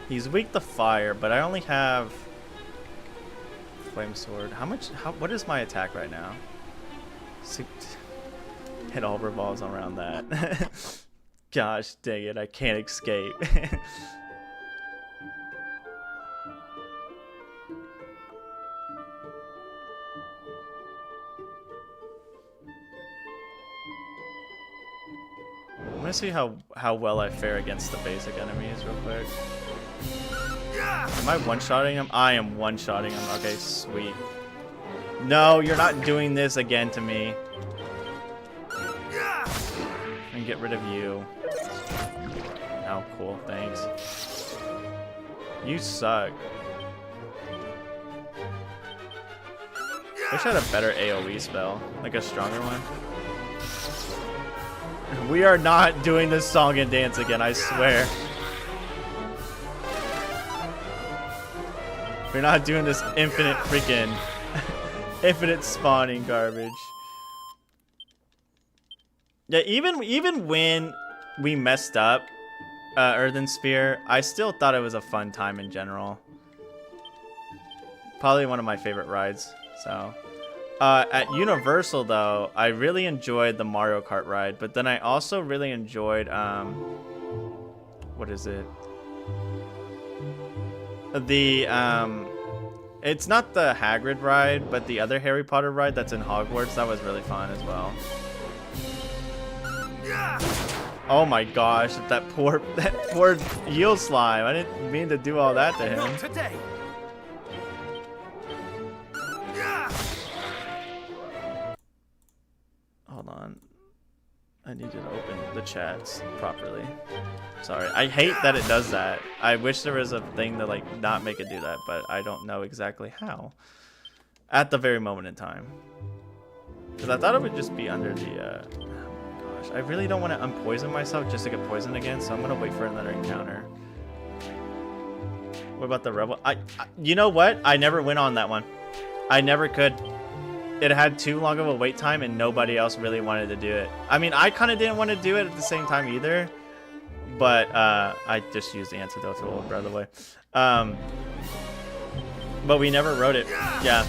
A: He's weak to fire, but I only have Flame Sword. What is my attack right now? It all revolves around that. Gosh dang it, I can't escape. I'm gonna see how well I fare against the basic enemies real quick. Am I one-shotting him? I am one-shotting him. Okay, sweet. No, you're not doing this again to me. And get rid of you. Oh, cool. Thanks. You suck. Wish I had a better AoE spell. Like a stronger one. We are not doing this song and dance again, I swear. We're not doing this infinite freaking infinite spawning garbage. Yeah, even when we messed up Earthen Sphere. I still thought it was a fun time in general. Probably one of my favorite rides. So, at Universal though, I really enjoyed the Mario Kart ride, but then I also really enjoyed what is it? The it's not the Hagrid ride, but the other Harry Potter ride that's in Hogwarts. That was really fun as well. Oh my gosh, that poor eel slime. I didn't mean to do all that to him.
J: Not today.
A: Hold on. I need to open the chats properly. Sorry. I hate that it does that. I wish there was a thing to like not make it do that, but I don't know exactly how. At the very moment in time. Because I thought it would just be under the oh my gosh. I really don't want to unpoison myself just to get poisoned again, so I'm gonna wait for another encounter. What about the rebel? You know what? I never went on that one. I never could. It had too long of a wait time and nobody else really wanted to do it. I mean, I kind of didn't want to do it at the same time either, but I just used the antidote tool, by the way. But we never wrote it. Yeah.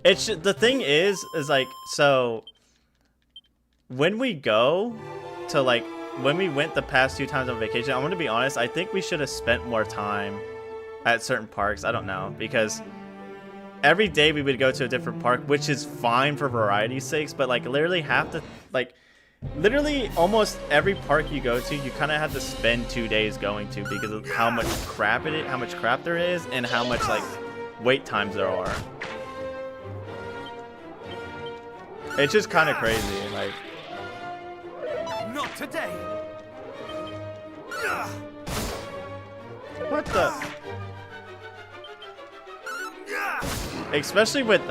A: It's the thing is like, so when we go to like, when we went the past 2 times on vacation, I'm going to be honest, I think we should have spent more time at certain parks. I don't know, because every day we would go to a different park, which is fine for variety's sakes, but like literally literally almost every park you go to, you kind of have to spend 2 days going to because of how much crap there is and how much like wait times there are. It's just kind of crazy, like.
J: Not today.
A: What the? Especially with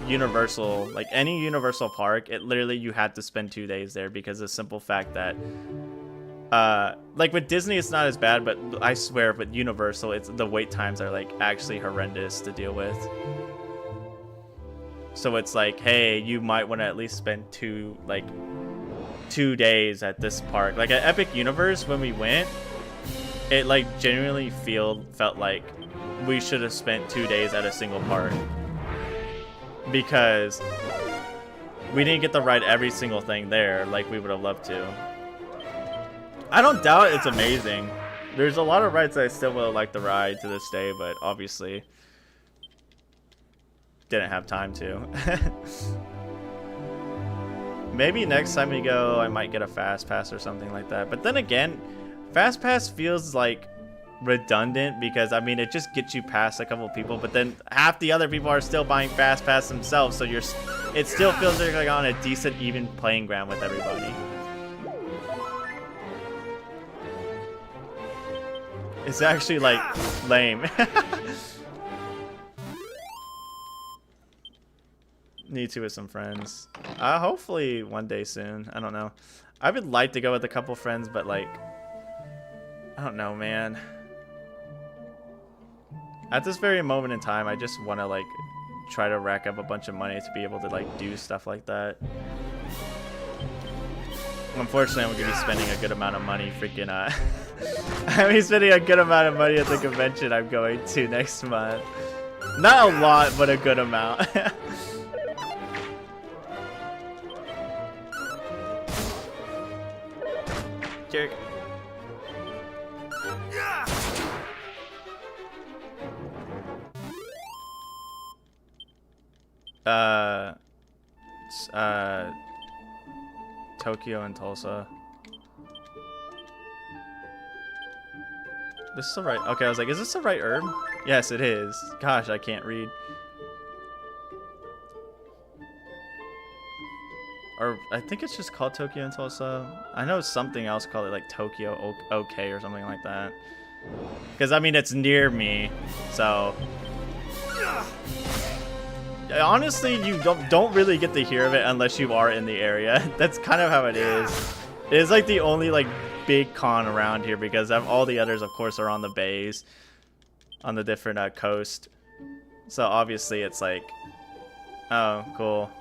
A: Universal, like any Universal park, it literally you had to spend 2 days there because of the simple fact that like with Disney it's not as bad, but I swear with Universal it's the wait times are like actually horrendous to deal with. So it's like, hey, you might want to at least spend 2 days at this park. Like at Epic Universe when we went, it like genuinely felt like we should have spent 2 days at a single park because we didn't get to ride every single thing there like we would have loved to. I don't doubt it's amazing. There's a lot of rides that I still would like to ride to this day, but obviously didn't have time to. Maybe next time we go I might get a fast pass or something like that, but then again, fast pass feels like redundant because I mean it just gets you past a couple people, but then half the other people are still buying fast pass themselves, so it still feels like you're on a decent even playing ground with everybody. It's actually like lame. Need to with some friends. Hopefully one day soon. I don't know. I would like to go with a couple friends, but like I don't know, man. At this very moment in time, I just want to like try to rack up a bunch of money to be able to like do stuff like that. Unfortunately, I'm going to be spending a good amount of money freaking I'm be spending a good amount of money at the convention I'm going to next month. Not a lot, but a good amount. Jerk. Tokyo and Tulsa. This is the right. Okay, I was like, is this the right herb? Yes, it is. Gosh, I can't read. Or I think it's just called Tokyo and Tulsa. I know something else called it like Tokyo OK or something like that. Because I mean, it's near me, so. Honestly, you don't really get to hear of it unless you are in the area. That's kind of how it is. It is like the only like big con around here because all the others, of course, are on the bays, on the different coast. So obviously, it's like, oh, cool.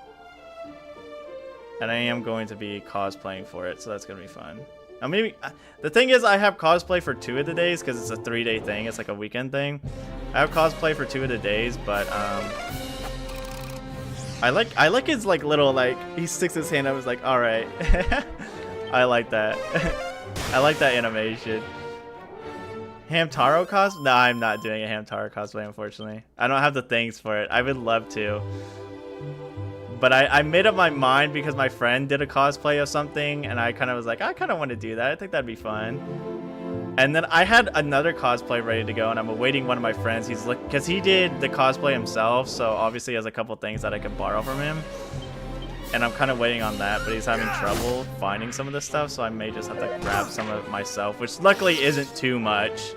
A: And I am going to be cosplaying for it, so that's gonna be fun. Maybe the thing is, I have cosplay for 2 of the days because it's a 3-day thing. It's like a weekend thing. I have cosplay for 2 of the days, but I like his like little like he sticks his hand up. Is like, all right. I like that. I like that animation. Hamtaro cosplay? No, I'm not doing a Hamtaro cosplay, unfortunately. I don't have the things for it. I would love to. But I made up my mind because my friend did a cosplay of something, and I kind of was like, I kind of want to do that. I think that'd be fun. And then I had another cosplay ready to go, and I'm awaiting one of my friends. He's because he did the cosplay himself, so obviously he has a couple things that I could borrow from him. And I'm kind of waiting on that, but he's having trouble finding some of this stuff, so I may just have to grab some of it myself, which luckily isn't too much.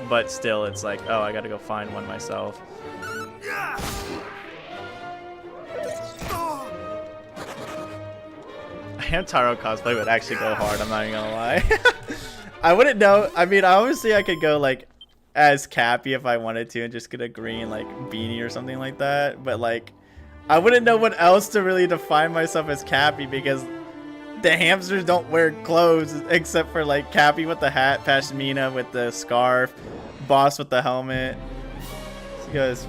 A: But still, it's like, oh, I gotta go find one myself. Hamtaro cosplay would actually go hard, I'm not even gonna lie. I wouldn't know. I mean, obviously I could go like as Cappy if I wanted to and just get a green like beanie or something like that. But like, I wouldn't know what else to really define myself as Cappy because the hamsters don't wear clothes except for like Cappy with the hat, Pashmina with the scarf, Boss with the helmet. He goes,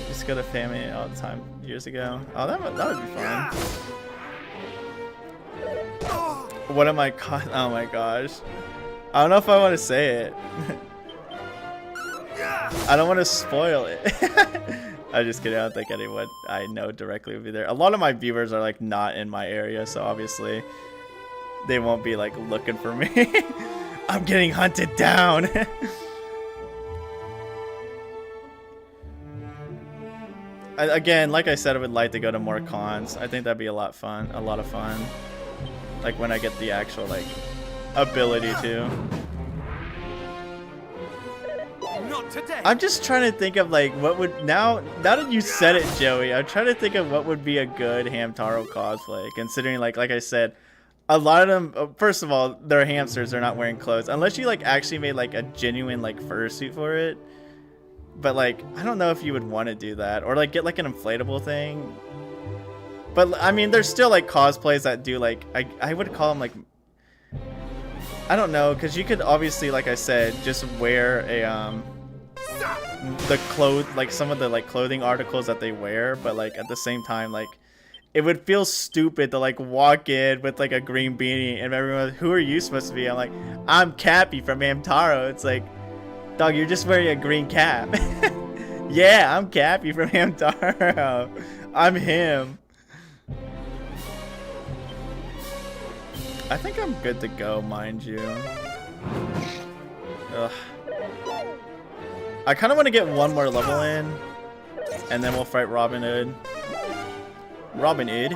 A: used to go to family all the time years ago. Oh, that would be fun. What am I? Oh my gosh. I don't know if I want to say it. I don't want to spoil it. I'm just kidding. I don't think anyone I know directly would be there. A lot of my viewers are like not in my area, so obviously they won't be like looking for me. I'm getting hunted down. Again, like I said, I would like to go to more cons. I think that'd be a lot of fun. Like when I get the actual like ability to.
I: Not today.
A: I'm just trying to think of like what would now that you said it, Joey. I'm trying to think of what would be a good Hamtaro cosplay, considering like I said, a lot of them. First of all, they're hamsters. They're not wearing clothes unless you like actually made like a genuine like fursuit for it. But like I don't know if you would want to do that or like get like an inflatable thing. But I mean, there's still like cosplays that do like I would call them like I don't know, because you could obviously, like I said, just wear a the clothes like some of the like clothing articles that they wear, but like at the same time like it would feel stupid to like walk in with like a green beanie and everyone, who are you supposed to be? I'm like, I'm Cappy from Hamtaro. It's like, dog, you're just wearing a green cap. Yeah, I'm Cappy from Hamtaro. I'm him. I think I'm good to go, mind you. Ugh. I kind of want to get one more level in, and then we'll fight Robin Hood. Robin Hood?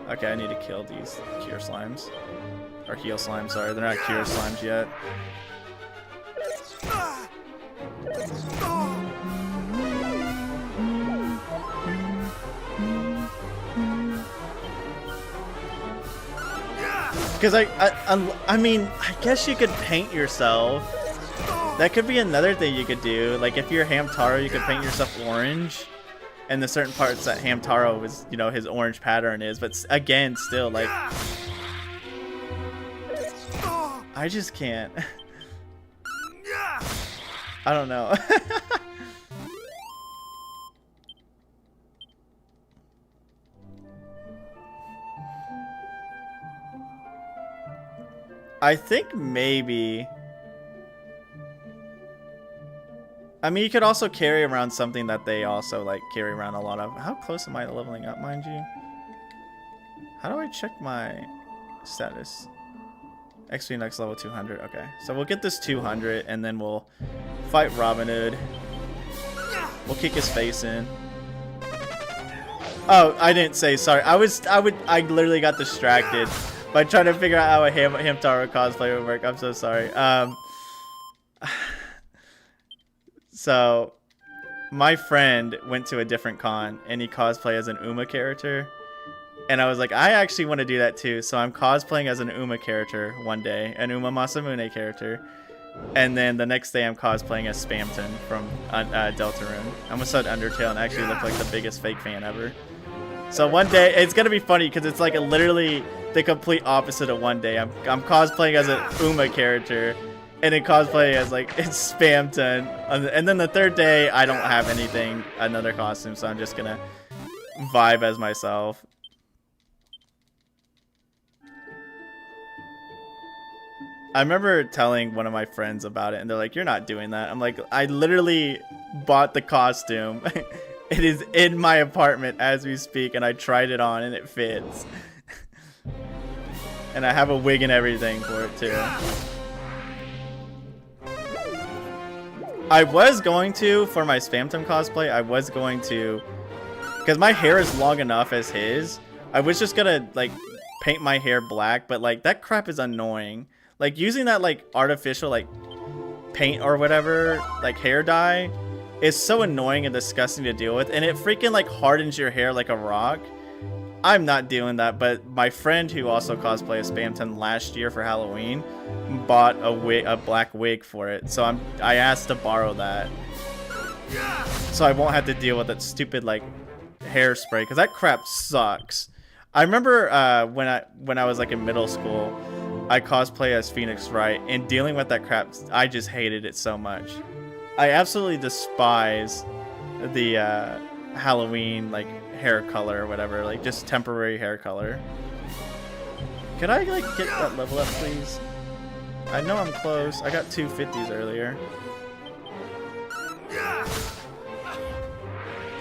A: Okay, I need to kill these Cure Slimes. Or Heal Slimes, sorry. They're not Cure Slimes yet. Because I mean, I guess you could paint yourself. That could be another thing you could do. Like if you're Hamtaro, you could paint yourself orange. And the certain parts that Hamtaro was, you know, his orange pattern is. But again, still like, I just can't. I don't know. I think maybe. I mean, you could also carry around something that they also like carry around a lot of. How close am I to leveling up, mind you? How do I check my status? XP next level 200. Okay, so we'll get this 200 and then we'll fight Robin Hood. We'll kick his face in. Oh, I didn't say sorry. I literally got distracted by trying to figure out how a Hamtaro cosplay would work. I'm so sorry. So, my friend went to a different con and he cosplayed as an Uma character. And I was like, I actually want to do that too. So I'm cosplaying as an Uma character one day, an Uma Masamune character. And then the next day I'm cosplaying as Spamton from Deltarune. I almost said Undertale and actually looked like the biggest fake fan ever. So one day, it's going to be funny because it's like literally the complete opposite of one day. I'm cosplaying as an Uma character, and then cosplaying as like it's Spamton, and then the third day I don't have anything, another costume, so I'm just gonna vibe as myself. I remember telling one of my friends about it, and they're like, "You're not doing that." I'm like, "I literally bought the costume. It is in my apartment as we speak, and I tried it on, and it fits." And I have a wig and everything for it, too. I was going to, for my Spamton cosplay, I was going to, because my hair is long enough as his, I was just gonna, like, paint my hair black, but, like, that crap is annoying. Like, using that, like, artificial, like, paint or whatever, like, hair dye, is so annoying and disgusting to deal with, and it freaking, like, hardens your hair like a rock. I'm not doing that, but my friend who also cosplayed as Spamton last year for Halloween bought a black wig for it, so I asked to borrow that, so I won't have to deal with that stupid, like, hairspray, because that crap sucks. I remember when I was, like, in middle school, I cosplay as Phoenix Wright, and dealing with that crap, I just hated it so much. I absolutely despise the Halloween, like, hair color or whatever, like, just temporary hair color. Could I, like, get that level up, please? I know I'm close. I got 250s earlier.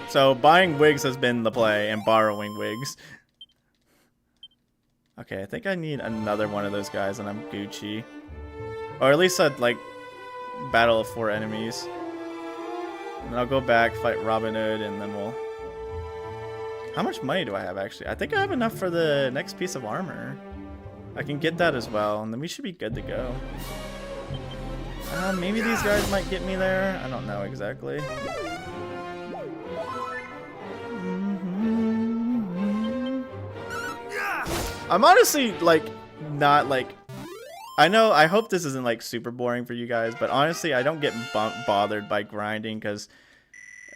A: So buying wigs has been the play, and borrowing wigs. Okay, I think I need another one of those guys, and I'm Gucci. Or at least I'd, like, battle of 4 enemies. And I'll go back, fight Robin Hood, and then we'll... How much money do I have, actually? I think I have enough for the next piece of armor. I can get that as well, and then we should be good to go. Maybe these guys might get me there. I don't know exactly. I'm honestly, like, not, like... I hope this isn't, like, super boring for you guys, but honestly, I don't get bothered by grinding, because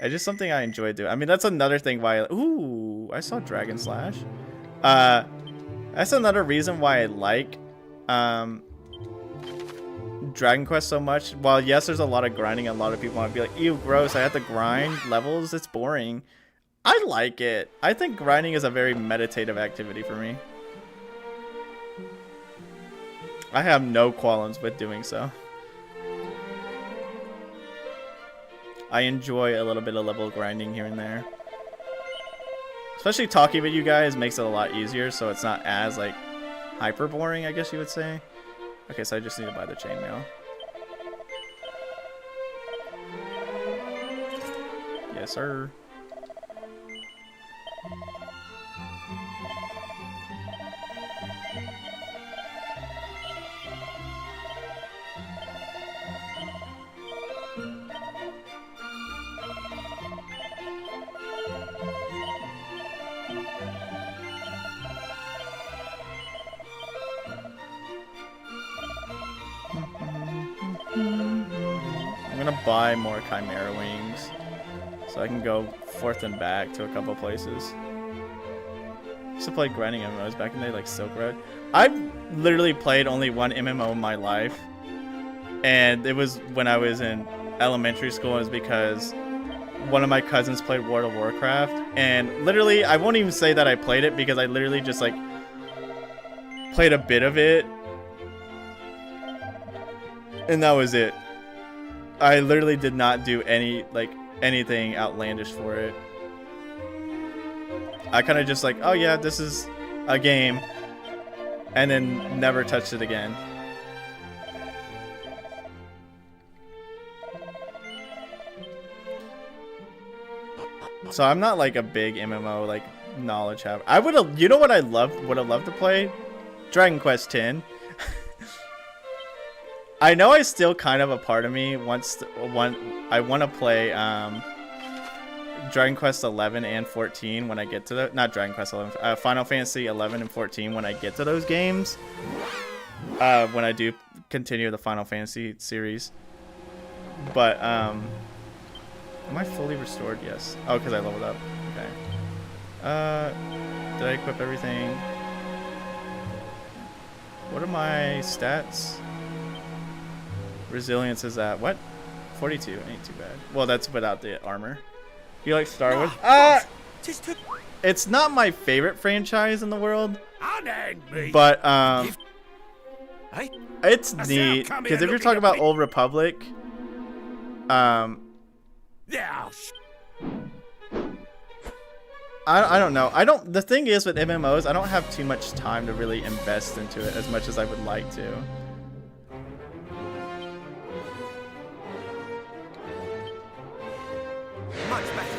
A: it's just something I enjoy doing. I mean, that's another thing why... Ooh, I saw Dragon Slash. That's another reason why I like Dragon Quest so much. While, yes, there's a lot of grinding, a lot of people might be like, ew, gross, I have to grind levels, it's boring. I like it. I think grinding is a very meditative activity for me. I have no qualms with doing so. I enjoy a little bit of level grinding here and there. Especially talking with you guys makes it a lot easier, so it's not as, like, hyper boring, I guess you would say. Okay, so I just need to buy the chainmail. Yes, sir. I'm gonna buy more Chimera Wings so I can go forth and back to a couple places. I used to play grinding MMOs back in the day, like Silk Road. I've literally played only one MMO in my life, and it was when I was in elementary school. It was because one of my cousins played World of Warcraft, and literally, I won't even say that I played it because I literally just, like, played a bit of it, and that was it. I literally did not do anything outlandish for it. I kind of just like, oh yeah, this is a game, and then never touched it again. So I'm not like a big MMO like knowledge have. I would have, you know what I would have loved to play? Dragon Quest X. I know I still kind of a part of me wants I want to play Dragon Quest 11 and 14 when I get to the Dragon Quest 11, Final Fantasy 11 and 14 when I get to those games. When I do continue the Final Fantasy series. But am I fully restored? Yes. Oh, because I leveled up. Okay. Did I equip everything? What are my stats? Resilience is at what? 42. Ain't too bad. Well, that's without the armor. You like Star Wars? It's not my favorite franchise in the world, but it's neat because if you're talking about Old Republic, I don't know. The thing is with MMOs, I don't have too much time to really invest into it as much as I would like to.
I: Much better.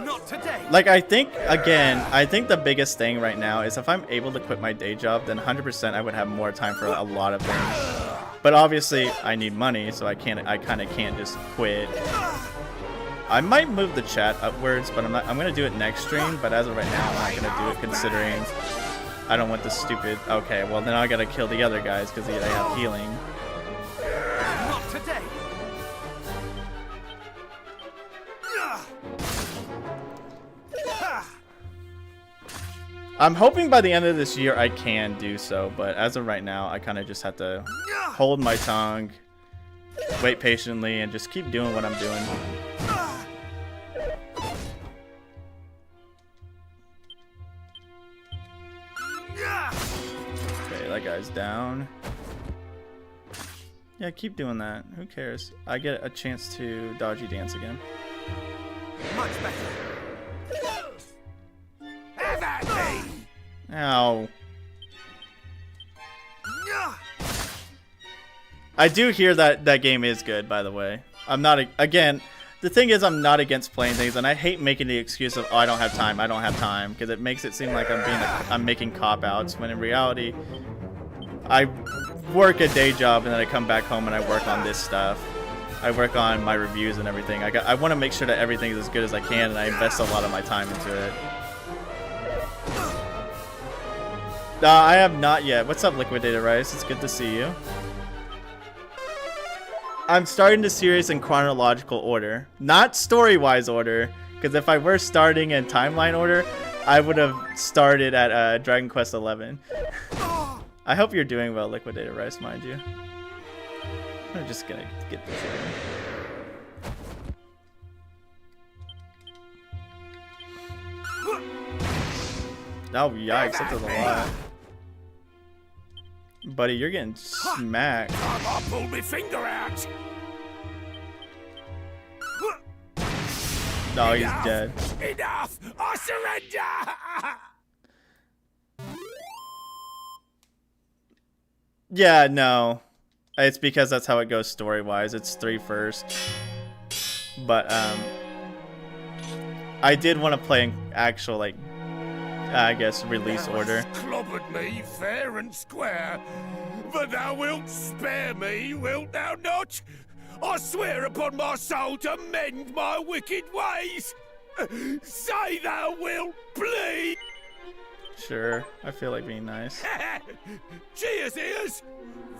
I: Not today.
A: Like, I think the biggest thing right now is if I'm able to quit my day job, then 100% I would have more time for a lot of things. But obviously, I need money, so I kind of can't just quit. I might move the chat upwards, but I'm gonna do it next stream. But as of right now, I'm not gonna do it considering I don't want the stupid. Okay, well then I gotta kill the other guys because they have healing.
I: Not today.
A: I'm hoping by the end of this year I can do so, but as of right now, I kind of just have to hold my tongue, wait patiently, and just keep doing what I'm doing. Okay, that guy's down. Yeah, keep doing that. Who cares? I get a chance to dodgy dance again.
I: Much better.
A: Ow. I do hear that game is good, by the way. I'm not, again, the thing is I'm not against playing things, and I hate making the excuse of, oh, I don't have time, because it makes it seem like I'm making cop-outs, when in reality, I work a day job, and then I come back home and I work on this stuff. I work on my reviews and everything. I want to make sure that everything is as good as I can, and I invest a lot of my time into it. I have not yet. What's up, Liquidated Rice? It's good to see you. I'm starting the series in chronological order, not story-wise order, because if I were starting in timeline order, I would have started at Dragon Quest XI. I hope you're doing well, Liquidated Rice, mind you. I'm just gonna get this in. Oh, yikes, that does a lot. Buddy, you're getting smacked.
J: I pulled my finger out.
A: No, he's dead.
J: Enough! I surrender!
A: Yeah, no. It's because that's how it goes story-wise. It's 3 first. But, I did want to play in actual, like, I guess, release order.
J: Clobbered me fair and square, but thou wilt spare me, wilt thou not? I swear upon my soul to mend my wicked ways. Say thou wilt, please.
A: Sure, I feel like being nice.
J: Cheers, ears.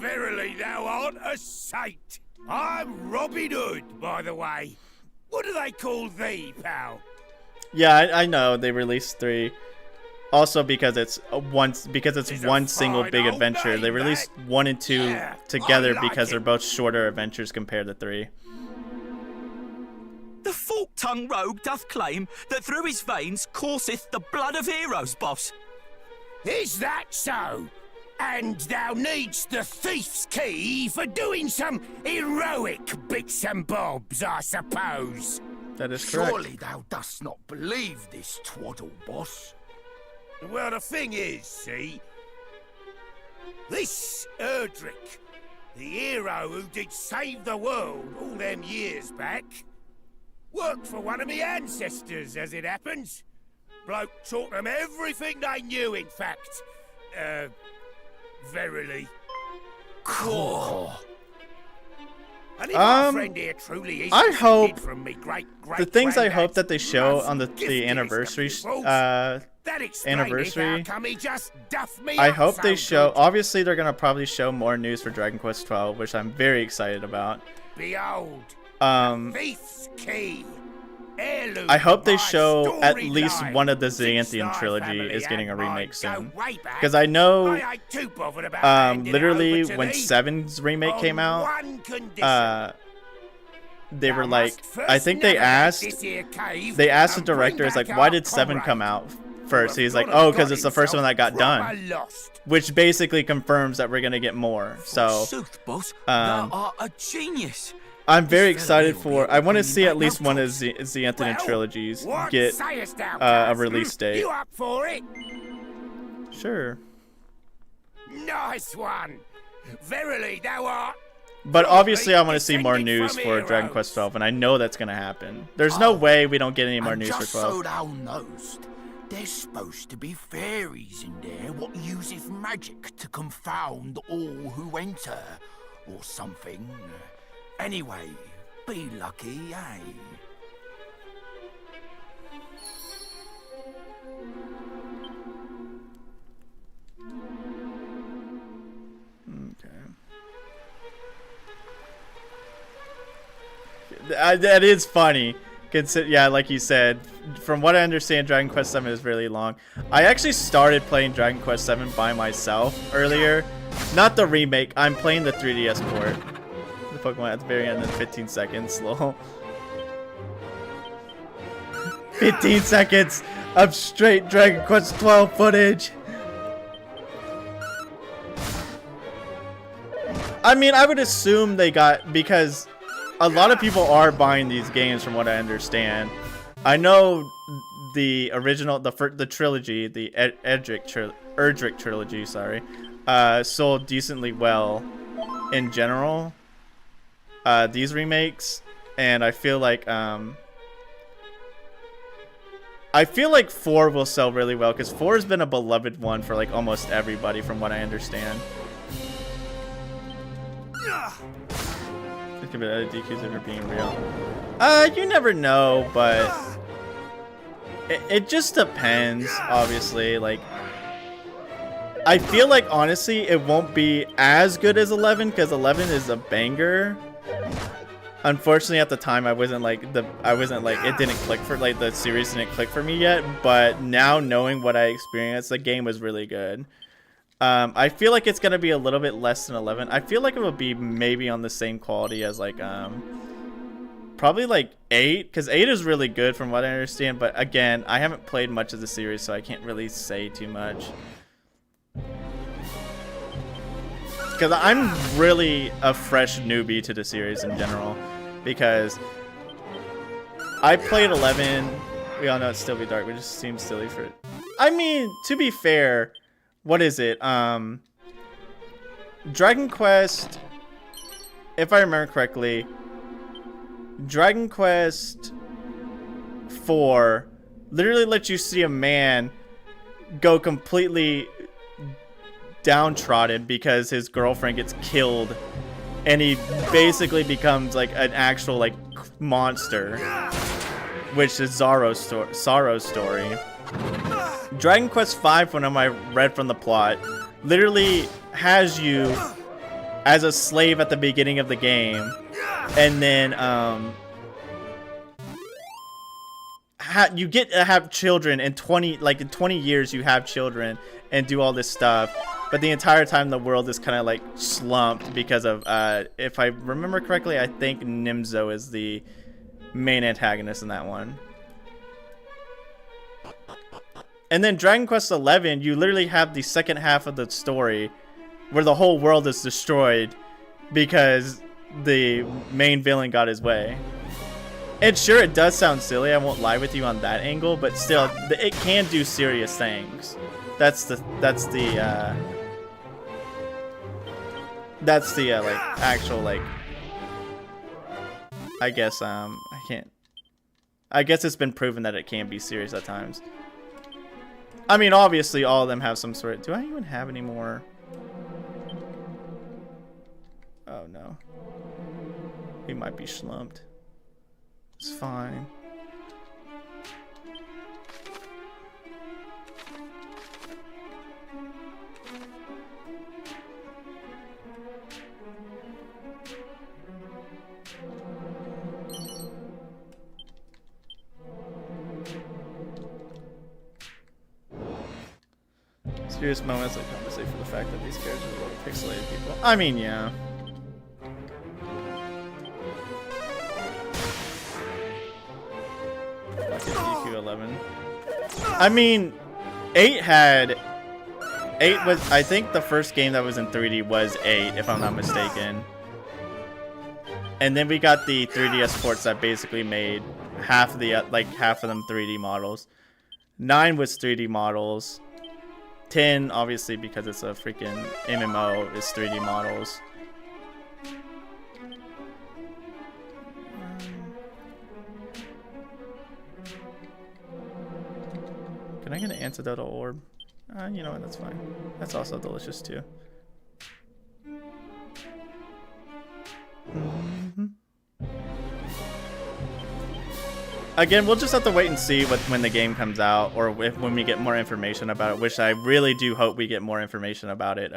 J: Verily, thou art a saint. I'm Robin Hood, by the way. What do they call thee, pal?
A: Yeah, I know they released 3. Also because it's one single big adventure. They released 1 and 2 together because they're both shorter adventures compared to 3.
I: The fork-tongued rogue doth claim that through his veins courseth the blood of heroes, boss.
J: Is that so? And thou needst the thief's key for doing some heroic bits and bobs, I suppose.
A: That is correct.
E: Surely thou dost not believe this twaddle, boss?
J: Well, the thing is, see, this Erdrick, the hero who did save the world all them years back, worked for one of me ancestors, as it happens. Bloke taught them everything they knew, in fact. Verily.
E: Cool.
J: And if my friend here truly is
A: I hope
J: from me great
A: the things I hope that they show on the anniversary I hope they show. Obviously, they're gonna probably show more news for Dragon Quest XII, which I'm very excited about.
J: Behold, thief's key. heirloom.
A: I hope they
J: My
A: show at
J: storied
A: least
J: line.
A: one of the
J: Since
A: Xanthian
J: thy
A: trilogy
J: family
A: is getting a
J: and mine
A: remake
J: go
A: soon.
J: way back,
A: Because I know
J: I ain't too bothered about handing it
A: literally
J: over to
A: when
J: thee
A: 7's remake
J: on
A: came out,
J: one condition.
A: they were
J: Thou
A: like,
J: must first
A: I think they
J: navigate this
A: asked
J: here cave
A: the
J: and bring
A: directors like,
J: back
A: why
J: our
A: did 7 come
J: comrade,
A: out
J: who
A: first?
J: have
A: He's like,
J: gone
A: oh,
J: and
A: because
J: got
A: it's the first one that got
J: himself
A: done,
J: proper lost.
A: which basically confirms that we're gonna get more. So
I: Sooth, boss,
A: um,
I: thou art a genius.
A: I'm very
I: This fellow
A: excited
I: will
A: for.
I: be
A: I want to
I: bringing
A: see
I: back
A: at least
I: no
A: one of
I: drops.
A: the Xanthian trilogies
J: What
A: get
J: sayest thou,
A: a
J: Kaz?
A: release date.
J: You up for it?
A: Sure.
J: Nice one. Verily, thou art.
A: But obviously, I want to see
J: descended
A: more news
J: from
A: for Dragon
J: heroes.
A: Quest 12, and I know that's gonna happen. There's no way we don't get any more
E: And
A: news for
E: just
A: 12.
E: so thou knowest, there's supposed to be fairies in there what useth magic to confound all who enter, or something. Anyway, be lucky, eh?
A: That is funny. Yeah, like you said, from what I understand, Dragon Quest 7 is really long. I actually started playing Dragon Quest 7 by myself earlier. Not the remake. I'm playing the 3DS port. The Pokemon at the very end in 15 seconds. Lol. 15 seconds of straight Dragon Quest 12 footage. I mean, I would assume they got, because a lot of people are buying these games from what I understand. I know the original, the trilogy, the Erdrick trilogy, sorry, sold decently well in general. These remakes, and I feel like 4 will sell really well, because 4 has been a beloved one for like almost everybody from what I understand. Think of it as DQs if you're being real. You never know, but it just depends, obviously. Like, I feel like honestly it won't be as good as 11, because 11 is a banger. Unfortunately, at the time I wasn't like it didn't click for, like, the series didn't click for me yet, but now knowing what I experienced, the game was really good. I feel like it's gonna be a little bit less than 11. I feel like it will be maybe on the same quality as like probably like 8, because 8 is really good from what I understand, but again, I haven't played much of the series, so I can't really say too much. Because I'm really a fresh newbie to the series in general, because I played 11. We all know it's Still Be Dark, but it just seems silly for it. I mean, to be fair, what is it? Dragon Quest, if I remember correctly, Dragon Quest 4 literally lets you see a man go completely downtrodden because his girlfriend gets killed, and he basically becomes like an actual like monster, which is Sorrow's story. Dragon Quest V, when I read from the plot, literally has you as a slave at the beginning of the game, and then you get to have children in 20 years. You have children and do all this stuff, but the entire time the world is kind of like slumped because of if I remember correctly, I think Nimzo is the main antagonist in that one. And then Dragon Quest XI, you literally have the second half of the story where the whole world is destroyed because the main villain got his way. And sure, it does sound silly, I won't lie with you on that angle, but still, it can do serious things. That's the like actual like, I guess I guess it's been proven that it can be serious at times. I mean, obviously, all of them have some sort of... Do I even have any more? Oh, no. He might be slumped. It's fine. Serious moments like compensate for the fact that these characters are little pixelated people. I mean, yeah. DQ11. I mean, 8 was, I think the first game that was in 3D was 8, if I'm not mistaken. And then we got the 3DS ports that basically made half of the half of them 3D models. 9 was 3D models. 10, obviously, because it's a freaking MMO, is 3D models. Can I get an antidotal orb? You know what, that's fine. That's also delicious too. Again, we'll just have to wait and see when the game comes out, or when we get more information about it, which I really do hope we get more information about it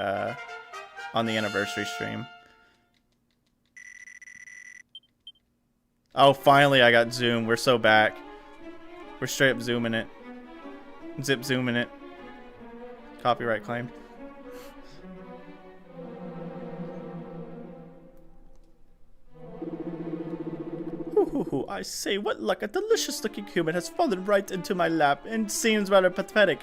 A: on the anniversary stream. Oh, finally I got zoom. We're so back. We're straight up zooming it. Zip zooming it. Copyright claimed. Ooh, I say, what luck! A delicious-looking human has fallen right into my lap, and seems rather pathetic.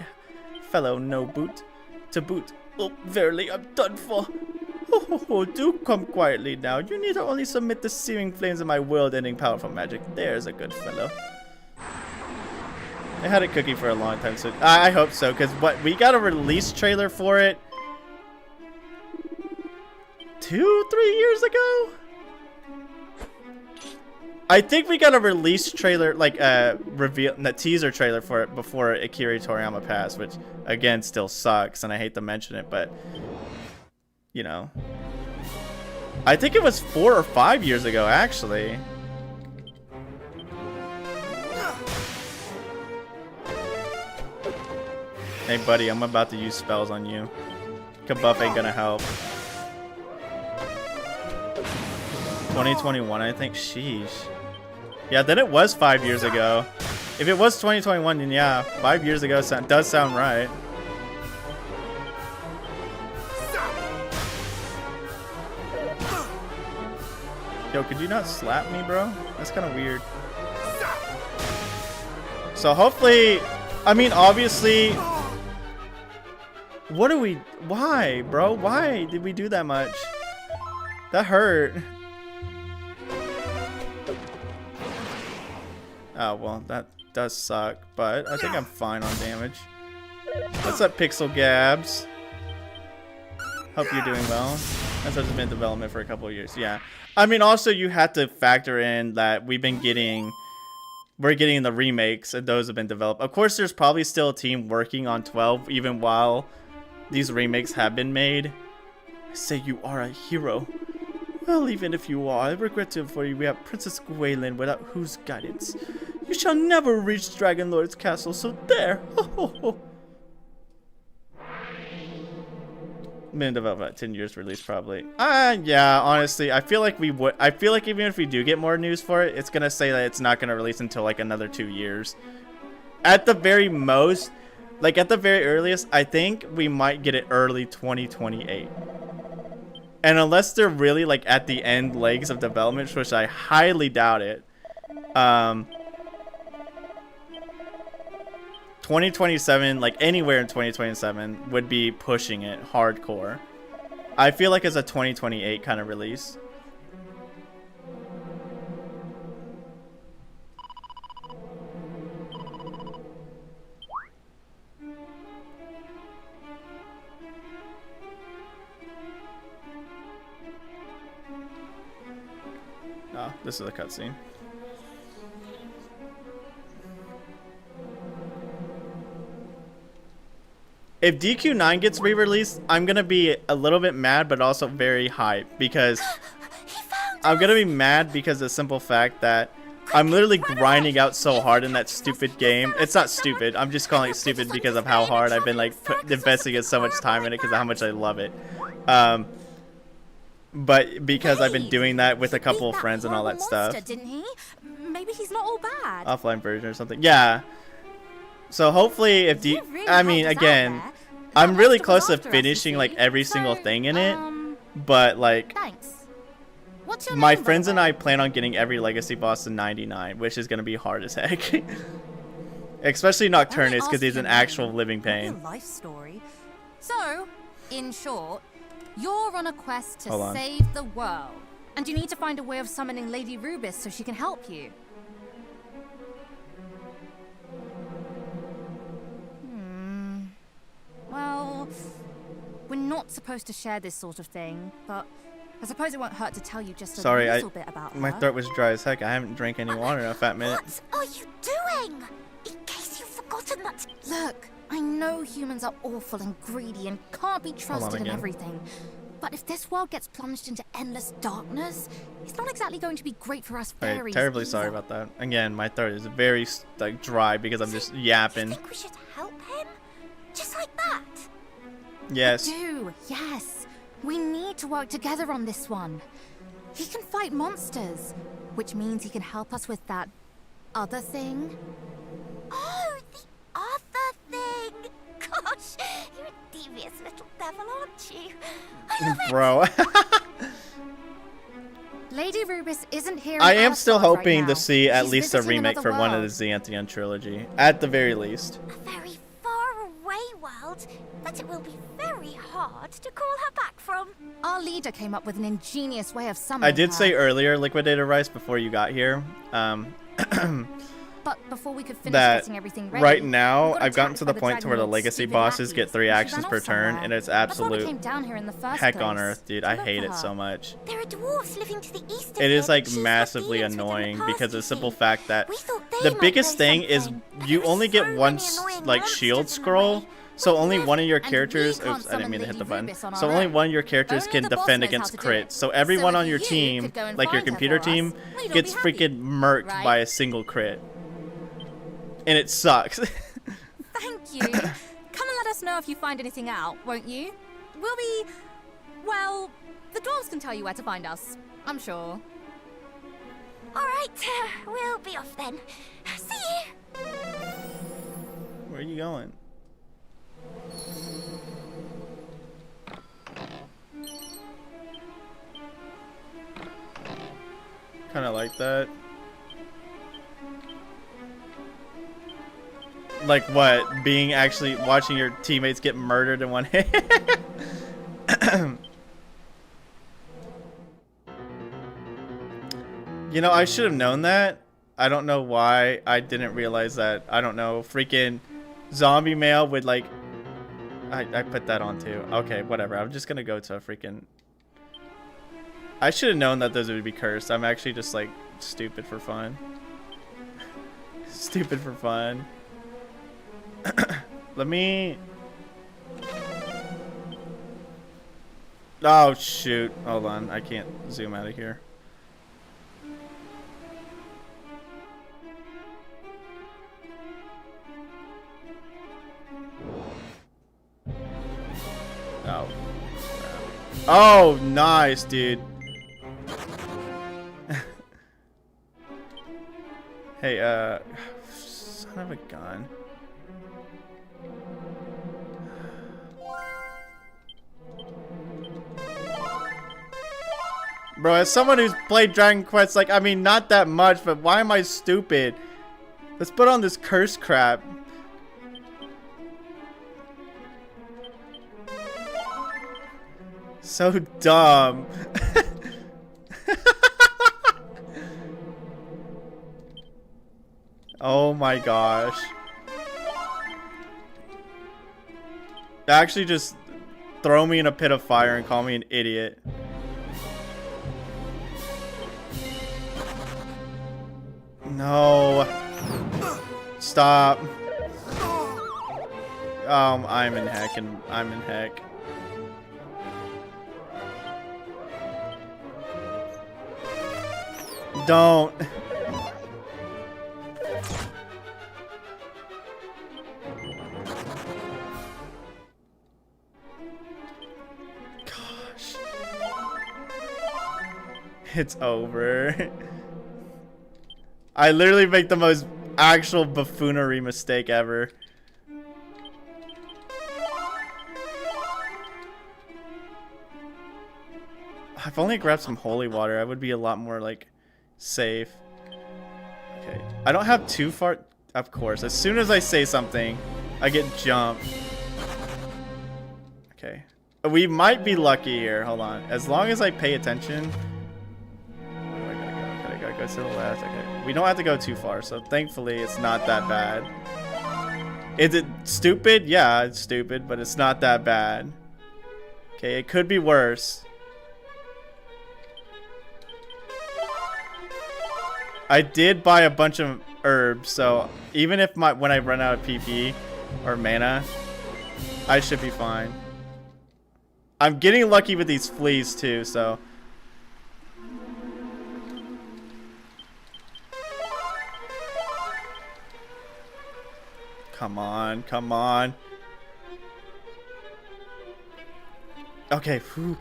A: Fellow, no boot. To boot. Oh, verily, I'm done for. Oh, do come quietly now. You need to only submit the searing flames of my world-ending powerful magic. There's a good fellow. I had it cooking for a long time, so I hope so, because we got a release trailer for it 2-3 years ago. I think we got a release trailer, like a teaser trailer for it before Akira Toriyama passed, which again still sucks, and I hate to mention it, but you know, I think it was 4 or 5 years ago actually. Hey buddy, I'm about to use spells on you. Kabuff ain't gonna help. 2021, I think. Sheesh. Yeah, then it was 5 years ago. If it was 2021, then yeah, 5 years ago does sound right. Yo, could you not slap me, bro? That's kind of weird. So hopefully, I mean, obviously, what do we, why, bro? Why did we do that much? That hurt. Oh, well, that does suck, but I think I'm fine on damage. What's up, Pixel Gabs? Hope you're doing well. That's been in development for a couple of years. Yeah. I mean, also, you have to factor in that we're getting the remakes, and those have been developed. Of course, there's probably still a team working on 12, even while these remakes have been made. I say you are a hero. Well, even if you are, I regret to inform you we have Princess Gwaelin, without whose guidance you shall never reach Dragon Lord's castle, so there! Ho ho ho! Been developed about 10 years release, probably. Yeah, honestly, I feel like we would. I feel like even if we do get more news for it, it's gonna say that it's not gonna release until like another 2 years. At the very most, like at the very earliest, I think we might get it early 2028. And unless they're really like at the end legs of development, which I highly doubt it, 2027, like anywhere in 2027, would be pushing it hardcore. I feel like it's a 2028 kind of release. Oh, this is a cutscene. If DQ9 gets re-released, I'm gonna be a little bit mad, but also very hyped, because I'm gonna be mad because of the simple fact that I'm literally grinding out so hard in that stupid game. It's not stupid. I'm just calling it stupid because of how hard I've been like investing so much time in it, because of how much I love it. But because I've been doing that with a couple of friends and all that stuff.
H: Didn't he? Maybe he's not all bad.
A: Offline version or something. Yeah. So hopefully, if I mean, again, I'm really
H: That
A: close to
H: after us, you
A: finishing like
H: see.
A: every single
H: So,
A: thing in it, but like
H: Thanks. What's your
A: my
H: name, by
A: friends
H: the
A: and
H: way?
A: I plan on getting every legacy boss to 99, which is gonna be hard as heck. Especially Nocturnus, because he's an actual living
K: Your
A: pain.
K: life story. So, in short, you're on a quest
A: Hold
K: to
A: on.
K: save the world, and you need to find a way of summoning Lady Rubis so she can help you. Well, we're not supposed to share this sort of thing, but I suppose it won't hurt to tell you just a
A: Sorry,
K: little bit about
A: my
K: her.
A: throat was dry as heck. I haven't drank any water in a fat minute.
L: What are you doing? In case you've forgotten that.
K: Look, I know humans are awful and greedy and can't be trusted in
A: again.
K: everything. But if this world gets plunged into endless darkness, it's not exactly going to be great for us
A: Alright,
K: fairies.
A: terribly sorry
K: either.
A: about that. Again, my throat is very like dry because I'm just yapping.
L: You think we should help him? Just like that?
A: Yes.
K: Do, yes. We need to work together on this one. He can fight monsters, which means he can help us with that other thing.
L: Oh, the other thing! Gosh, you're a devious little devil, aren't you? I love it!
A: Bro.
K: Lady Rubis isn't here.
A: I
K: in
A: am still
K: Asgard
A: hoping
K: right
A: to
K: now.
A: see at
K: She's
A: least a
K: visiting
A: remake
K: another
A: for one of
K: world.
A: the Xantheon trilogy. At the very least.
L: A very far away world that it will be very hard to call her back from.
K: Our leader came up with an ingenious way of summoning
A: I did
K: her.
A: say earlier, Liquidator Rice, before you got here,
K: But before we could finish
A: that
K: getting everything ready,
A: right
K: we
A: now
K: got
A: I've gotten
K: attacked
A: to
K: by
A: the point to where the
K: Dragon Lord's
A: legacy
K: stupid
A: bosses get
K: lackeys,
A: 3
K: and she
A: actions
K: ran
A: per
K: off
A: turn,
K: somewhere.
A: and it's
K: That's why we
A: absolute
K: came down here in the first
A: heck on
K: place,
A: earth, dude.
K: to
A: I
K: look
A: hate
K: for
A: it
K: her.
A: so much.
L: There are dwarves living to the east of
A: It is
L: here
A: like
L: that she's had
A: massively
L: dealings with in the
A: annoying
L: past,
A: because
L: you
A: the simple
L: see.
A: fact that
L: We thought they
A: the
L: might
A: biggest
L: know
A: thing is
L: something, but
A: you
L: there are
A: only get
L: so
A: one
L: many annoying
A: like
L: monsters
A: shield
L: in the
A: scroll.
L: way.
A: So only
L: never-
A: one of your
K: and we
A: characters,
K: can't
A: oops, I didn't mean to hit the
K: summon
A: button.
K: Lady Rubis on
A: So
K: our
A: only
K: own.
A: one of your characters
K: Only
A: can
K: the boss
A: defend
K: knows how
A: against
K: to do
A: crits.
K: it.
A: So everyone
K: So
A: on
K: if
A: your
K: you
A: team,
K: could go and
A: like your
K: find her
A: computer
K: for
A: team,
K: us, we'd all
A: gets
K: be happy,
A: freaking murked
K: right?
A: by a single crit. And it sucks.
K: Thank you. Come and let us know if you find anything out, won't you? We'll be... Well, the dwarves can tell you where to find us, I'm sure.
L: All right, we'll be off then. See you.
A: Where are you going? Kind of like that. Like what? Being actually watching your teammates get murdered in one hit? You know, I should have known that. I don't know why I didn't realize that. I don't know. Freaking zombie male would like... I put that on too. Okay, whatever. I'm just gonna go to a freaking... I should have known that those would be cursed. I'm actually just like stupid for fun. Stupid for fun. Let me... Oh shoot. Hold on. I can't zoom out of here. Oh. Oh, nice, dude. Hey, son of a gun. Bro, as someone who's played Dragon Quest, like, I mean, not that much, but why am I stupid? Let's put on this curse crap. So dumb. Oh my gosh. Actually just throw me in a pit of fire and call me an idiot. No. Stop. I'm in heck and I'm in heck. Don't. Gosh. It's over. I literally make the most actual buffoonery mistake ever. I've only grabbed some holy water. I would be a lot more like safe. Okay. I don't have too far. Of course. As soon as I say something, I get jumped. Okay. We might be lucky here. Hold on. As long as I pay attention. Where do I gotta go? Okay, I gotta go to the left. Okay. We don't have to go too far, so thankfully it's not that bad. Is it stupid? Yeah, it's stupid, but it's not that bad. Okay, it could be worse. I did buy a bunch of herbs, so even if when I run out of PP or mana, I should be fine. I'm getting lucky with these fleas too, so. Come on, come on. Okay, whew.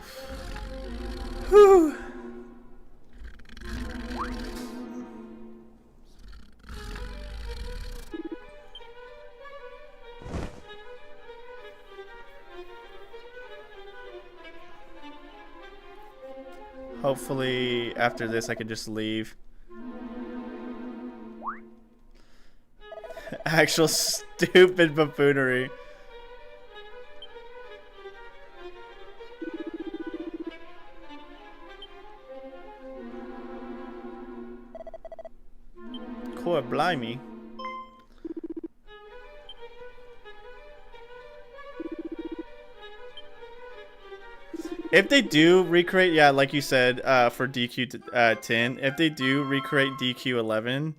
A: Whew. Hopefully, after this, I can just leave. Actual stupid buffoonery. Core blimey. If they do recreate, yeah, like you said, for DQ 10, if they do recreate DQ 11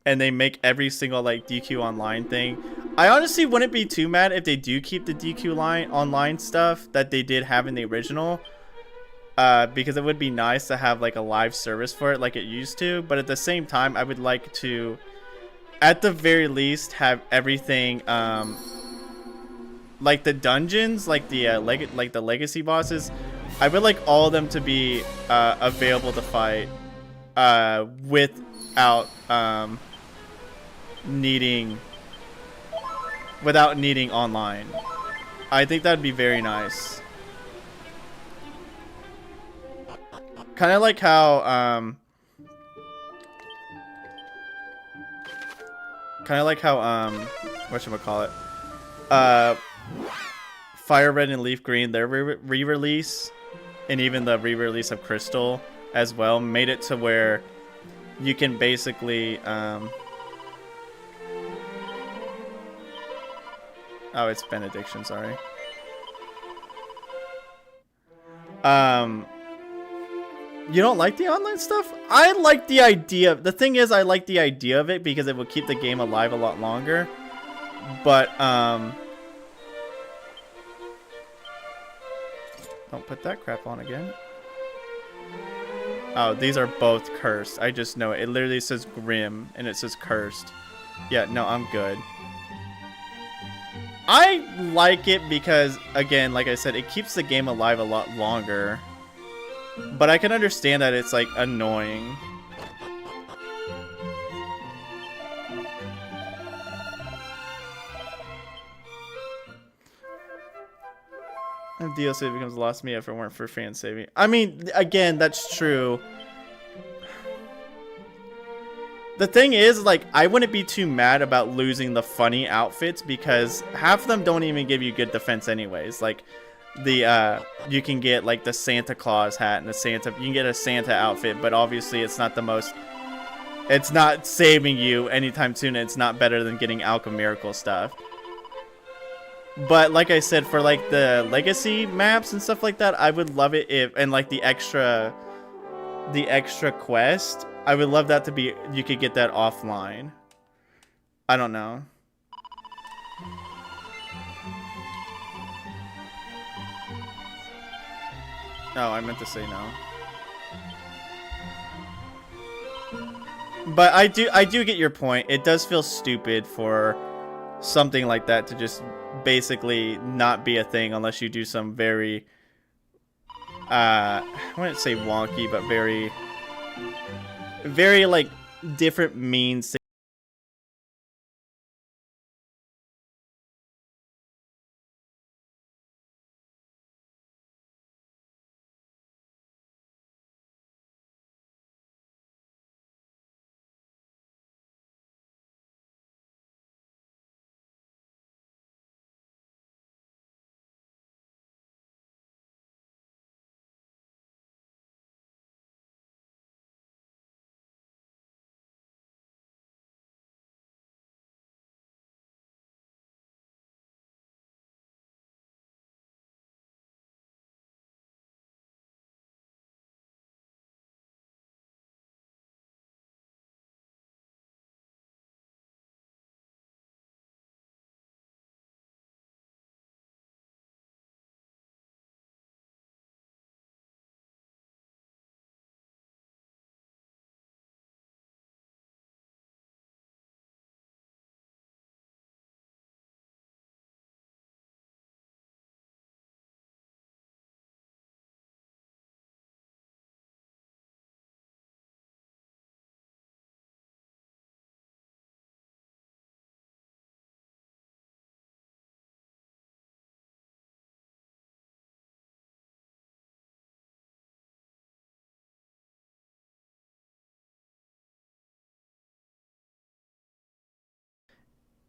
A: and they make every single like DQ online thing, I honestly wouldn't be too mad if they do keep the DQ online stuff that they did have in the original, because it would be nice to have like a live service for it like it used to. But at the same time, I would like to, at the very least, have everything, like the dungeons, like the legacy bosses. I would like all of them to be available to fight without needing online. I think that'd be very nice. Kind of like how whatchamacallit, Fire Red and Leaf Green, their re-release, and even the re-release of Crystal as well, made it to where you can basically oh, it's Benediction, sorry. You don't like the online stuff? I like the idea. The thing is, I like the idea of it because it will keep the game alive a lot longer. But don't put that crap on again. Oh, these are both cursed. I just know it. It literally says Grim and it says cursed. Yeah, no, I'm good. I like it because, again, like I said, it keeps the game alive a lot longer. But I can understand that it's, like, annoying. If DLC becomes lost to me if it weren't for fan saving. I mean, again, that's true. The thing is, like, I wouldn't be too mad about losing the funny outfits because half of them don't even give you good defense anyways. Like, the, you can get, like, the Santa Claus hat and you can get a Santa outfit, but obviously it's not the most, it's not saving you anytime soon. It's not better than getting Alchemiracle stuff. But like I said, for like the legacy maps and stuff like that, I would love it if, and like the extra quest, I would love that to be, you could get that offline. I don't know. Oh, I meant to say no. But I do get your point. It does feel stupid for something like that to just basically not be a thing unless you do some very I wouldn't say wonky, but very like different means to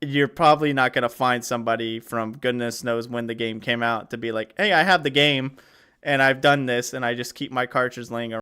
A: you're probably not going to find somebody from goodness knows when the game came out to be like, hey, I have the game and I've done this and I just keep my cartridge laying around.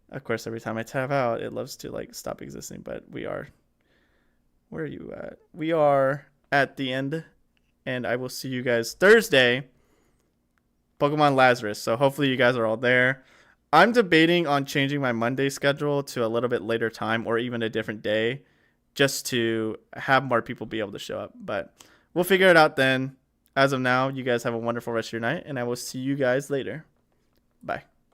A: Of course, every time I tab out, it loves to like stop existing, but where are you at? We are at the end, and I will see you guys Thursday, Pokemon Lazarus. So hopefully you guys are all there. I'm debating on changing my Monday schedule to a little bit later time or even a different day just to have more people be able to show up. But we'll figure it out then. As of now, you guys have a wonderful rest of your night, and I will see you guys later. Bye.